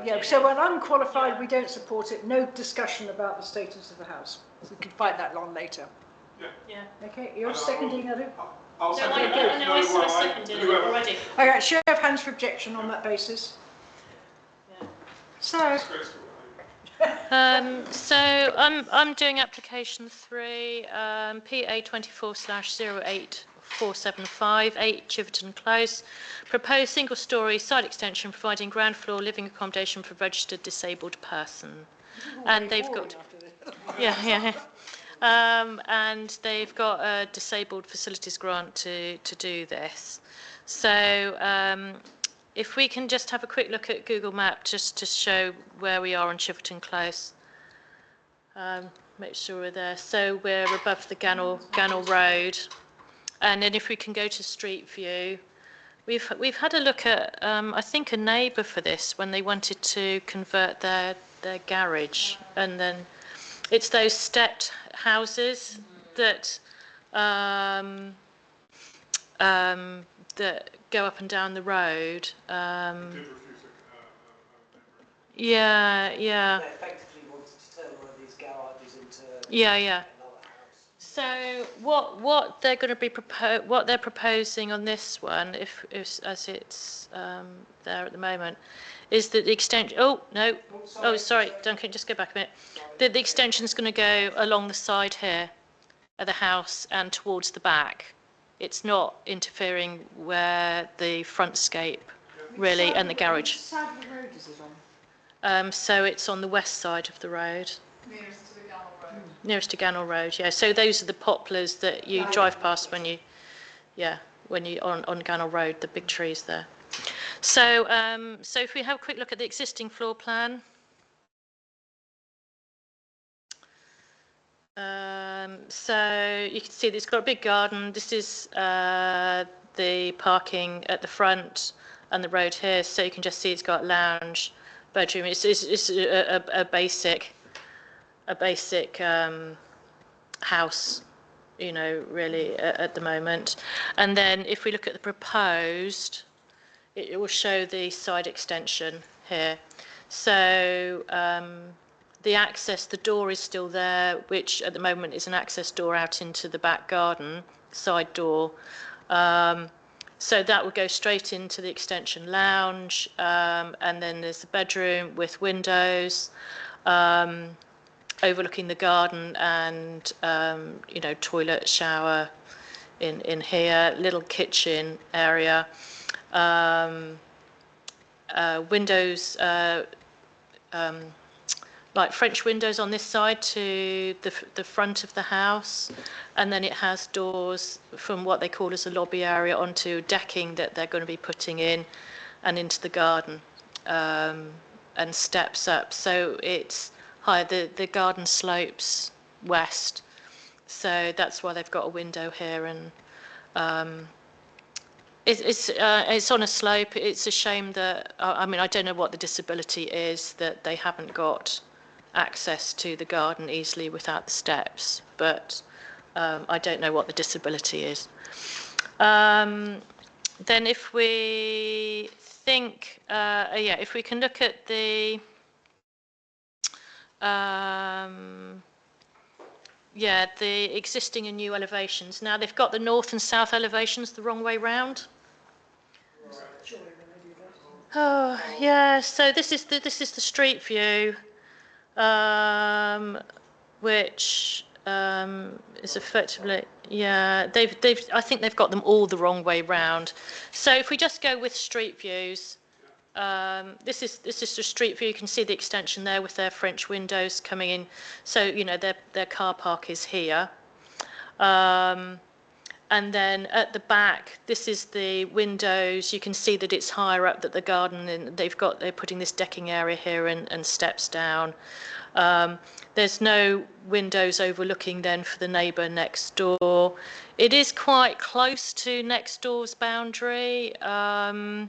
yeah, so when unqualified, we don't support it, no discussion about the status of the house. We can fight that on later. Yeah. Okay, you're seconding that? I'll second it. I seconded it already. Okay, show of hands for objection on that basis. Yeah. So, So I'm doing application 3, PA 24/08475, 8 Chiverton Close. Proposed single-storey side extension providing ground floor living accommodation for registered disabled person. And they've got, yeah. And they've got a disabled facilities grant to do this. So if we can just have a quick look at Google Maps just to show where we are on Chiverton Close. Make sure we're there. So we're above the Gannell Road. And then if we can go to Street View, we've had a look at, I think, a neighbour for this when they wanted to convert their garage. And then it's those stepped houses that that go up and down the road. Yeah. They effectively wanted to turn one of these garages into Yeah. another house. So what they're going to be what they're proposing on this one, if as it's there at the moment, is that the extension. Oh no! Oh sorry, Duncan, just go back a minute. The extension is going to go along the side here of the house and towards the back. It's not interfering where the frontscape really and the garage. which side of the road is it on? So it's on the west side of the road. Nearest to the Gannell Road. Nearest to Gannell Road, yeah. So those are the poplars that you drive past when you on Gannell Road, the big trees there. So so if we have a quick look at the existing floor plan. So you can see that it's got a big garden. This is the parking at the front and the road here. So you can just see it's got lounge, bedroom. It's a basic house, you know, really at the moment. And then if we look at the proposed, it will show the side extension here. So the access, the door is still there, which at the moment is an access door out into the back garden, side door. So that would go straight into the extension lounge, and then there's the bedroom with windows overlooking the garden and you know, toilet, shower in here, little kitchen area, windows. Like French windows on this side to the front of the house, and then it has doors from what they call as a lobby area onto decking that they're going to be putting in and into the garden, and steps up. So it's higher, the garden slopes west, so that's why they've got a window here, and it's on a slope. It's a shame that, I mean, I don't know what the disability is that they haven't got access to the garden easily without the steps, but I don't know what the disability is. Then if we think, yeah, if we can look at the, yeah, the existing and new elevations. Now they've got the north and south elevations the wrong way round. Oh yeah, so this is the street view, which is effectively, yeah, I think they've got them all the wrong way round. So if we just go with street views, this is the street view. You can see the extension there with their French windows coming in. So you know their car park is here. And then at the back, this is the windows. You can see that it's higher up, that the garden, and they're putting this decking area here and steps down. There's no windows overlooking then for the neighbour next door. It is quite close to next door's boundary. That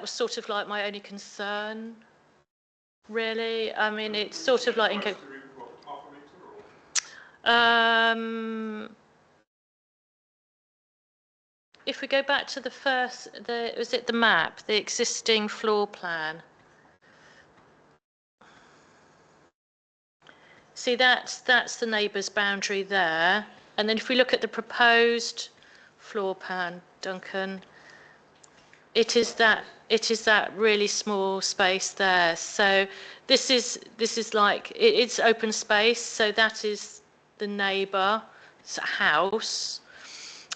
was sort of like my only concern, really. I mean, it's sort of like if we go back to the first, was it the map, the existing floor plan? See, that's the neighbour's boundary there. And then if we look at the proposed floor plan, Duncan, it is that really small space there. So this is like, it's open space, so that is the neighbour's house.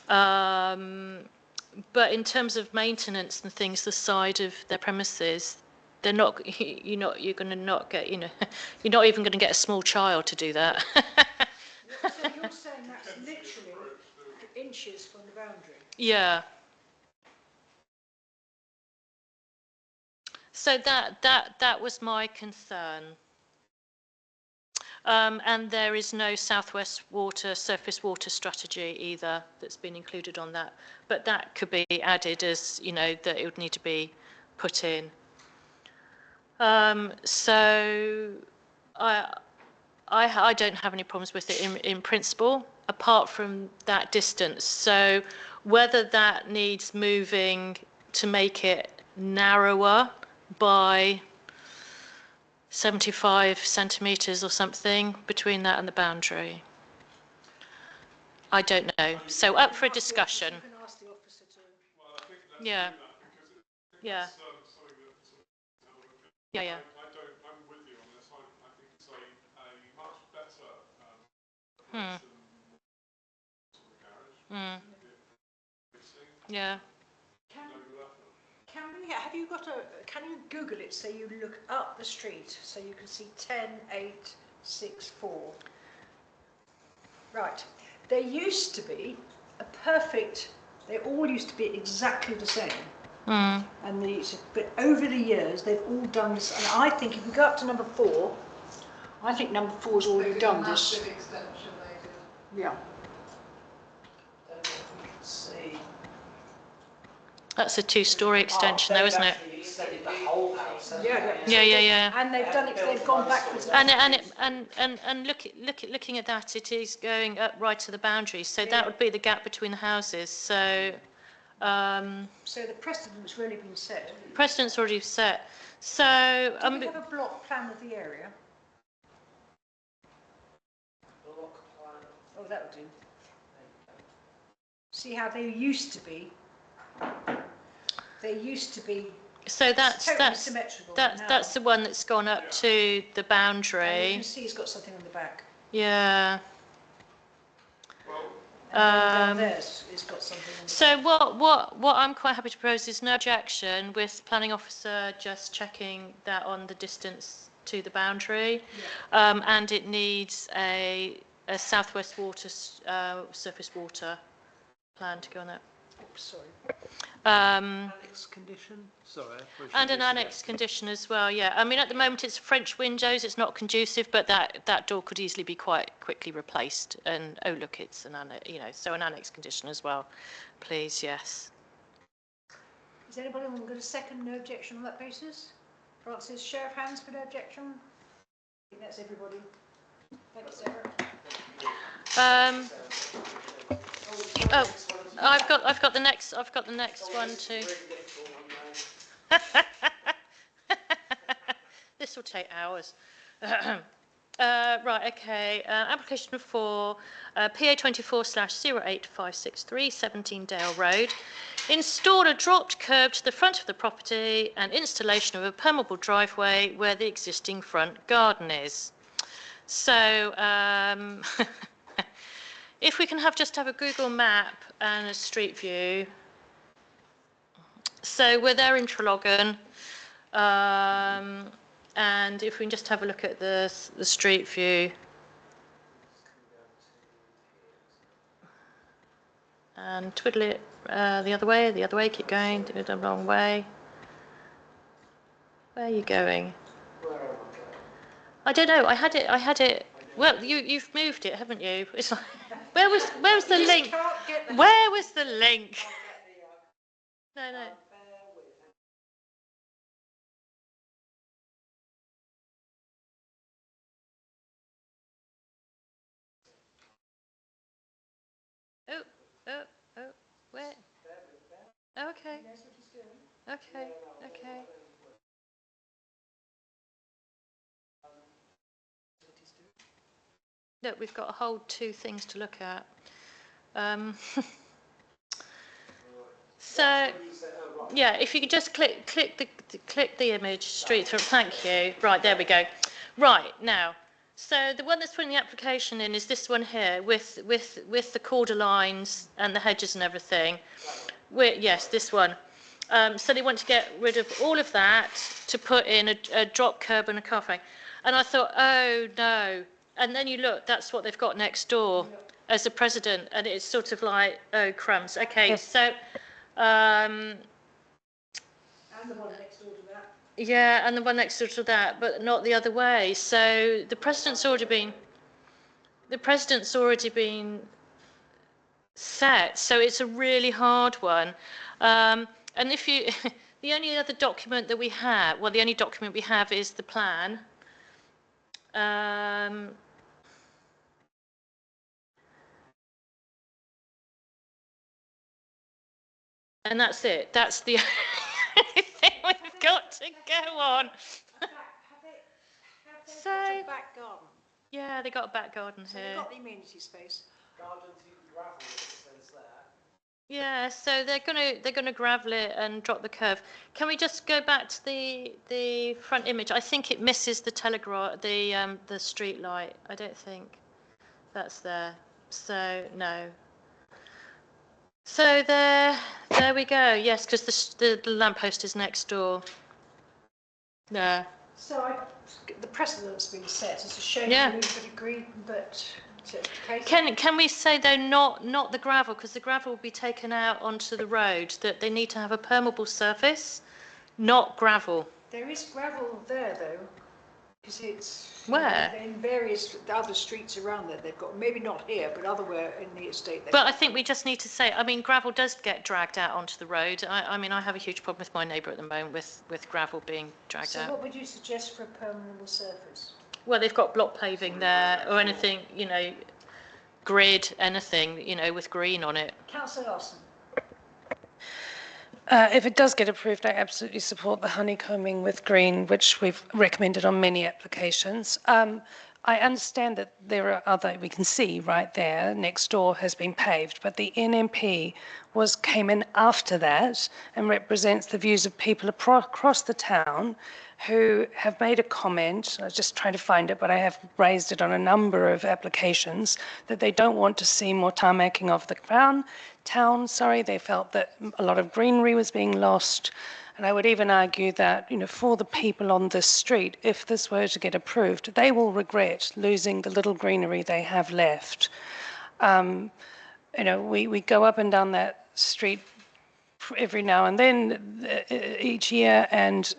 But in terms of maintenance and things, the side of their premises, they're not, you're going to not get, you're not even going to get a small child to do that. So you're saying that's literally inches from the boundary? Yeah. So that was my concern. And there is no Southwest Water, surface water strategy either that's been included on that. But that could be added as, that it would need to be put in. So I don't have any problems with it in principle, apart from that distance. So whether that needs moving to make it narrower by 75 centimetres or something between that and the boundary. I don't know. So up for a discussion. You can ask the officer to... Yeah. Yeah. Yeah, yeah. I'm with you on this. I think it's a much better Mm. Yeah. Have you got can you Google it so you look up the street so you can see 10864? Right. There used to be a perfect, they all used to be exactly the same. Mm. But over the years, they've all done this. And I think if you go up to number 4, I think number 4's already done this. Extension they did. Yeah. See. That's a 2-storey extension, though, isn't it? The whole house. Yeah. And they've done it. They've gone backwards. And looking at that, it is going up right to the boundary. So that would be the gap between the houses. So. So the precedent's really been set. Precedent's already set. So. Do we have a block plan of the area? Block plan. Oh, that would do. See how they used to be. They used to be. So that's symmetrical. That's the one that's gone up to the boundary. And you can see it's got something on the back. Yeah. And down there it's got something on the So what I'm quite happy to propose is no objection with planning officer just checking that on the distance to the boundary, and it needs a Southwest Water surface water plan to go on that. Oops, sorry. Annex condition? Sorry. And an annex condition as well, yeah. I mean, at the moment it's French windows, it's not conducive, but that door could easily be quite quickly replaced. And oh look, it's an annex, so an annex condition as well, please, yes. Is anybody going to second no objection on that basis? Francis, show of hands for no objection. I think that's everybody. Thank you, Sarah. Oh, I've got the next one too. This will take hours. Right, okay. Application for PA 24/08563, 17 Dale Road. Install a dropped curb to the front of the property and installation of a permeable driveway where the existing front garden is. So, if we can just have a Google map and a street view. So we're there in Traralgon, and if we can just have a look at the street view. And twiddle it the other way, keep going, do it the wrong way. Where are you going? I don't know, I had it, well, you've moved it, haven't you? It's like, where was the link? Where was the link? No. Oh, where? Okay. He knows what he's doing. Okay. Okay. Look, we've got a whole 2 things to look at. So, yeah, if you could just click the image straight through. Thank you. Right, there we go. Right, now, so the one that's putting the application in is this one here with the corder lines and the hedges and everything. Yes, this one. So they want to get rid of all of that to put in a drop curb and a cafe. And I thought, oh no. And then you look, that's what they've got next door as a precedent. And it's sort of like, oh crumbs. Okay, so And the one next door to that. yeah, and the one next door to that, but not the other way. So the precedent's already been set. So it's a really hard one. And if you, the only other document that we have, well, the only document we have is the plan. And that's it. That's the only thing we've got to go on. Have they So, got a back garden? Yeah, they got a back garden So here. they've got the amenity space. Gardens, you can gravel it, it says there. Yeah, so they're gonna gravel it and drop the curve. Can we just go back to the front image? I think it misses the telegraph, the street light. I don't think that's there. So no. So there we go. Yes, because the lamppost is next door. No. So the precedent's been set. It's a shame Yeah. we would agree, but okay. Can we say though not the gravel, because the gravel will be taken out onto the road, that they need to have a permeable surface, not gravel. There is gravel there though, because it's Where? in various other streets around there. They've got, maybe not here, but otherwhere in the estate. But I think we just need to say, I mean, gravel does get dragged out onto the road. I mean, I have a huge problem with my neighbour at the moment with gravel being dragged So out. what would you suggest for a permeable surface? Well, they've got block paving there, or anything, you know, grid, anything, you know, with green on it. Councillor Larson. If it does get approved, I absolutely support the honeycombing with green, which we've recommended on many applications. I understand that there are other, we can see right there, next door has been paved, but the NMP came in after that and represents the views of people across the town who have made a comment. I was just trying to find it, but I have raised it on a number of applications, that they don't want to see more tarmacking of the town. They felt that a lot of greenery was being lost. And I would even argue that, you know, for the people on this street, if this were to get approved, they will regret losing the little greenery they have left. You know, we go up and down that street every now and then each year, and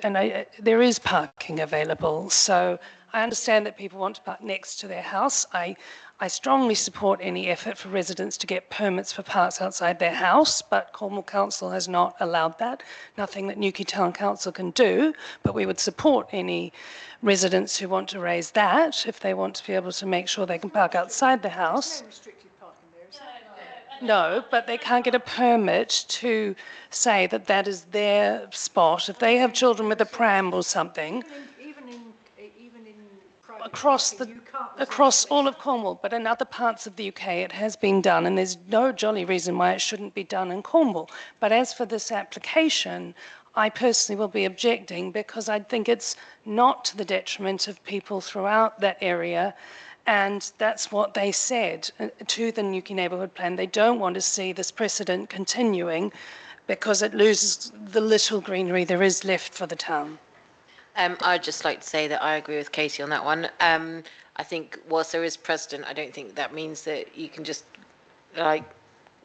there is parking available. So I understand that people want to park next to their house. I strongly support any effort for residents to get permits for parks outside their house, but Cornwall Council has not allowed that. Nothing that Newquay Town Council can do, but we would support any residents who want to raise that, if they want to be able to make sure they can park outside the house. There's no restricted parking there, is there? No, but they can't get a permit to say that that is their spot. If they have children with a pram or something, Even in private across parking, you can't across all of Cornwall, but in other parts of the UK it has been done, and there's no jolly reason why it shouldn't be done in Cornwall. But as for this application, I personally will be objecting, because I think it's not to the detriment of people throughout that area. And that's what they said to the Newquay Neighbourhood Plan. They don't want to see this precedent continuing, because it loses the little greenery there is left for the town. I'd just like to say that I agree with Katie on that one. I think whilst there is precedent, I don't think that means that you can just like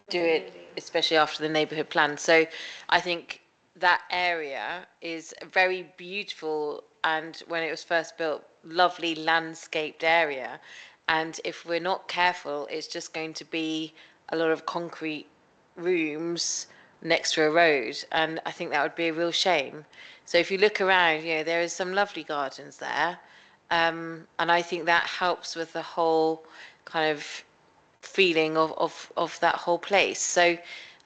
do it, especially after the neighbourhood plan. So I think that area is very beautiful, and when it was first built, lovely landscaped area. And if we're not careful, it's just going to be a lot of concrete rooms next to a road, and I think that would be a real shame. So if you look around, you know, there is some lovely gardens there, and I think that helps with the whole kind of feeling of that whole place. So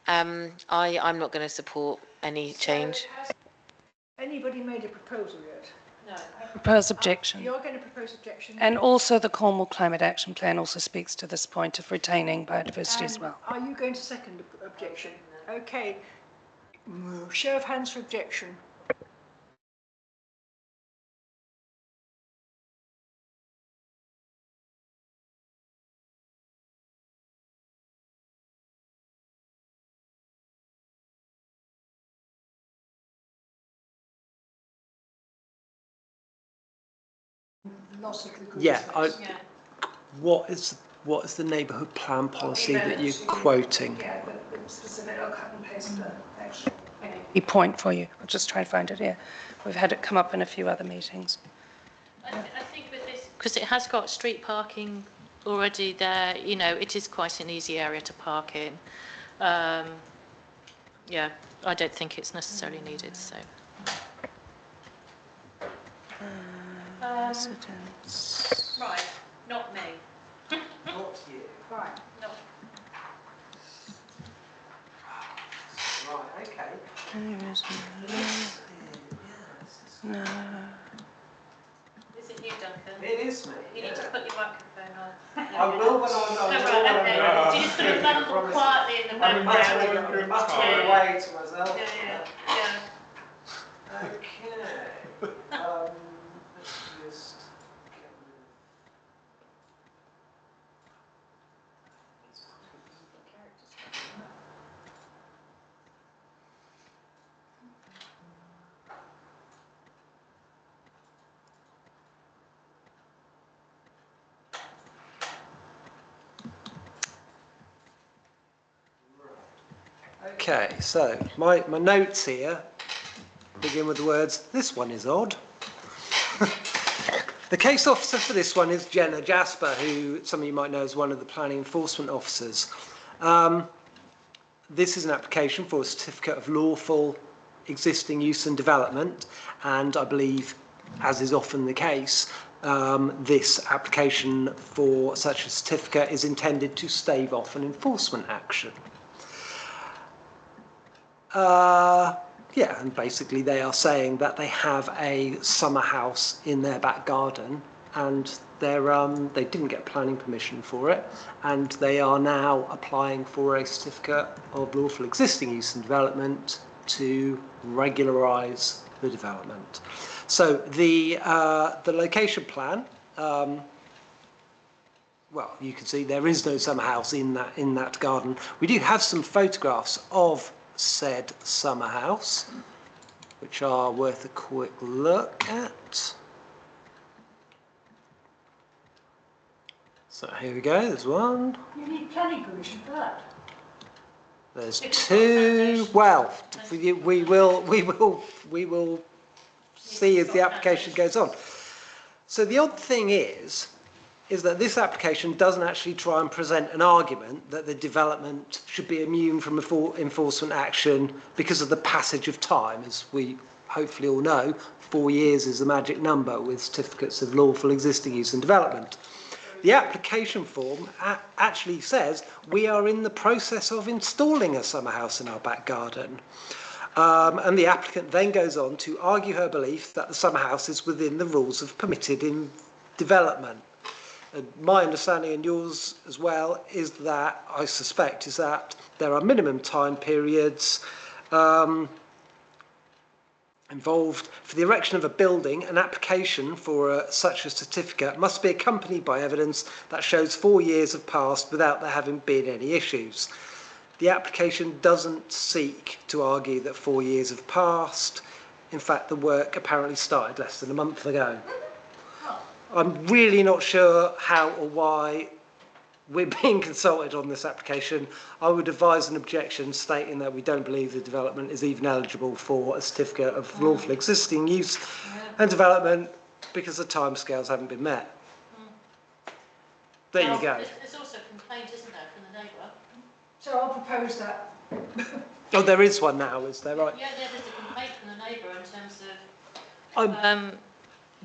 I'm not going to support any change. So has anybody made a proposal yet? Propose objection. You're going to propose objection? And also the Cornwall Climate Action Plan also speaks to this point of retaining biodiversity as well. Are you going to second the objection? Okay. Show of hands for objection. Loss of the green Yeah, space. what is the neighbourhood plan policy that you're quoting? Yeah, but specific, I'll cut and paste the actual. A point for you. I'll just try and find it here. We've had it come up in a few other meetings. I think with this, because it has got street parking already there, you know, it is quite an easy area to park in. Yeah, I don't think it's necessarily needed, so. Right, not me. Not you. Right. No. Right, okay. No. Is it you, Duncan? It is me. You need to put your microphone on. I will when I'm Oh, right, okay. So you're just going to mumble quietly in the background. muttering away to myself. Yeah. Okay. Let's just get rid of. Okay, so my notes here begin with the words, this one is odd. The case officer for this one is Jenna Jasper, who some of you might know as one of the planning enforcement officers. This is an application for a certificate of lawful existing use and development, and I believe, as is often the case, this application for such a certificate is intended to stave off an enforcement action. Yeah, and basically they are saying that they have a summer house in their back garden, and they didn't get planning permission for it, and they are now applying for a certificate of lawful existing use and development to regularise the development. So the location plan, well, you can see there is no summer house in that garden. We do have some photographs of said summer house, which are worth a quick look at. So here we go, there's one. You need planning permission for that. There's two. Well, we will see as the application goes on. So the odd thing is that this application doesn't actually try and present an argument that the development should be immune from enforcement action because of the passage of time. As we hopefully all know, 4 years is the magic number with certificates of lawful existing use and development. The application form actually says we are in the process of installing a summer house in our back garden. And the applicant then goes on to argue her belief that the summer house is within the rules of permitted in development. And my understanding, and yours as well, is that, I suspect, is that there are minimum time periods involved. For the erection of a building, an application for such a certificate must be accompanied by evidence that shows 4 years have passed without there having been any issues. The application doesn't seek to argue that 4 years have passed. In fact, the work apparently started less than a month ago. I'm really not sure how or why we're being consulted on this application. I would advise an objection stating that we don't believe the development is even eligible for a certificate of lawful existing use and development because the timescales haven't been met. There you go. There's also a complaint, isn't there, from the neighbour? So I'll propose that. Oh, there is one now, is there? Right. Yeah, there's a complaint from the neighbour in terms of...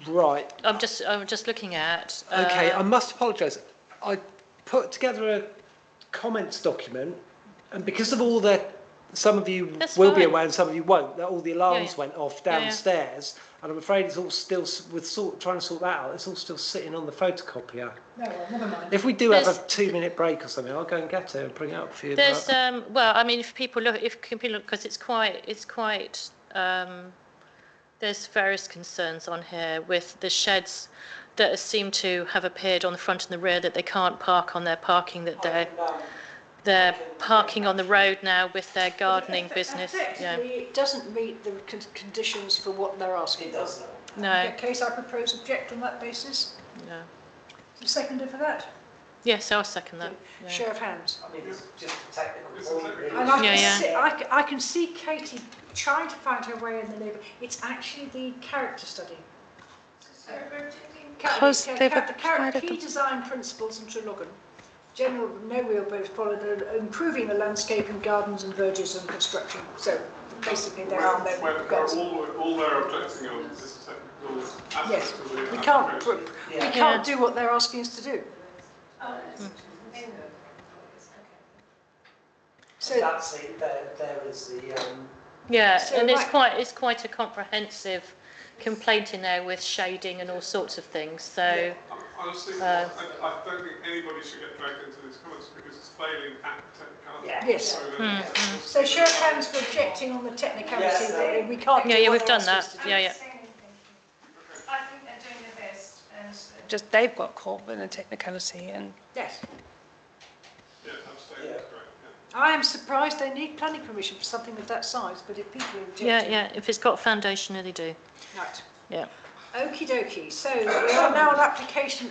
Right. I'm just looking at... Okay, I must apologise. I put together a comments document And because of all the, some of you That's will be fine. aware and some of you won't, that all the alarms Yeah. went off Yeah, yeah. downstairs, and I'm afraid it's all still, trying to sort that out, it's all still sitting on the photocopier. No, well, never mind. If we do have a There's- 2-minute break or something, I'll go and get it and bring it up for you. There's, but- well, I mean, if people look, because it's quite, there's various concerns on here with the sheds that seem to have appeared on the front and the rear, that they can't park on their parking, that they're parking on the road now with their gardening business. Yeah. Effectively, it doesn't meet the conditions for what they're asking. It does. In No, that case, I propose object on that basis. no. The seconder for that. Yes, I'll second that. Yeah. Show of hands. I mean, it's just a technical point, really. And I can, Yeah, yeah. see, I can see Katie trying to find her way in the neighbour. It's actually the character study. Because they've The applied key design principles in Treloggan. General no wheel boats followed, improving the landscape and gardens and verges and construction. So basically there are no goals. All they're objecting on is technical aspects Yes, of the we can't, application. we can't do what they're asking us to do. So That's it, there is the, Yeah, So and right- it's quite a comprehensive complaint in there with shading and all sorts of things. So Honestly, Uh, I don't think anybody should get dragged into these comments because it's failing at technicality. Yeah. Yes. So show of hands for objecting on the technicality. Yes, that we can't. yeah, do yeah, what we've they're done asking us that. to do. Yeah, yeah. I think they're doing their best, and just they've got caught in a technicality, and Yes. Yeah, abstaining is great, yeah. I am surprised they need planning permission for something of that size, but if people are objecting. Yeah, yeah. If it's got foundation, they do. Right. Yeah. Okie dokie. So we are now on application.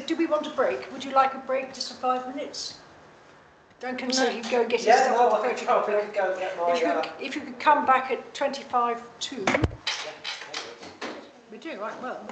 Do we want a break? Would you like a break just for 5 minutes? Duncan, so you can go and get your stuff off the photocopy. go and get my, If you could come back at 25 to. We do, right, well.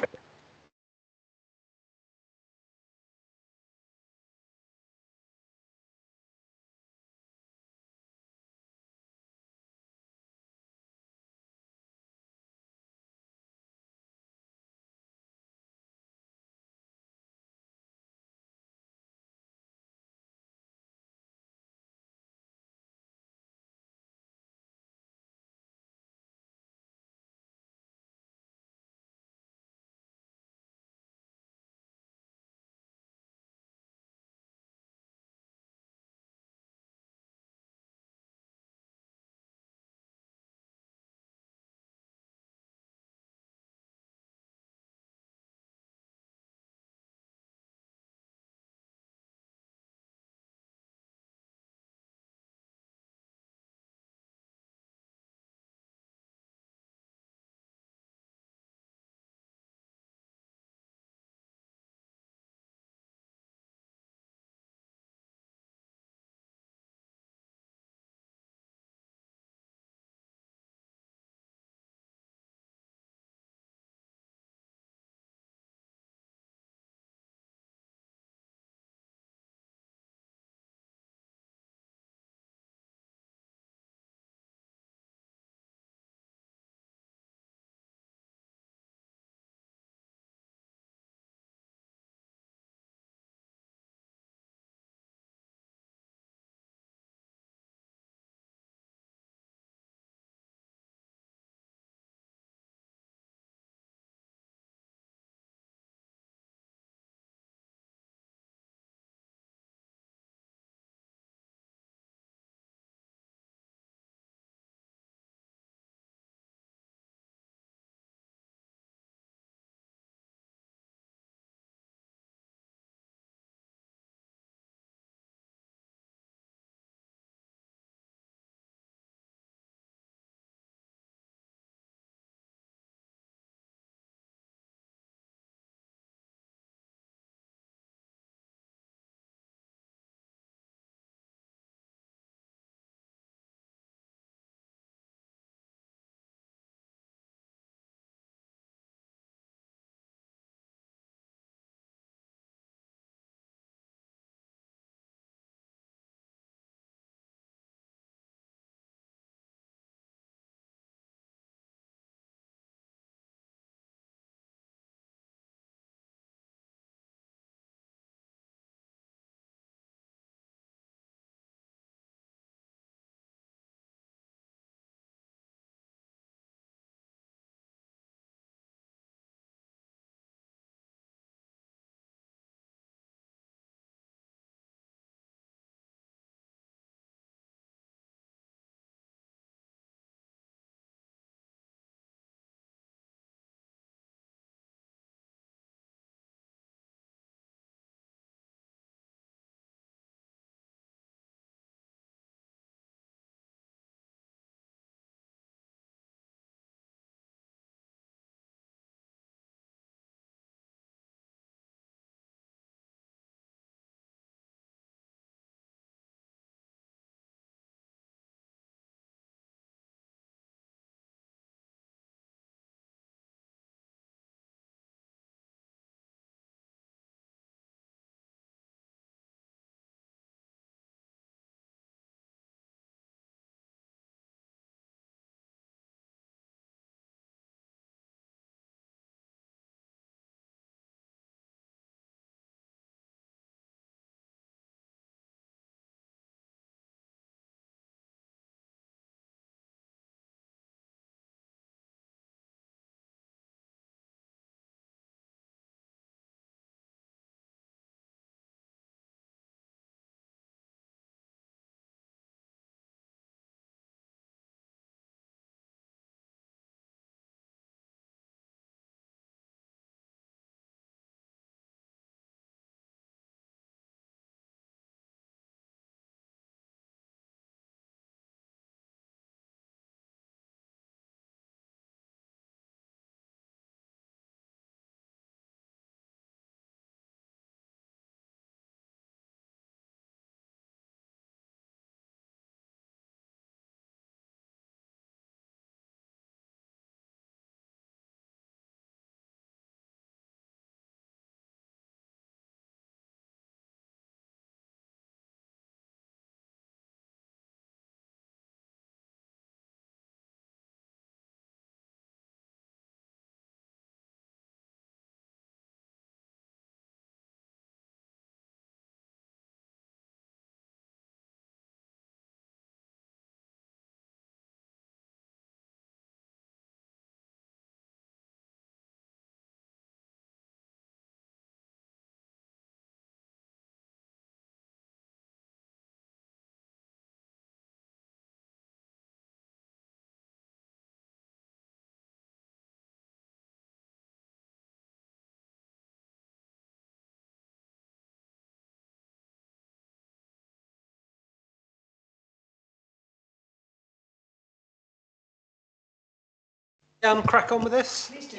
Crack on with this. Please do.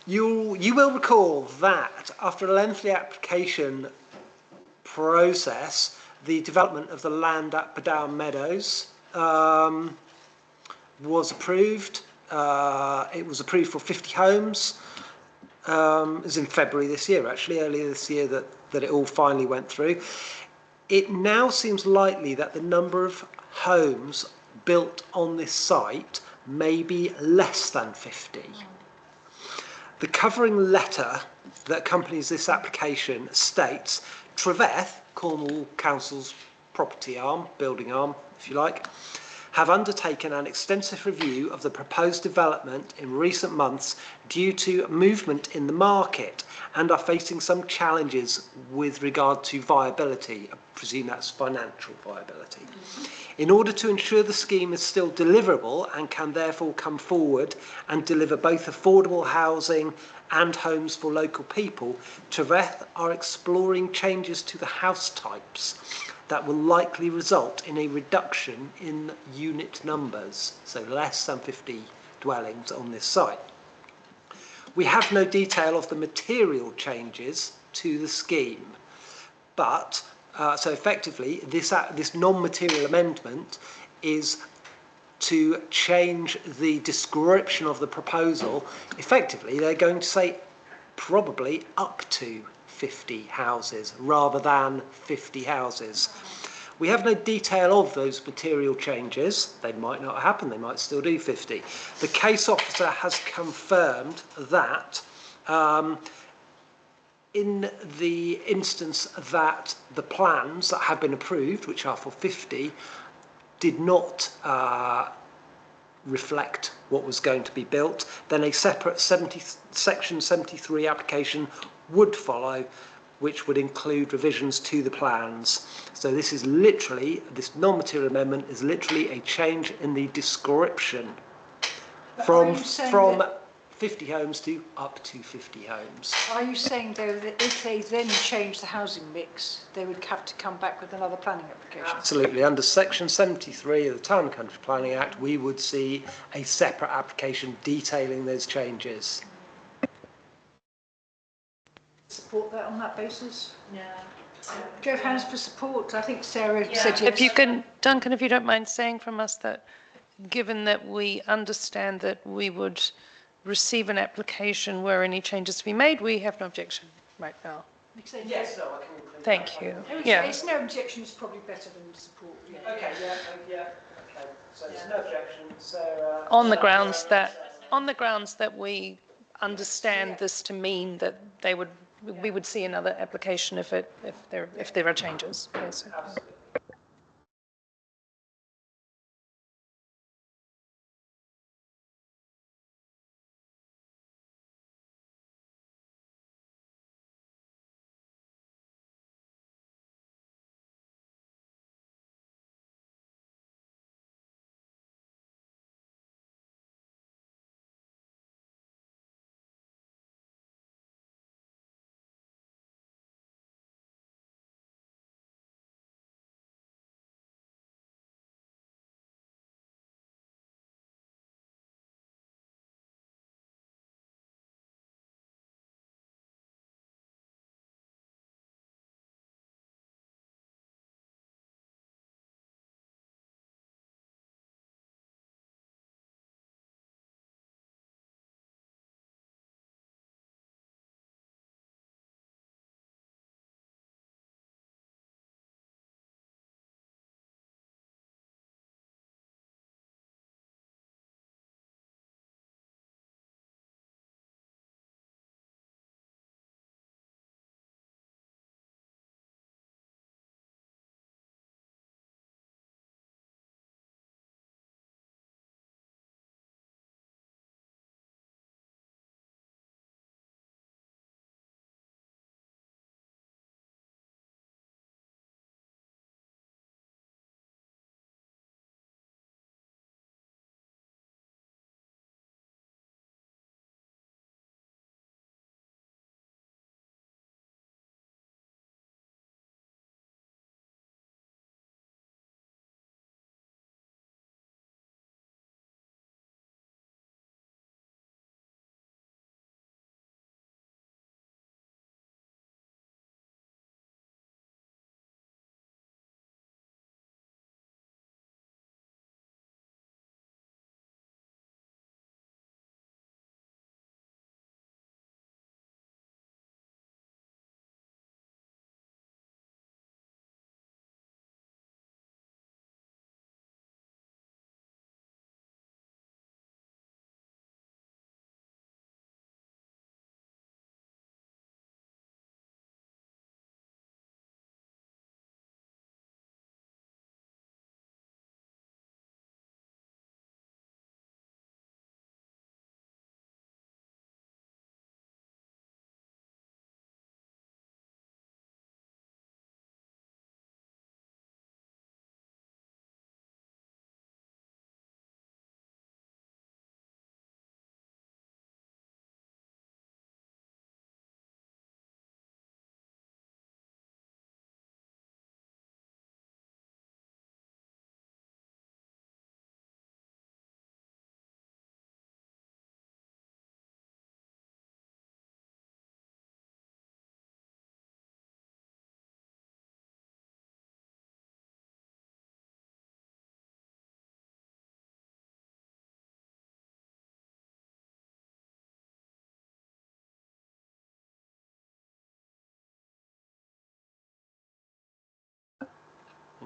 You will recall that after a lengthy application process, the development of the land at Padown Meadows was approved. It was approved for 50 homes. It was in February this year, actually, earlier this year that it all finally went through. It now seems likely that the number of homes built on this site may be less than 50. The covering letter that accompanies this application states Treveth, Cornwall Council's property arm, building arm, if you like, have undertaken an extensive review of the proposed development in recent months due to movement in the market and are facing some challenges with regard to viability. I presume that's financial viability. In order to ensure the scheme is still deliverable and can therefore come forward and deliver both affordable housing and homes for local people, Treveth are exploring changes to the house types that will likely result in a reduction in unit numbers, so less than 50 dwellings on this site. We have no detail of the material changes to the scheme, but so effectively this non-material amendment is to change the description of the proposal. Effectively, they're going to say probably up to 50 houses rather than 50 houses. We have no detail of those material changes. They might not happen, they might still do 50. The case officer has confirmed that in the instance that the plans that have been approved, which are for 50, did not reflect what was going to be built, then a separate Section 73 application would follow, which would include revisions to the plans. So this is literally, this non-material amendment is literally a change in the description from 50 homes to up to 50 homes. Are you saying, though, that if they then change the housing mix, they would have to come back with another planning application? Absolutely. Under Section 73 of the Town and Country Planning Act, we would see a separate application detailing those changes. Support that on that basis? Yeah. Do you have hands for support? I think Sarah said yes. If you can, Duncan, if you don't mind saying from us that, given that we understand that we would receive an application where any changes to be made, we have no objection right now. Yes, no, I can include Thank you. Yeah. It's no objection, it's probably better than support. Yeah. Okay, yeah. Okay. So there's no objection, Sarah. On the grounds that we understand this to mean that we would see another application if there are changes. Basically.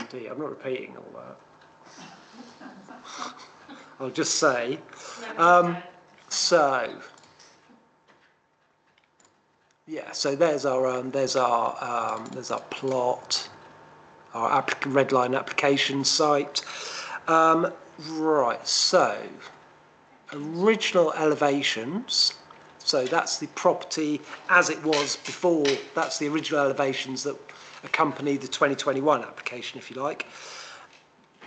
Indeed, I'm not repeating all that. I'll just say, so yeah, so there's our plot, our red line application site. Right, so original elevations. So that's the property as it was before. That's the original elevations that accompany the 2021 application, if you like.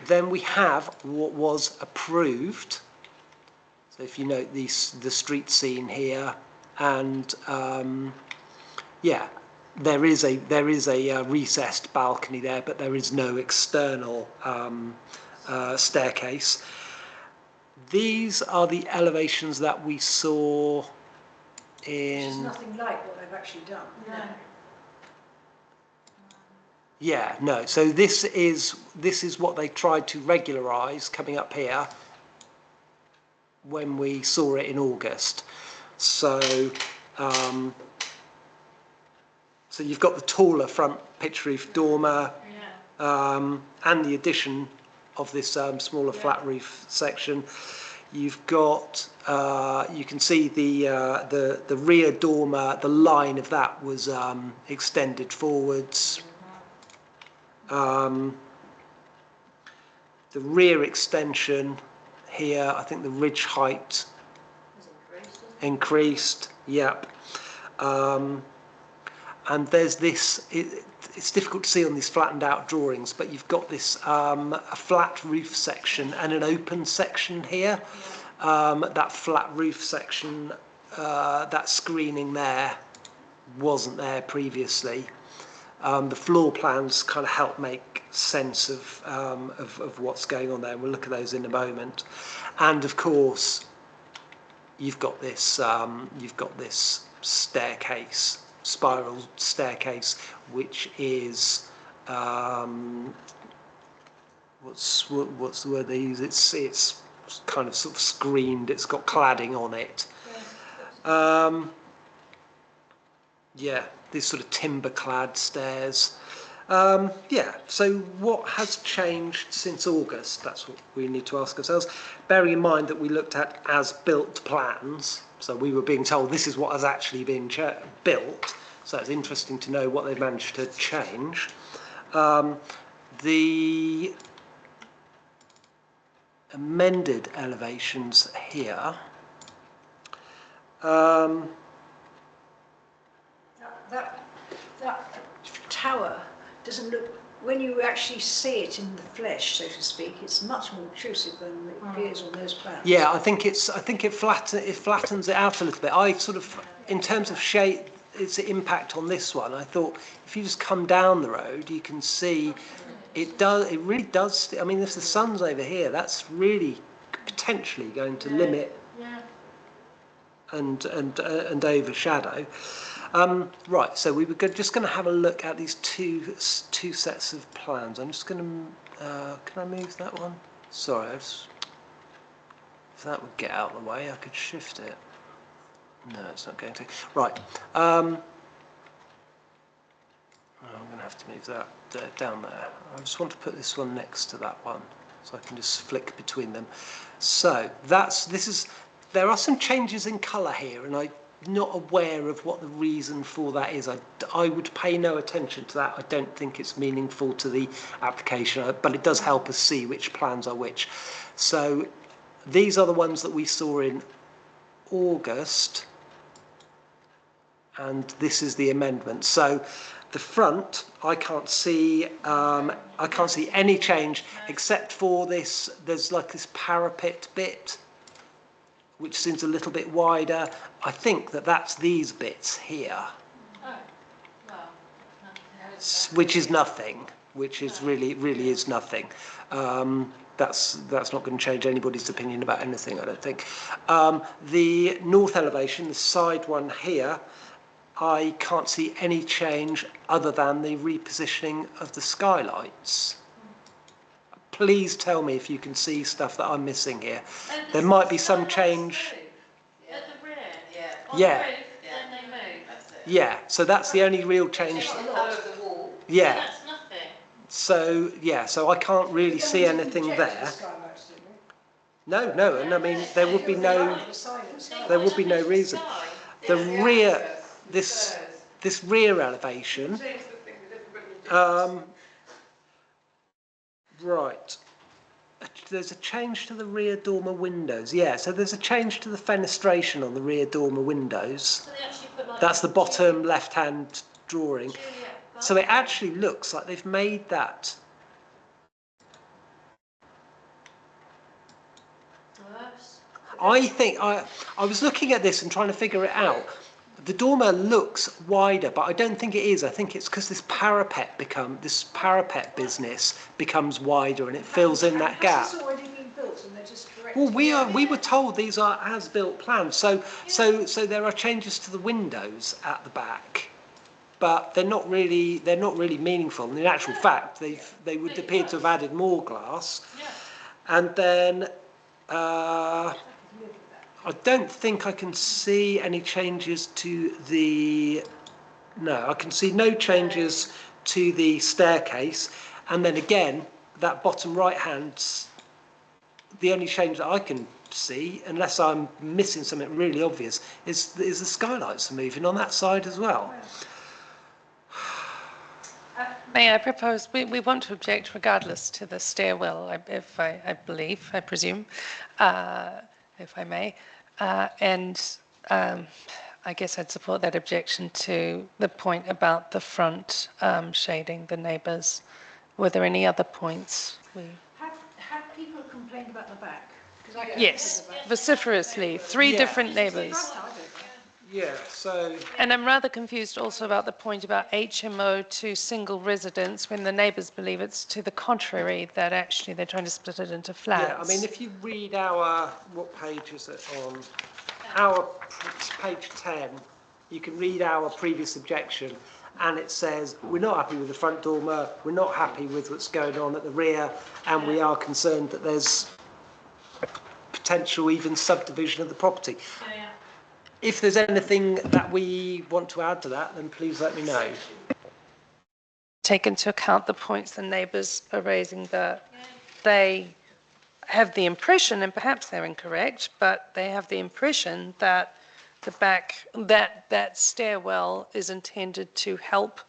Then we have what was approved. So if you note the street scene here, and yeah, there is a recessed balcony there, but there is no external staircase. These are the elevations that we saw in. Which is nothing like what they've actually done. No. Yeah, no. So this is what they tried to regularise coming up here when we saw it in August. So so you've got the taller front pitch roof dormer, and the addition of this smaller flat roof section. You've got you can see the rear dormer. The line of that was extended forwards. The rear extension here, I think the ridge height increased. Yep. And there's this. It's difficult to see on these flattened out drawings, but you've got this a flat roof section and an open section here. That flat roof section, that screening there, wasn't there previously. The floor plans kind of help make sense of what's going on there. We'll look at those in a moment. And of course, you've got this staircase, spiral staircase, which is what's the word they use? It's kind of sort of screened. It's got cladding on it. Yeah, these sort of timber-clad stairs. Yeah, so what has changed since August? That's what we need to ask ourselves. Bearing in mind that we looked at as-built plans, so we were being told this is what has actually been built, so it's interesting to know what they've managed to change. The amended elevations here. That tower doesn't look, when you actually see it in the flesh, so to speak, it's much more intrusive than it appears on those plans. Yeah, I think it flattens it out a little bit. I sort of, in terms of shape, its impact on this one, I thought if you just come down the road, you can see it really does. I mean, if the sun's over here, that's really potentially going to limit and overshadow. Right, so we were just going to have a look at these two sets of plans. I'm just going to, can I move that one? Sorry, if that would get out of the way, I could shift it. No, it's not going to. Right, I'm going to have to move that down there. I just want to put this one next to that one, so I can just flick between them. So there are some changes in colour here, and I'm not aware of what the reason for that is. I would pay no attention to that. I don't think it's meaningful to the application, but it does help us see which plans are which. So these are the ones that we saw in August, and this is the amendment. So the front, I can't see any change except for this. There's like this parapet bit, which seems a little bit wider. I think that's these bits here, which is nothing, which is really is nothing. That's not going to change anybody's opinion about anything, I don't think. The north elevation, the side one here, I can't see any change other than the repositioning of the skylights. Please tell me if you can see stuff that I'm missing here. There might be some change. At the rear, yeah. On Yeah. the roof, then they move, that's it. Yeah, so that's the only real change. Change the colour of the wall. Yeah. That's nothing. So, yeah, so I can't really see anything there. No, no, and I mean, there would be no reason. The rear, this rear elevation, right, there's a change to the rear dormer windows. Yeah, so there's a change to the fenestration on the rear dormer windows. That's the bottom left-hand drawing. So it actually looks like they've made that. I think I was looking at this and trying to figure it out. The dormer looks wider, but I don't think it is. I think it's because this parapet business becomes wider and it fills in that gap. Has this already been built and they're just Well, we were told these are as-built plans, so there are changes to the windows at the back, but they're not really meaningful. And in actual fact, they would appear to have added more glass, and then. I don't think I can see any changes to the. No, I can see no changes to the staircase, and then again, that bottom right hand. The only change that I can see, unless I'm missing something really obvious, is the skylights are moving on that side as well. May I propose, we want to object regardless to the stairwell, I presume, if I may. I guess I'd support that objection to the point about the front shading the neighbours. Were there any other points? Have people complained about the back? Yes, vociferously, three different neighbours. Yeah, so. And I'm rather confused also about the point about HMO to single residence when the neighbours believe it's to the contrary, that actually they're trying to split it into flats. Yeah, I mean, if you read our, what page is it on? Our page 10, you can read our previous objection, and it says we're not happy with the front dormer, we're not happy with what's going on at the rear, and we are concerned that there's potential even subdivision of the property. If there's anything that we want to add to that, then please let me know. Take into account the points the neighbours are raising, that they have the impression, and perhaps they're incorrect, but they have the impression that the back, that stairwell is intended to help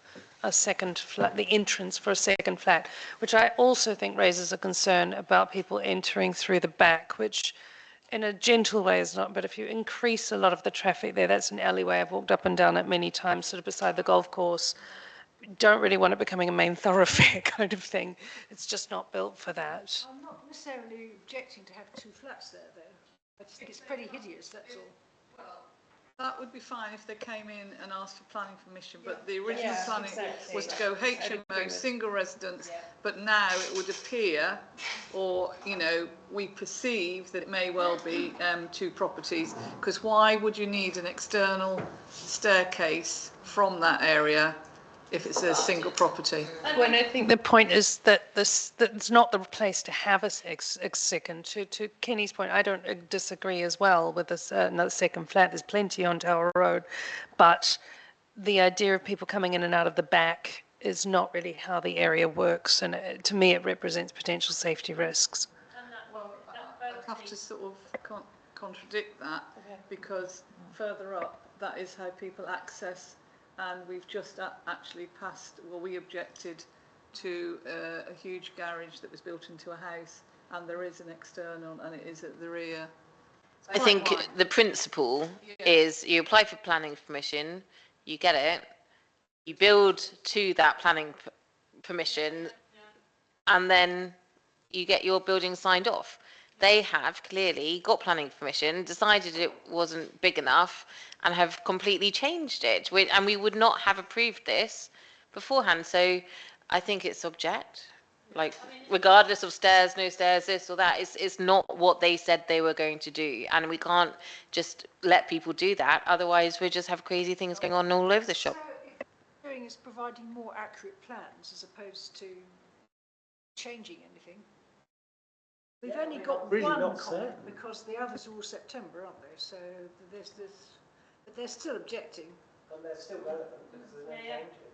a second flat, the entrance for a second flat, which I also think raises a concern about people entering through the back, which in a gentle way is not, but if you increase a lot of the traffic there, that's an alleyway, I've walked up and down it many times, sort of beside the golf course. Don't really want it becoming a main thoroughfare kind of thing. It's just not built for that. I'm not necessarily objecting to have two flats there, though. I just think it's pretty hideous, that's all. That would be fine if they came in and asked for planning permission, but the original planning was to go HMO, single residence, but now it would appear, or, you know, we perceive that it may well be two properties, because why would you need an external staircase from that area if it's a single property? Well, I think the point is that that's not the place to have a second. To Kenny's point, I don't disagree as well with this, another second flat. There's plenty on Tower Road, but the idea of people coming in and out of the back is not really how the area works, and to me it represents potential safety risks. Well, I have to sort of contradict that, because further up, that is how people access. And we've just actually passed, well, we objected to a huge garage that was built into a house, and there is an external, and it is at the rear. I think the principle is you apply for planning permission, you get it, you build to that planning permission, and then you get your building signed off. They have clearly got planning permission, decided it wasn't big enough, and have completely changed it. And we would not have approved this beforehand. So I think it's subject. Like, regardless of stairs, no stairs, this or that, it's not what they said they were going to do. And we can't just let people do that. Otherwise, we'll just have crazy things going on all over the shop. So if doing is providing more accurate plans as opposed to changing anything. We've only got really one comment because the others are all September, aren't they? So there's this, but they're still objecting. And they're still relevant because there's no changes.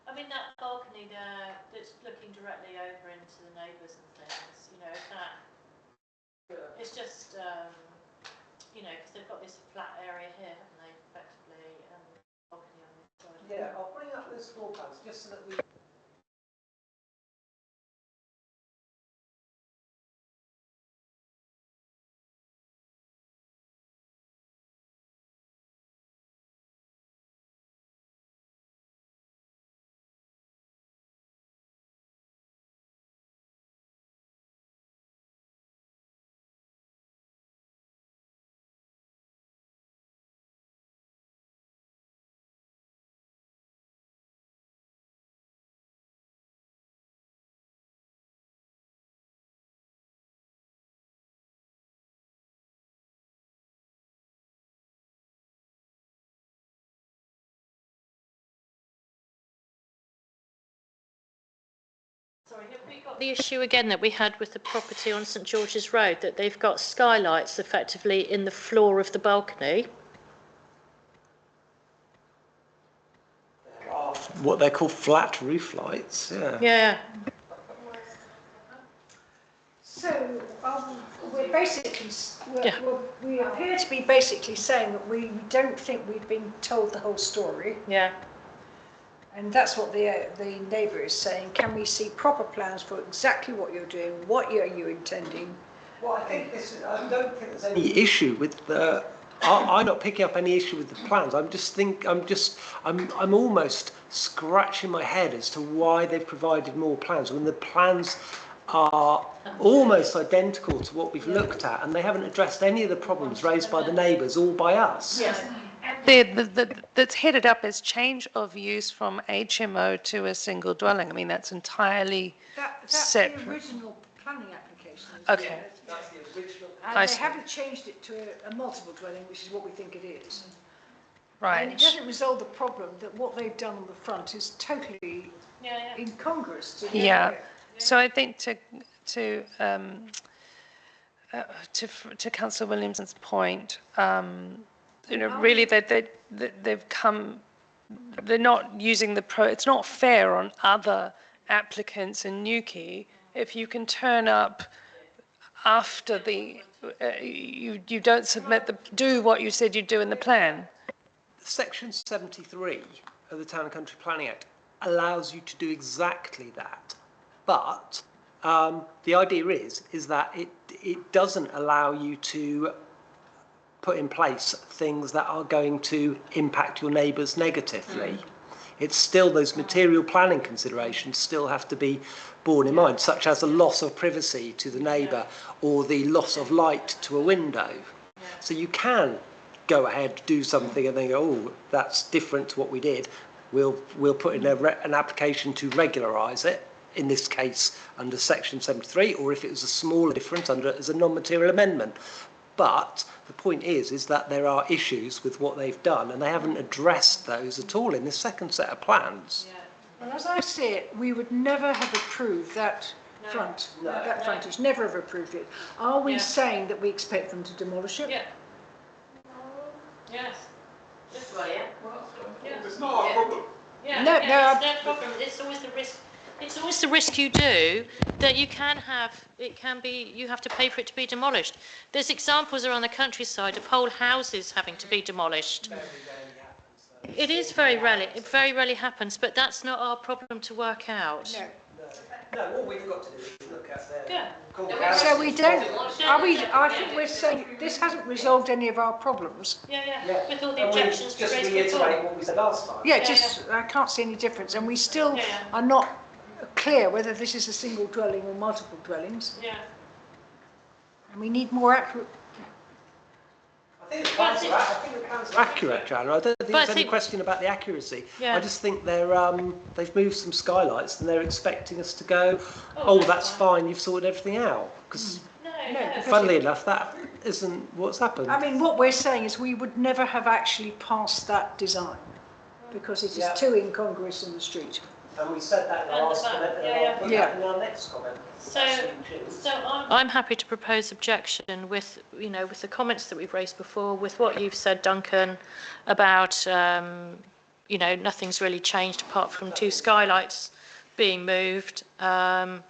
I mean, that balcony balcony there that's looking directly over into the neighbours and things, you know, if that, it's just, you know, because they've got this flat area here, haven't they, effectively, and balcony on this side. Yeah, I'll bring up those floor plans just so that we. Sorry, have we got the issue again that we had with the property on St George's Road, that they've got skylights effectively in the floor of the balcony? What they call flat roof lights, yeah. Yeah. So we're basically, Yeah. we appear to be basically saying that we don't think we've been told the whole story. Yeah. And that's what the neighbour is saying. Can we see proper plans for exactly what you're doing? What are you intending? Well, I think I don't think there's any issue with the. I'm not picking up any issue with the plans. I'm almost scratching my head as to why they've provided more plans when the plans are almost identical to what we've looked at, and they haven't addressed any of the problems raised by the neighbours or by us. Yes. That's headed up as change of use from HMO to a single dwelling. I mean, that's entirely That's separate. the original planning application. Okay. That's the original. And they haven't changed it to a multiple dwelling, which is what we think it is. Right. And it doesn't resolve the problem that what they've done on the front is totally incongruous to the Yeah. area. So I think to Councillor Williamson's point, you know, really they've come, they're not using it's not fair on other applicants in Newquay if you can turn up after you don't submit do what you said you'd do in the plan. Section 73 of the Town and Country Planning Act allows you to do exactly that, but the idea is that it doesn't allow you to put in place things that are going to impact your neighbours negatively. It's still, those material planning considerations still have to be borne in mind, such as the loss of privacy to the neighbour or the loss of light to a window. So you can go ahead, do something and then go, oh, that's different to what we did. We'll put in an application to regularise it, in this case under section 73, or if it was a smaller difference as a non-material amendment. But the point is that there are issues with what they've done and they haven't addressed those at all in this second set of plans. Well, as I see it, we would never have approved that frontage, never have approved it. Are we saying that we expect them to demolish it? Yeah. Yes. This way, yeah. Yeah. It's not our problem. Yeah. No, It's their problem. It's always the risk. It's always the risk you do that you can have. It can be. You have to pay for it to be demolished. There's examples around the countryside of whole houses having to be demolished. It is very rarely. It very rarely happens, but that's not our problem to work out. No, what we've got to do is look at their So we don't, I think we're saying this hasn't resolved any of our problems. Yeah. With all the objections to just raise reiterate before. what we said last time. I can't see any difference, and we still are not clear whether this is a single dwelling or multiple dwellings. Yeah. And we need more accurate. I think the plans are accurate, Joanna. I don't think there's any question about the accuracy. Yeah. I just think they've moved some skylights and they're expecting us to go, oh, that's fine, you've sorted everything out. Because funnily enough, that isn't what's happened. I mean, what we're saying is we would never have actually passed that design because it is too incongruous in the street. And we said that in our last comment, and I'll put that in our next comment. So I'm happy to propose objection with the comments that we've raised before, with what you've said, Duncan, about nothing's really changed apart from two skylights being moved. I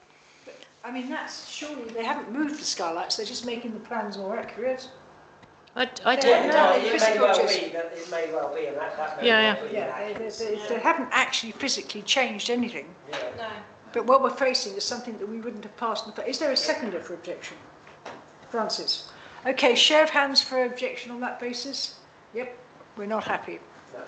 mean, that's surely, they haven't moved the skylights, they're just making the plans more accurate. I They don't haven't know. done any It may physical well just- be that it may well be, and that may Yeah, well be Yeah, inaccuracy. they haven't actually physically changed anything. Yeah. No. But what we're facing is something that we wouldn't have passed in the. Is there a seconder for objection? Francis? Okay, show of hands for objection on that basis? Yep, we're not happy. No.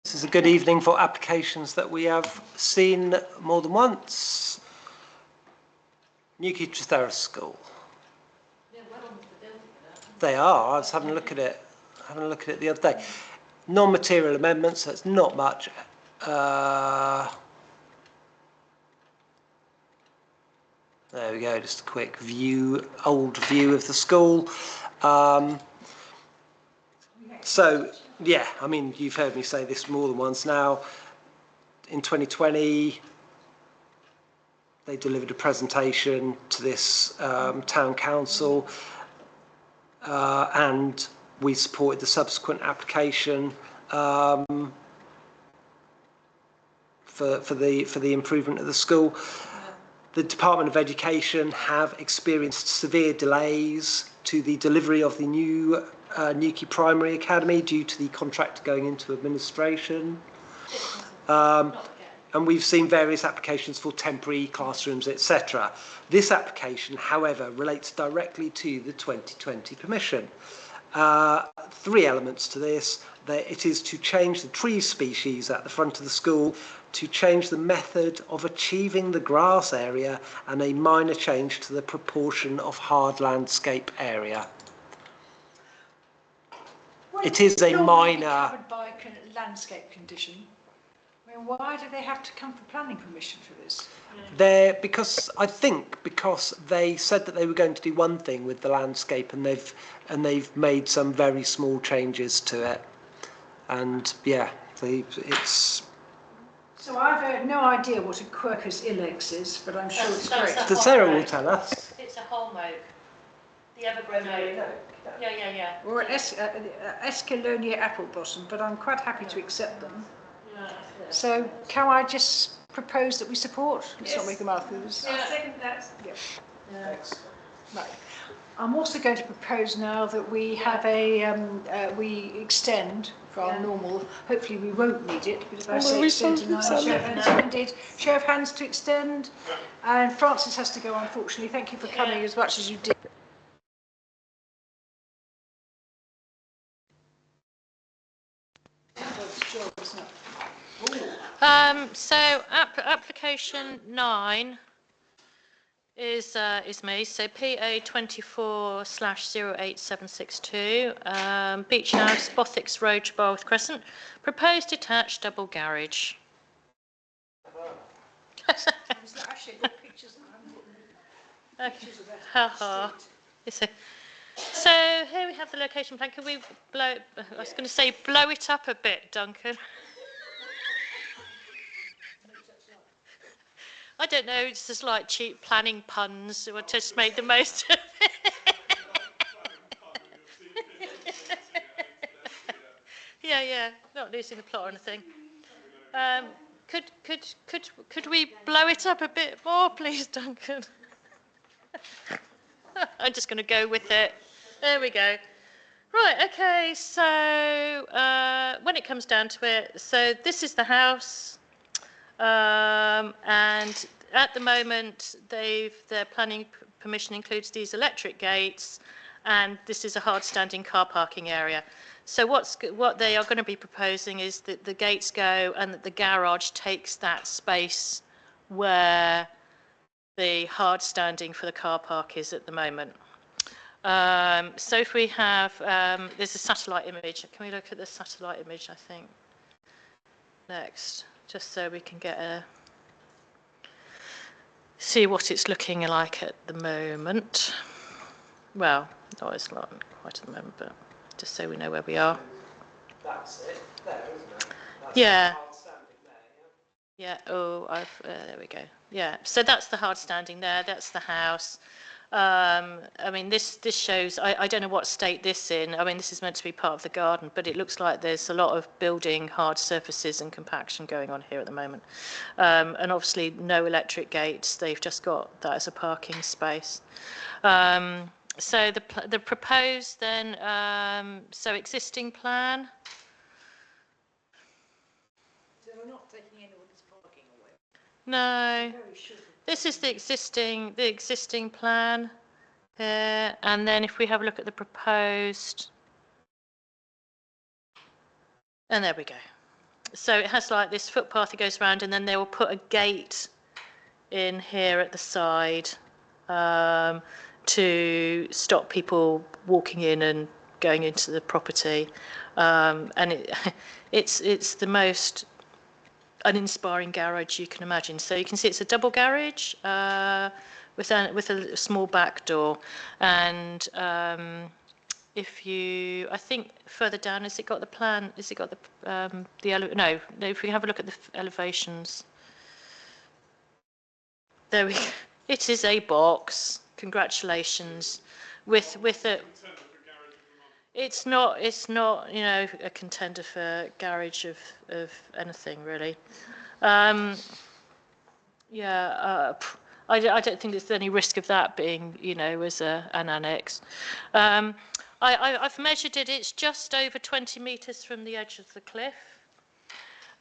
This is a good evening for applications that we have seen more than once. Newquay Trethera School. They are. I was having a look at it. The other day. Non-material amendments. That's not much. There we go. Just a quick view, old view of the school. So yeah, I mean, you've heard me say this more than once now. In 2020, they delivered a presentation to this town council, and we supported the subsequent application for the improvement of the school. The Department of Education have experienced severe delays to the delivery of the new Newquay Primary Academy due to the contract going into administration. And we've seen various applications for temporary classrooms, etc. This application, however, relates directly to the 2020 permission. 3 elements to this. It is to change the tree species at the front of the school, to change the method of achieving the grass area, and a minor change to the proportion of hard landscape area. It is a minor... Covered by landscape condition. I mean, why do they have to come for planning permission for this? Because they said that they were going to do one thing with the landscape, and they've made some very small changes to it, and yeah, it's. So I've no idea what a quercus ilex is, but I'm sure it's great. The Sarah will tell us. It's a holm oak. The evergreen oak. Yeah. Or Escalonia apple blossom, but I'm quite happy to accept them. So can I just propose that we support? Let's not make a mouth of this. I second that. Thanks. Right. I'm also going to propose now that we have we extend for our normal. Hopefully we won't need it, but if I say extend tonight, show of hands. Indeed, show of hands to extend. And Francis has to go, unfortunately. Thank you for coming as much as you did. So application 9 is me. So PA 24/08762, Beach House, Bothics Road, Barworth Crescent. Proposed detached double garage. Okay. So here we have the location plan. Can we blow it? I was going to say blow it up a bit, Duncan. I don't know, it's just like cheap planning puns, or just make the most of it. Yeah, not losing the plot or anything. Could we blow it up a bit more, please, Duncan? I'm just going to go with it. There we go. Right, okay, so when it comes down to it, so this is the house. And at the moment, their planning permission includes these electric gates, and this is a hard-standing car parking area. So what they are going to be proposing is that the gates go and that the garage takes that space where the hard-standing for the car park is at the moment. So if we have, there's a satellite image. Can we look at the satellite image, I think, next? Just so we can get see what it's looking like at the moment. Well, not as long, quite at the moment, but just so we know where we are. That's it, there, isn't it? That's Yeah. hard standing there, Yeah, there we go. Yeah, so that's the hard standing there, that's the house. I mean, this shows, I don't know what state this in. I mean, this is meant to be part of the garden, but it looks like there's a lot of building hard surfaces and compaction going on here at the moment. And obviously no electric gates. They've just got that as a parking space. So the proposed then, so existing plan. So we're not taking anybody's parking away. No, this is the existing plan here, and then if we have a look at the proposed, and there we go. So it has like this footpath that goes around, and then they will put a gate in here at the side to stop people walking in and going into the property, and it's the most uninspiring garage you can imagine. So you can see it's a double garage with a small back door, and if you, I think further down, has it got the plan? Has it got no? If we have a look at the elevations, there we go. It is a box. Congratulations, with a. It's not, you know, a contender for garage of anything really. Yeah, I don't think there's any risk of that being, you know, as an annex. I've measured it. It's just over 20 metres from the edge of the cliff,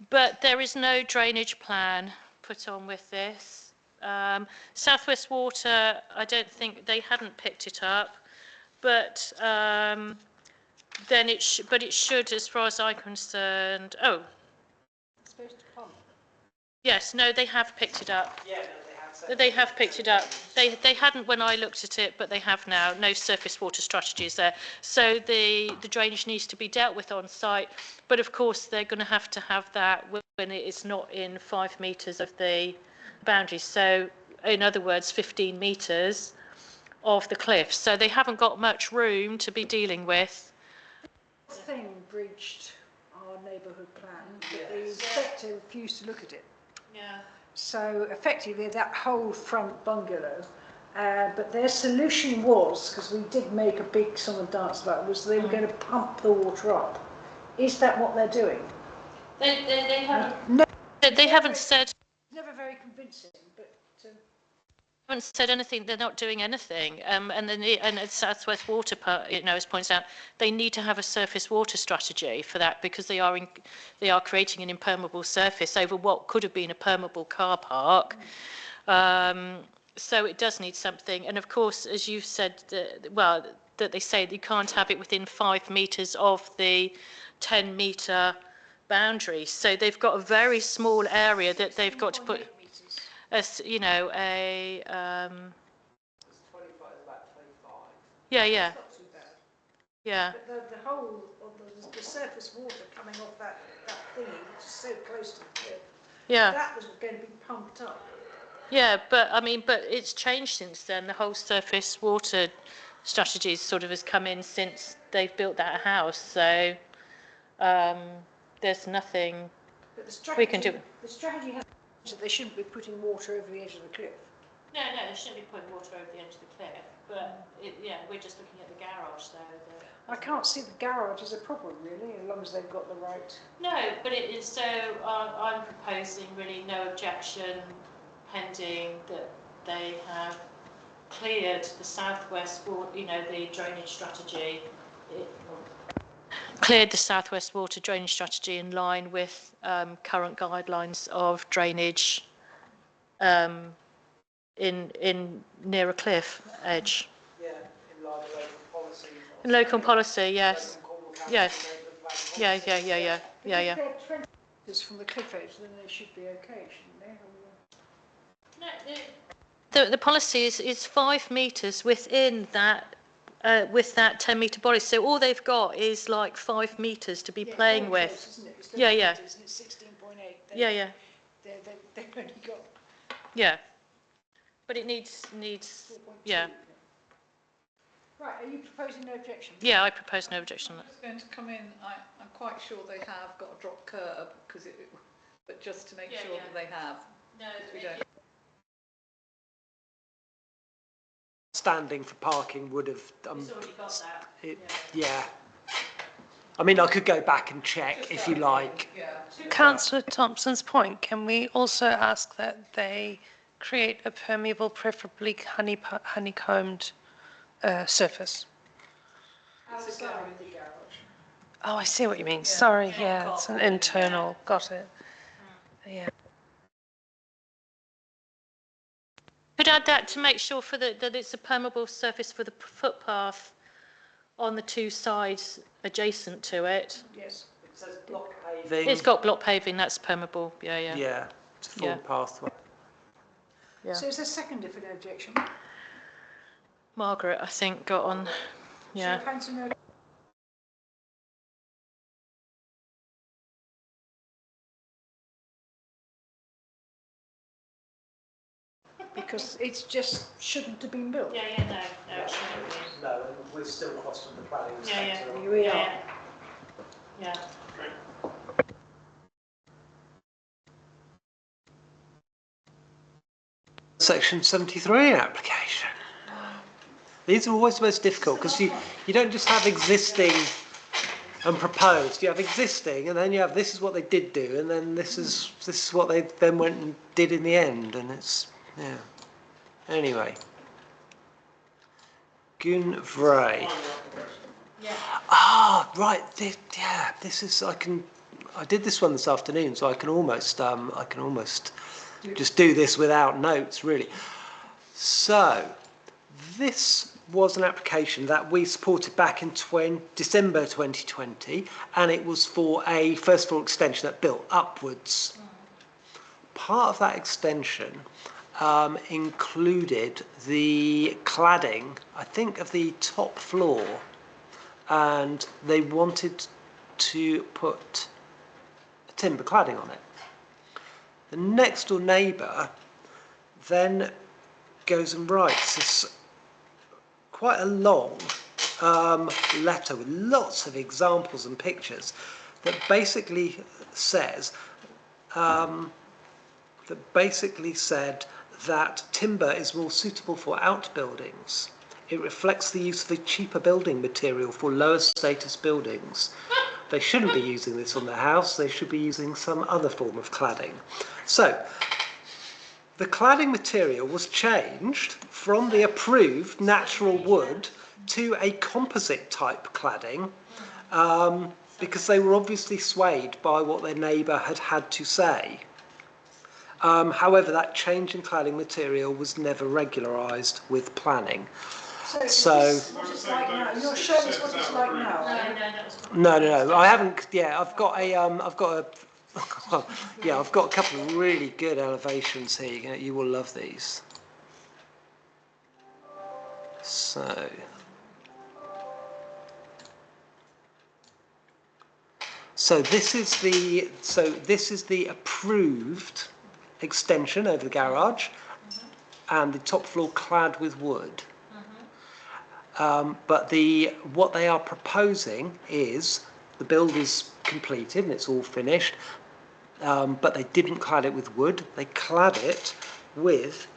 but there is no drainage plan put on with this. Southwest Water, I don't think they hadn't picked it up, but. Then it should, as far as I'm concerned. Oh, It's supposed to pump. Yes, no, they have picked it up. Yeah, no, they have. They have picked it up. They hadn't when I looked at it, but they have now. No surface water strategies there. So the drainage needs to be dealt with on site. But of course, they're going to have that when it is not in 5 metres of the boundary. So in other words, 15 metres of the cliff. So they haven't got much room to be dealing with. Thing bridged our neighbourhood plan, but the inspector refused to look at it. Yeah. So effectively that whole front bungalow, but their solution was, because we did make a big song and dance about it, was they were going to pump the water up. Is that what they're doing? They haven't. No. They haven't said. Never very convincing, but. Haven't said anything. They're not doing anything. And then and Southwest Water, you know, as points out, they need to have a surface water strategy for that because they are creating an impermeable surface over what could have been a permeable car park. So it does need something. And of course, as you've said, that they say that you can't have it within 5 metres of the 10-metre boundary. So they've got a very small area that they've got to put. As you know, a 25 is about 25. yeah. That's not too bad. Yeah. But the whole of the surface water coming off that thingy, which is so close to the cliff, Yeah. that was going to be pumped up. Yeah, but I mean, but it's changed since then. The whole surface water strategy sort of has come in since they've built that house. So there's nothing we can do. The strategy has that they shouldn't be putting water over the edge of the cliff. No, they shouldn't be putting water over the edge of the cliff. But yeah, we're just looking at the garage. So I can't see the garage as a problem really, as long as they've got the right. No, but it is. So I'm proposing really no objection, pending that they have cleared the southwest water, you know, the drainage strategy. Cleared the southwest water drainage strategy in line with current guidelines of drainage in near a cliff edge. Yeah, in line with local policy. In local policy, yes. Yes. Yeah. If they're 20 metres from the cliff edge, then they should be okay, shouldn't they? No, the policy is 5 metres within that. With that 10-metre body, so all they've got is like 5 metres to be playing with. Close, isn't it? It's Yeah. Meters and it's 16.8. Yeah. They've only got. Yeah, but it needs. 4.2. Yeah. Right. Are you proposing no objection? Yeah, I propose no objection. It's going to come in. I'm quite sure they have got a drop curb but just to make sure that they have. No, we don't. standing for parking would have. It's already got that. Yeah. I mean, I could go back and check if you like. Councillor Thompson's point, can we also ask that they create a permeable, preferably honeycombed surface? Outside the garage. Oh, I see what you mean. Sorry, yeah, it's an internal. Got it. Yeah. Could add that to make sure that it's a permeable surface for the footpath on the two sides adjacent to it. Yes. It says block paving. It's got block paving, that's permeable, yeah. Yeah, to form pathway. Yeah. So is there seconded for the objection? Margaret, I think, got on, yeah. Should councillor Murphy? Because it just shouldn't have been built. No, it shouldn't be. No, and we're still crossed on the planning sector. We are. Yeah. Section 73 application. These are always the most difficult because you don't just have existing and proposed. You have existing, and then you have this is what they did do, and then this is what they then went and did in the end, and it's Anyway, Gunvray. Ah, right. This is I did this one this afternoon, so I can almost just do this without notes, really. So, this was an application that we supported back in December 2020, and it was for a first floor extension that built upwards. Part of that extension included the cladding, I think, of the top floor, and they wanted to put a timber cladding on it. The next door neighbour then goes and writes this quite a long letter with lots of examples and pictures that basically says that timber is more suitable for outbuildings. It reflects the use of a cheaper building material for lower status buildings. They shouldn't be using this on their house, they should be using some other form of cladding. So, the cladding material was changed from the approved natural wood to a composite type cladding because they were obviously swayed by what their neighbour had to say. However, that change in cladding material was never regularised with planning. So what it's like now? You're showing us what it's like now. No. I haven't. Yeah, I've got a couple of really good elevations here. You will love these. So this is the approved extension over the garage, and the top floor clad with wood. But what they are proposing is the build is completed and it's all finished, but they didn't clad it with wood. They clad it with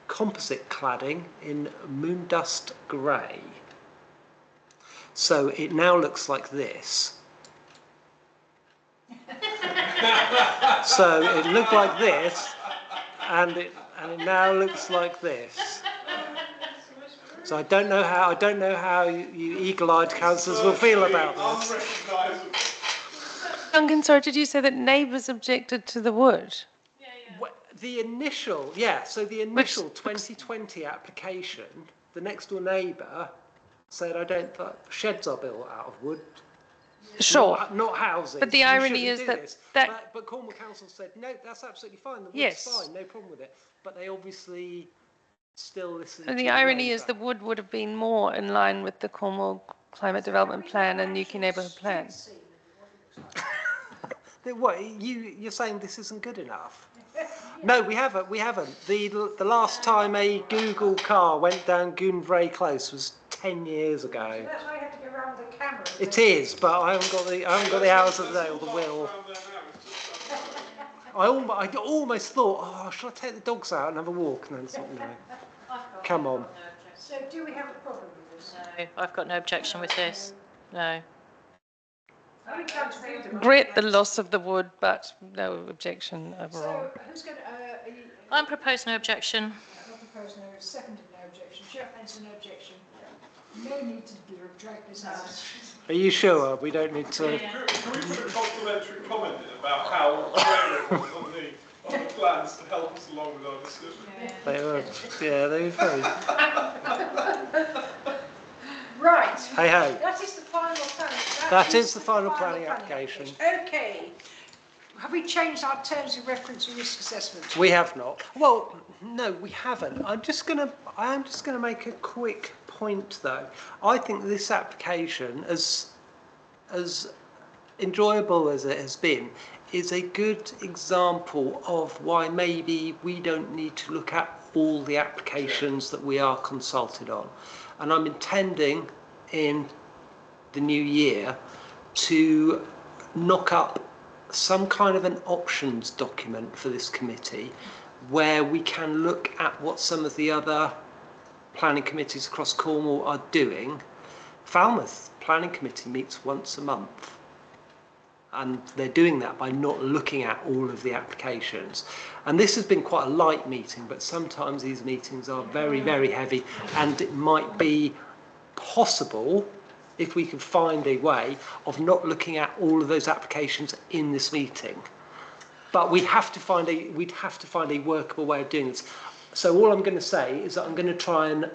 composite cladding in moondust grey. So it now looks like this. So it looked like this, and it now looks like this. So I don't know how you eagle-eyed councillors will feel about this. Duncan, sorry, did you say that neighbours objected to the wood? The initial 2020 application, the next door neighbour said, sheds are built out of wood. Sure. Not houses. But the irony is that But Cornwall Council said, no, that's absolutely fine. The wood's fine, no problem with it. But they obviously still listen to the irony is the wood would have been more in line with the Cornwall Climate Development Plan and Nuclear Neighbourhood Plan. What, you're saying this isn't good enough? No, we haven't. The last time a Google car went down Gunvray Close was 10 years ago. That's why you have to go around the camera. It is, but I haven't got the hours of the day or the will. I almost thought, should I take the dogs out and have a walk? And then thought, no. Come on. So do we have a problem with this? No, I've got no objection with this. No. Are we comfortable with Regret the loss of the wood, but no objection overall. So who's going to, I'm proposing no objection. I propose no, seconded no objection. Chair Fencer, no objection. No need to drag this out. Are you sure? We don't need to... Can we put a complimentary comment in about how rare it was on the plans to help us along with our discussion? They were, yeah, they were very... Right. Hey ho. That is the final planning. That is the final planning application. Okay. Have we changed our terms of reference and risk assessment? We have not. Well, no, we haven't. I am just gonna make a quick point though. I think this application, as enjoyable as it has been, is a good example of why maybe we don't need to look at all the applications that we are consulted on. And I'm intending in the new year to knock up some kind of an options document for this committee where we can look at what some of the other planning committees across Cornwall are doing. Falmouth Planning Committee meets once a month, and they're doing that by not looking at all of the applications. And this has been quite a light meeting, but sometimes these meetings are very, very heavy, and it might be possible, if we could find a way, of not looking at all of those applications in this meeting. But we'd have to find a workable way of doing this. So all I'm going to say is that I'm going to try and,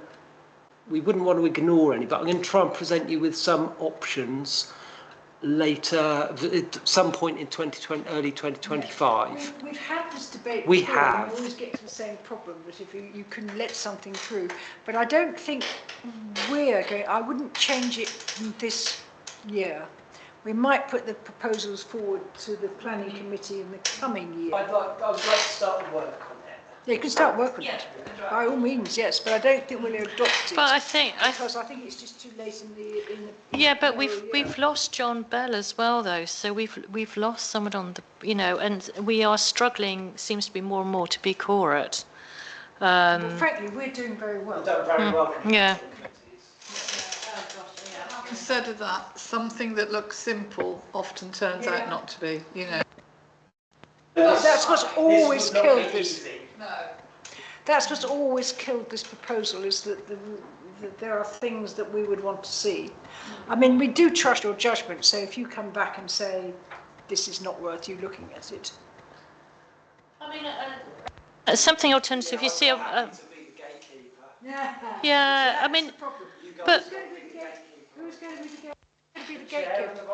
we wouldn't want to ignore any, but I'm going to try and present you with some options later, at some point in 2020, early 2025. We've had this debate We before, have. and we always get to the same problem, that if you can let something through. But I don't think I wouldn't change it this year. We might put the proposals forward to the planning committee in the coming year. I would like to start work on it. Yeah, you can start work on it, by all means, yes, but I don't think we'll adopt it. But I think because I think it's just too late in the yeah, but year. we've lost John Bell as well though, so we've lost someone on the, you know, and we are struggling, seems to be more and more, to be quorate. Well, frankly, we're doing very well. We've done very well. Yeah. Instead of that, something that looks simple often turns out not to be, you know. That's what's always killed this. No. That's what's always killed this proposal, is that there are things that we would want to see. I mean, we do trust your judgment, so if you come back and say, this is not worth you looking at it. I mean, something alternative, you see, yeah, I mean, but... Who's going to be the gatekeeper?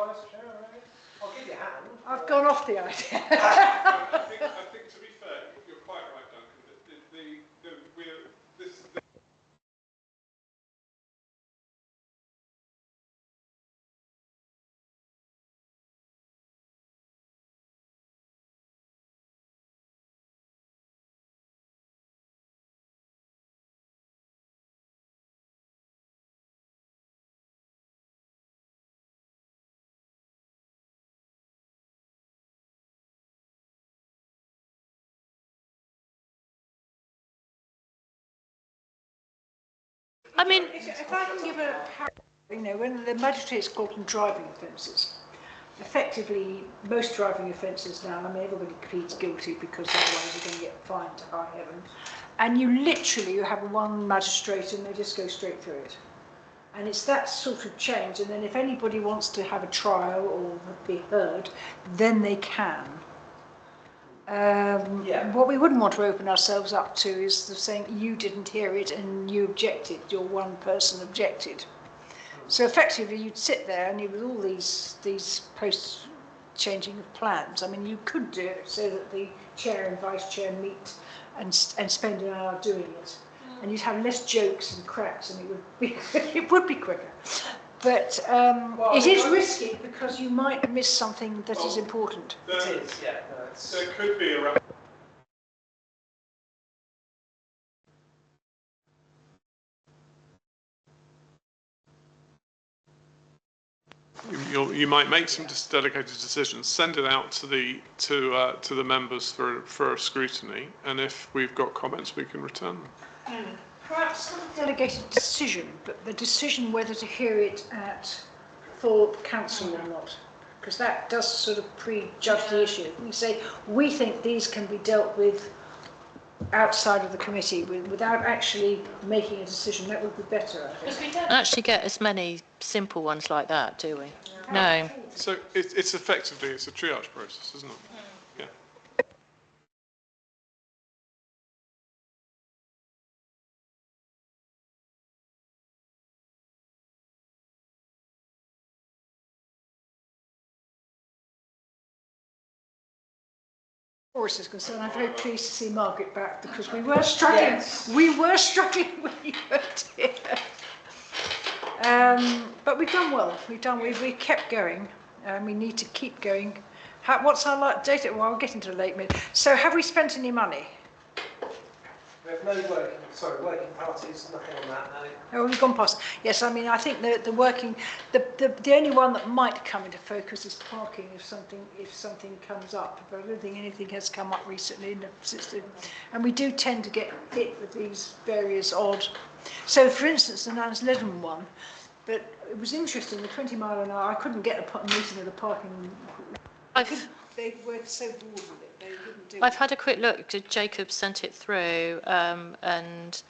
I'll give you a hand. I've gone off the idea. I think to be fair, you're quite right, Duncan. I mean, if I can give a parallel, you know, when the magistrates call them driving offences, effectively most driving offences now, I mean, everybody pleads guilty because otherwise you're going to get fined to high heaven, and you have one magistrate and they just go straight through it. And it's that sort of change, and then if anybody wants to have a trial or be heard, then they can. What we wouldn't want to open ourselves up to is the saying you didn't hear it and you objected, your one person objected. So effectively you'd sit there and with all these post changing of plans, I mean you could do it so that the chair and vice chair meet and spend an hour doing it, and you'd have less jokes and cracks, and it would be quicker. But it is risky because you might miss something that is important. It is, yeah. There could be a... You might make some dedicated decisions, send it out to the members for a scrutiny, and if we've got comments, we can return them. Perhaps not a delegated decision, but the decision whether to hear it at full council or not, because that does sort of prejudge the issue. We say we think these can be dealt with outside of the committee without actually making a decision. That would be better, I think. Because we don't actually get as many simple ones like that, do we? No. So it's effectively, it's a triage process, isn't it? Yeah. Forest is concerned, I'm very pleased to see Margaret back because we were struggling. Yes. We were struggling when you weren't here. But we've done well. We kept going. We need to keep going. What's our data? Well, we're getting to the late mid. So, have we spent any money? We have no working parties, nothing on that, no. Oh, we've gone past. Yes, I mean, I think the only one that might come into focus is parking if something comes up. But I don't think anything has come up recently in the system. And we do tend to get hit with these various odd. So, for instance, the Nans Lyden one, but it was interesting. The 20 mile an hour, I couldn't get a meeting of the parking. They were so bored with it. I've had a quick look. Jacob sent it through, and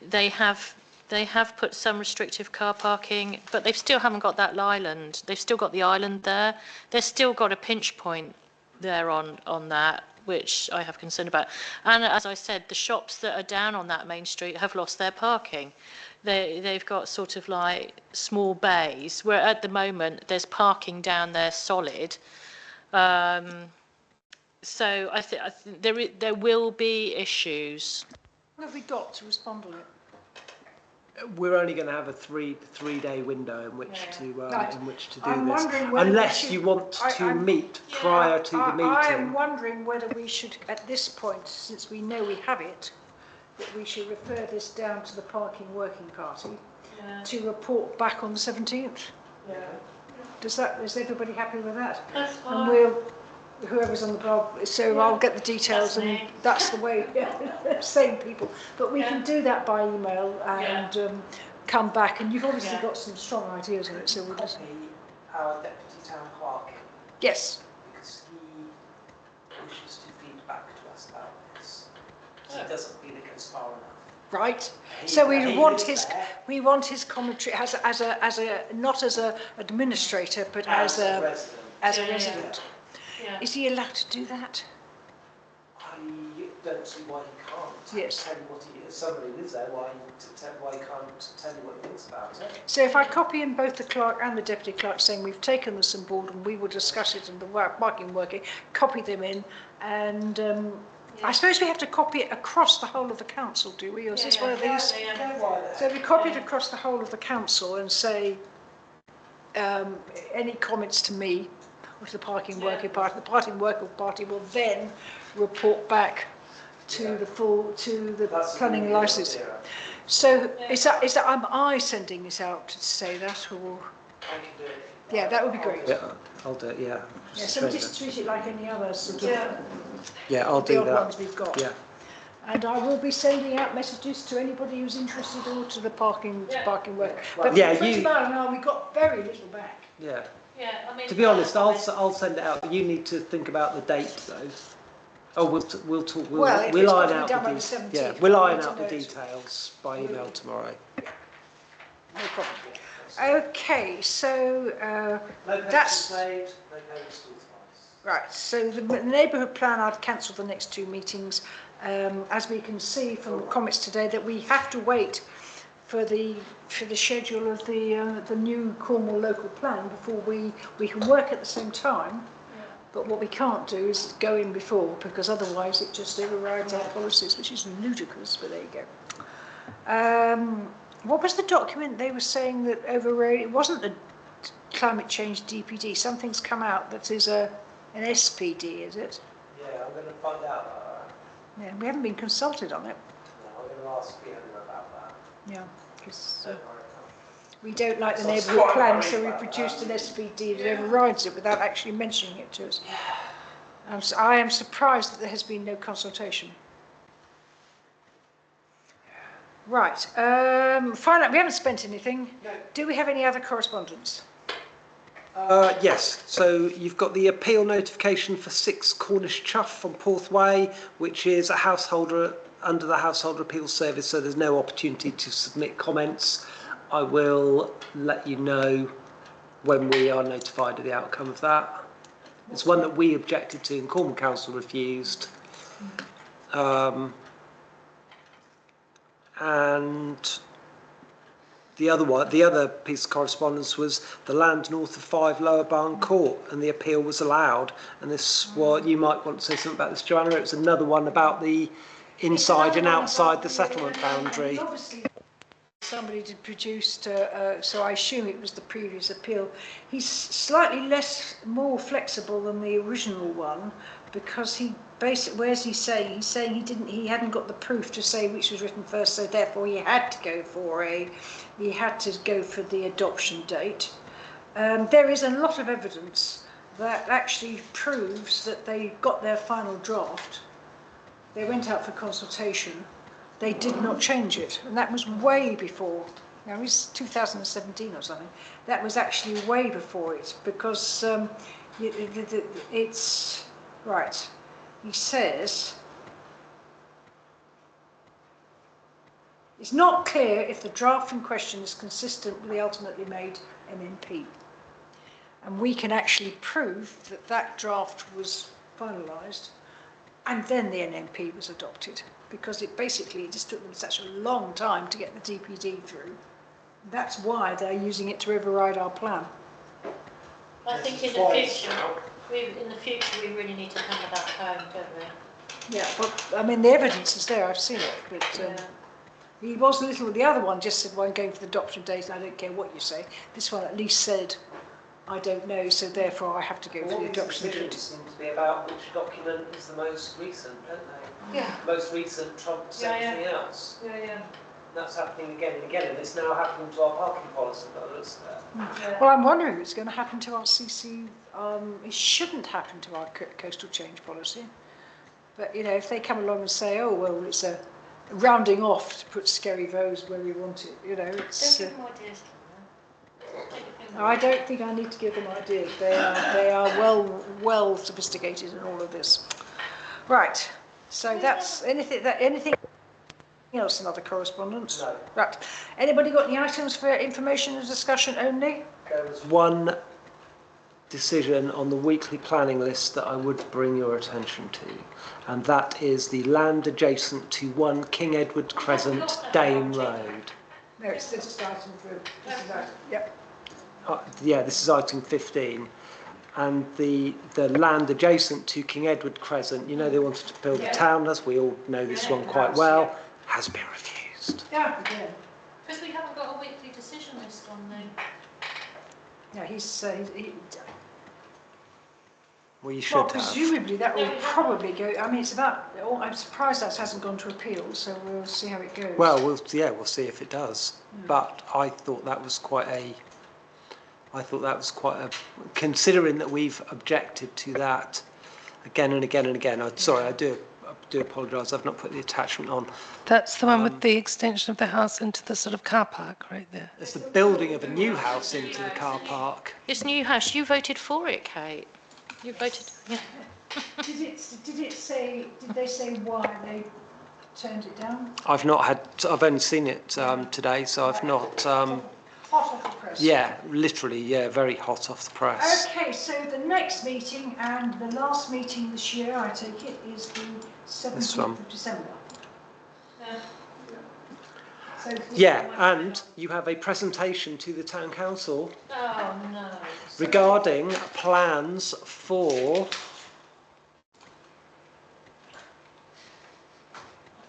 they have put some restrictive car parking, but they still haven't got that island. They've still got the island there. They've still got a pinch point there on that, which I have concern about. And as I said, the shops that are down on that main street have lost their parking. They've got sort of like small bays, where at the moment there's parking down there solid. So I think there will be issues. What have we got to respond on it? We're only going to have a three-day window in which to do I'm this, unless you want to meet prior to the meeting. I am wondering whether we should, at this point, since we know we have it, that we should refer this down to the parking working party to report back on the 17th. Yeah. Is everybody happy with that? That's fine. And we'll. Whoever's on the blog, so I'll get the details, and that's the way. Same people, but we can do that by email and come back. And you've obviously got some strong ideas on it, so we'll just. Our deputy town clerk. Yes. Because he wishes to feed back to us about this. He doesn't feel it goes far enough. Right. So we want his commentary as a not as a administrator, but as a resident. Yeah. Is he allowed to do that? I don't see why he can't. Yes. Tell you what he is. Somebody lives there. Why he can't tell you what he thinks about it? So if I copy in both the clerk and the deputy clerk saying we've taken this on board and we will discuss it and the parking, copy them in, and I suppose we have to copy it across the whole of the council, do we? Or is this one of these? So we copy it across the whole of the council and say any comments to me. Of the parking working party. The parking working party will then report back to the planning licence. So is that am I sending this out to say that, or? I can do it. Yeah, that would be great. Yeah, I'll do it. Yeah. Yeah, so just treat it like any other sort of. Yeah, I'll do that. Ones we've got. Yeah. And I will be sending out messages to anybody who's interested, or to the parking work. But yeah, 20 mile an hour, we got very little back. Yeah. Yeah, I mean, to be honest, I'll send it out. You need to think about the date, though. Oh, we'll talk. We'll iron out we'll iron out the details by email tomorrow. Yeah. No problem. Okay, so that's made, no payments to right. So the neighbourhood plan, I'd cancel the next two meetings. As we can see from the comments today, that we have to wait for the schedule of the new Cornwall local plan before we can work at the same time. Yeah. But what we can't do is go in before, because otherwise it just overrides our policies, which is ludicrous. But there you go. What was the document they were saying that overrode? It wasn't the climate change DPD. Something's come out that is an SPD, is it? Yeah, I'm going to find out about that. Yeah, we haven't been consulted on it. No, I'm going to ask Fiona about that. Yeah, because we don't like the neighbourhood plan, so we produced an SPD that overrides it without actually mentioning it to us. I am surprised that there has been no consultation. Right, finally, we haven't spent anything. No. Do we have any other correspondence? Yes, so you've got the appeal notification for 6 Cornish Chuff on Porth Way, which is a householder under the Householder Appeals Service, so there's no opportunity to submit comments. I will let you know when we are notified of the outcome of that. It's one that we objected to and Cornwall Council refused. And the other piece of correspondence was the land north of 5 Lower Barn Court, and the appeal was allowed. And this, well, you might want to say something about this, Joanna. It was another one about the inside and outside the settlement boundary. Obviously, somebody did produce, so I assume it was the previous appeal. He's slightly more flexible than the original one, because he basically, where's he saying? He's saying he hadn't got the proof to say which was written first, so therefore he had to go for the adoption date. There is a lot of evidence that actually proves that they got their final draft. They went out for consultation. They did not change it, and that was way before. Now, it was 2017 or something. That was actually way before it, because it's right. He says it's not clear if the draft in question is consistent with the ultimately made MNP, and we can actually prove that that draft was finalised, and then the NMP was adopted. Because it just took them such a long time to get the DPD through. That's why they're using it to override our plan. I think in the future we really need to hammer that home, don't we? Yeah, well, I mean, the evidence is there, I've seen it, but he was a little, the other one just said, well, I'm going for the adoption date, and I don't care what you say. This one at least said, I don't know, so therefore I have to go for the adoption date. Seem to be about which document is the most recent, don't they? Yeah. Most recent trumps everything else. Yeah. That's happening again and again, and it's now happening to our parking policy. Well, I'm wondering if it's going to happen to our CC. It shouldn't happen to our coastal change policy. But, you know, if they come along and say, oh, well, it's a rounding off to put Skerry Vose where we want it, you know, it's... Don't give them ideas. I don't think I need to give them ideas. They are well sophisticated in all of this. Right. So that's anything else in other correspondence? No. Right. Anybody got any items for information and discussion only? There was one decision on the weekly planning list that I would bring your attention to, and that is the land adjacent to 1 King Edward Crescent, Dane Road. No, it's just item for this is item. Yep. Yeah, this is item 15, and the land adjacent to King Edward Crescent, you know, they wanted to build a town, as we all know this one quite well, has been refused. Yeah, again. Because we haven't got a weekly decision list on there. Yeah, Well, you should well, have. presumably that will probably go. I mean, it's about. Oh, I'm surprised that hasn't gone to appeal. So we'll see how it goes. Well, we'll see if it does. But I thought that was quite a. Considering that we've objected to that again and again and again. Sorry, I do apologise. I've not put the attachment on. That's the one with the extension of the house into the sort of car park right there. It's the building of a new house into the car park. This new house, you voted for it, Kate. You voted, yeah. Did they say why they turned it down? I've only seen it today, so I've not. Hot off the press. Yeah, literally, yeah, very hot off the press. Okay, so the next meeting and the last meeting this year, I take it, is the 17th of December. Yeah, and you have a presentation to the Town Council regarding plans for...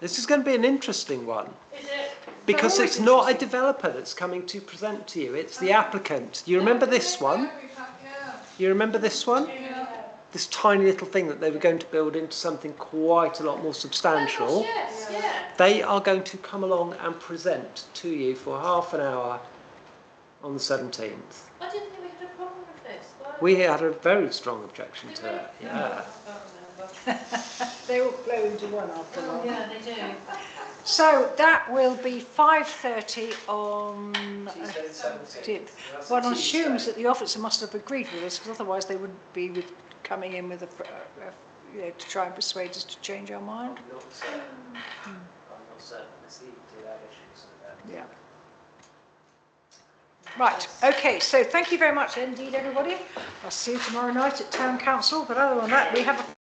This is going to be an interesting one. Is it? Because it's not a developer that's coming to present to you, it's the applicant. You remember this one? You remember this one? This tiny little thing that they were going to build into something quite a lot more substantial. Yes, yeah. They are going to come along and present to you for half an hour on the 17th. I didn't think we had a problem with this. We had a very strong objection to it, yeah. They all flow into one after one. Yeah, they do. So that will be 5:30 on Tuesday the 17th. That's One Tuesday. assumes that the officer must have agreed with us, because otherwise they wouldn't be coming in with to try and persuade us to change our mind. I'm not certain. I'm not certain. Let's leave it to that issue. Yeah. Right, okay, so thank you very much indeed, everybody. I'll see you tomorrow night at Town Council, but other than that, we have a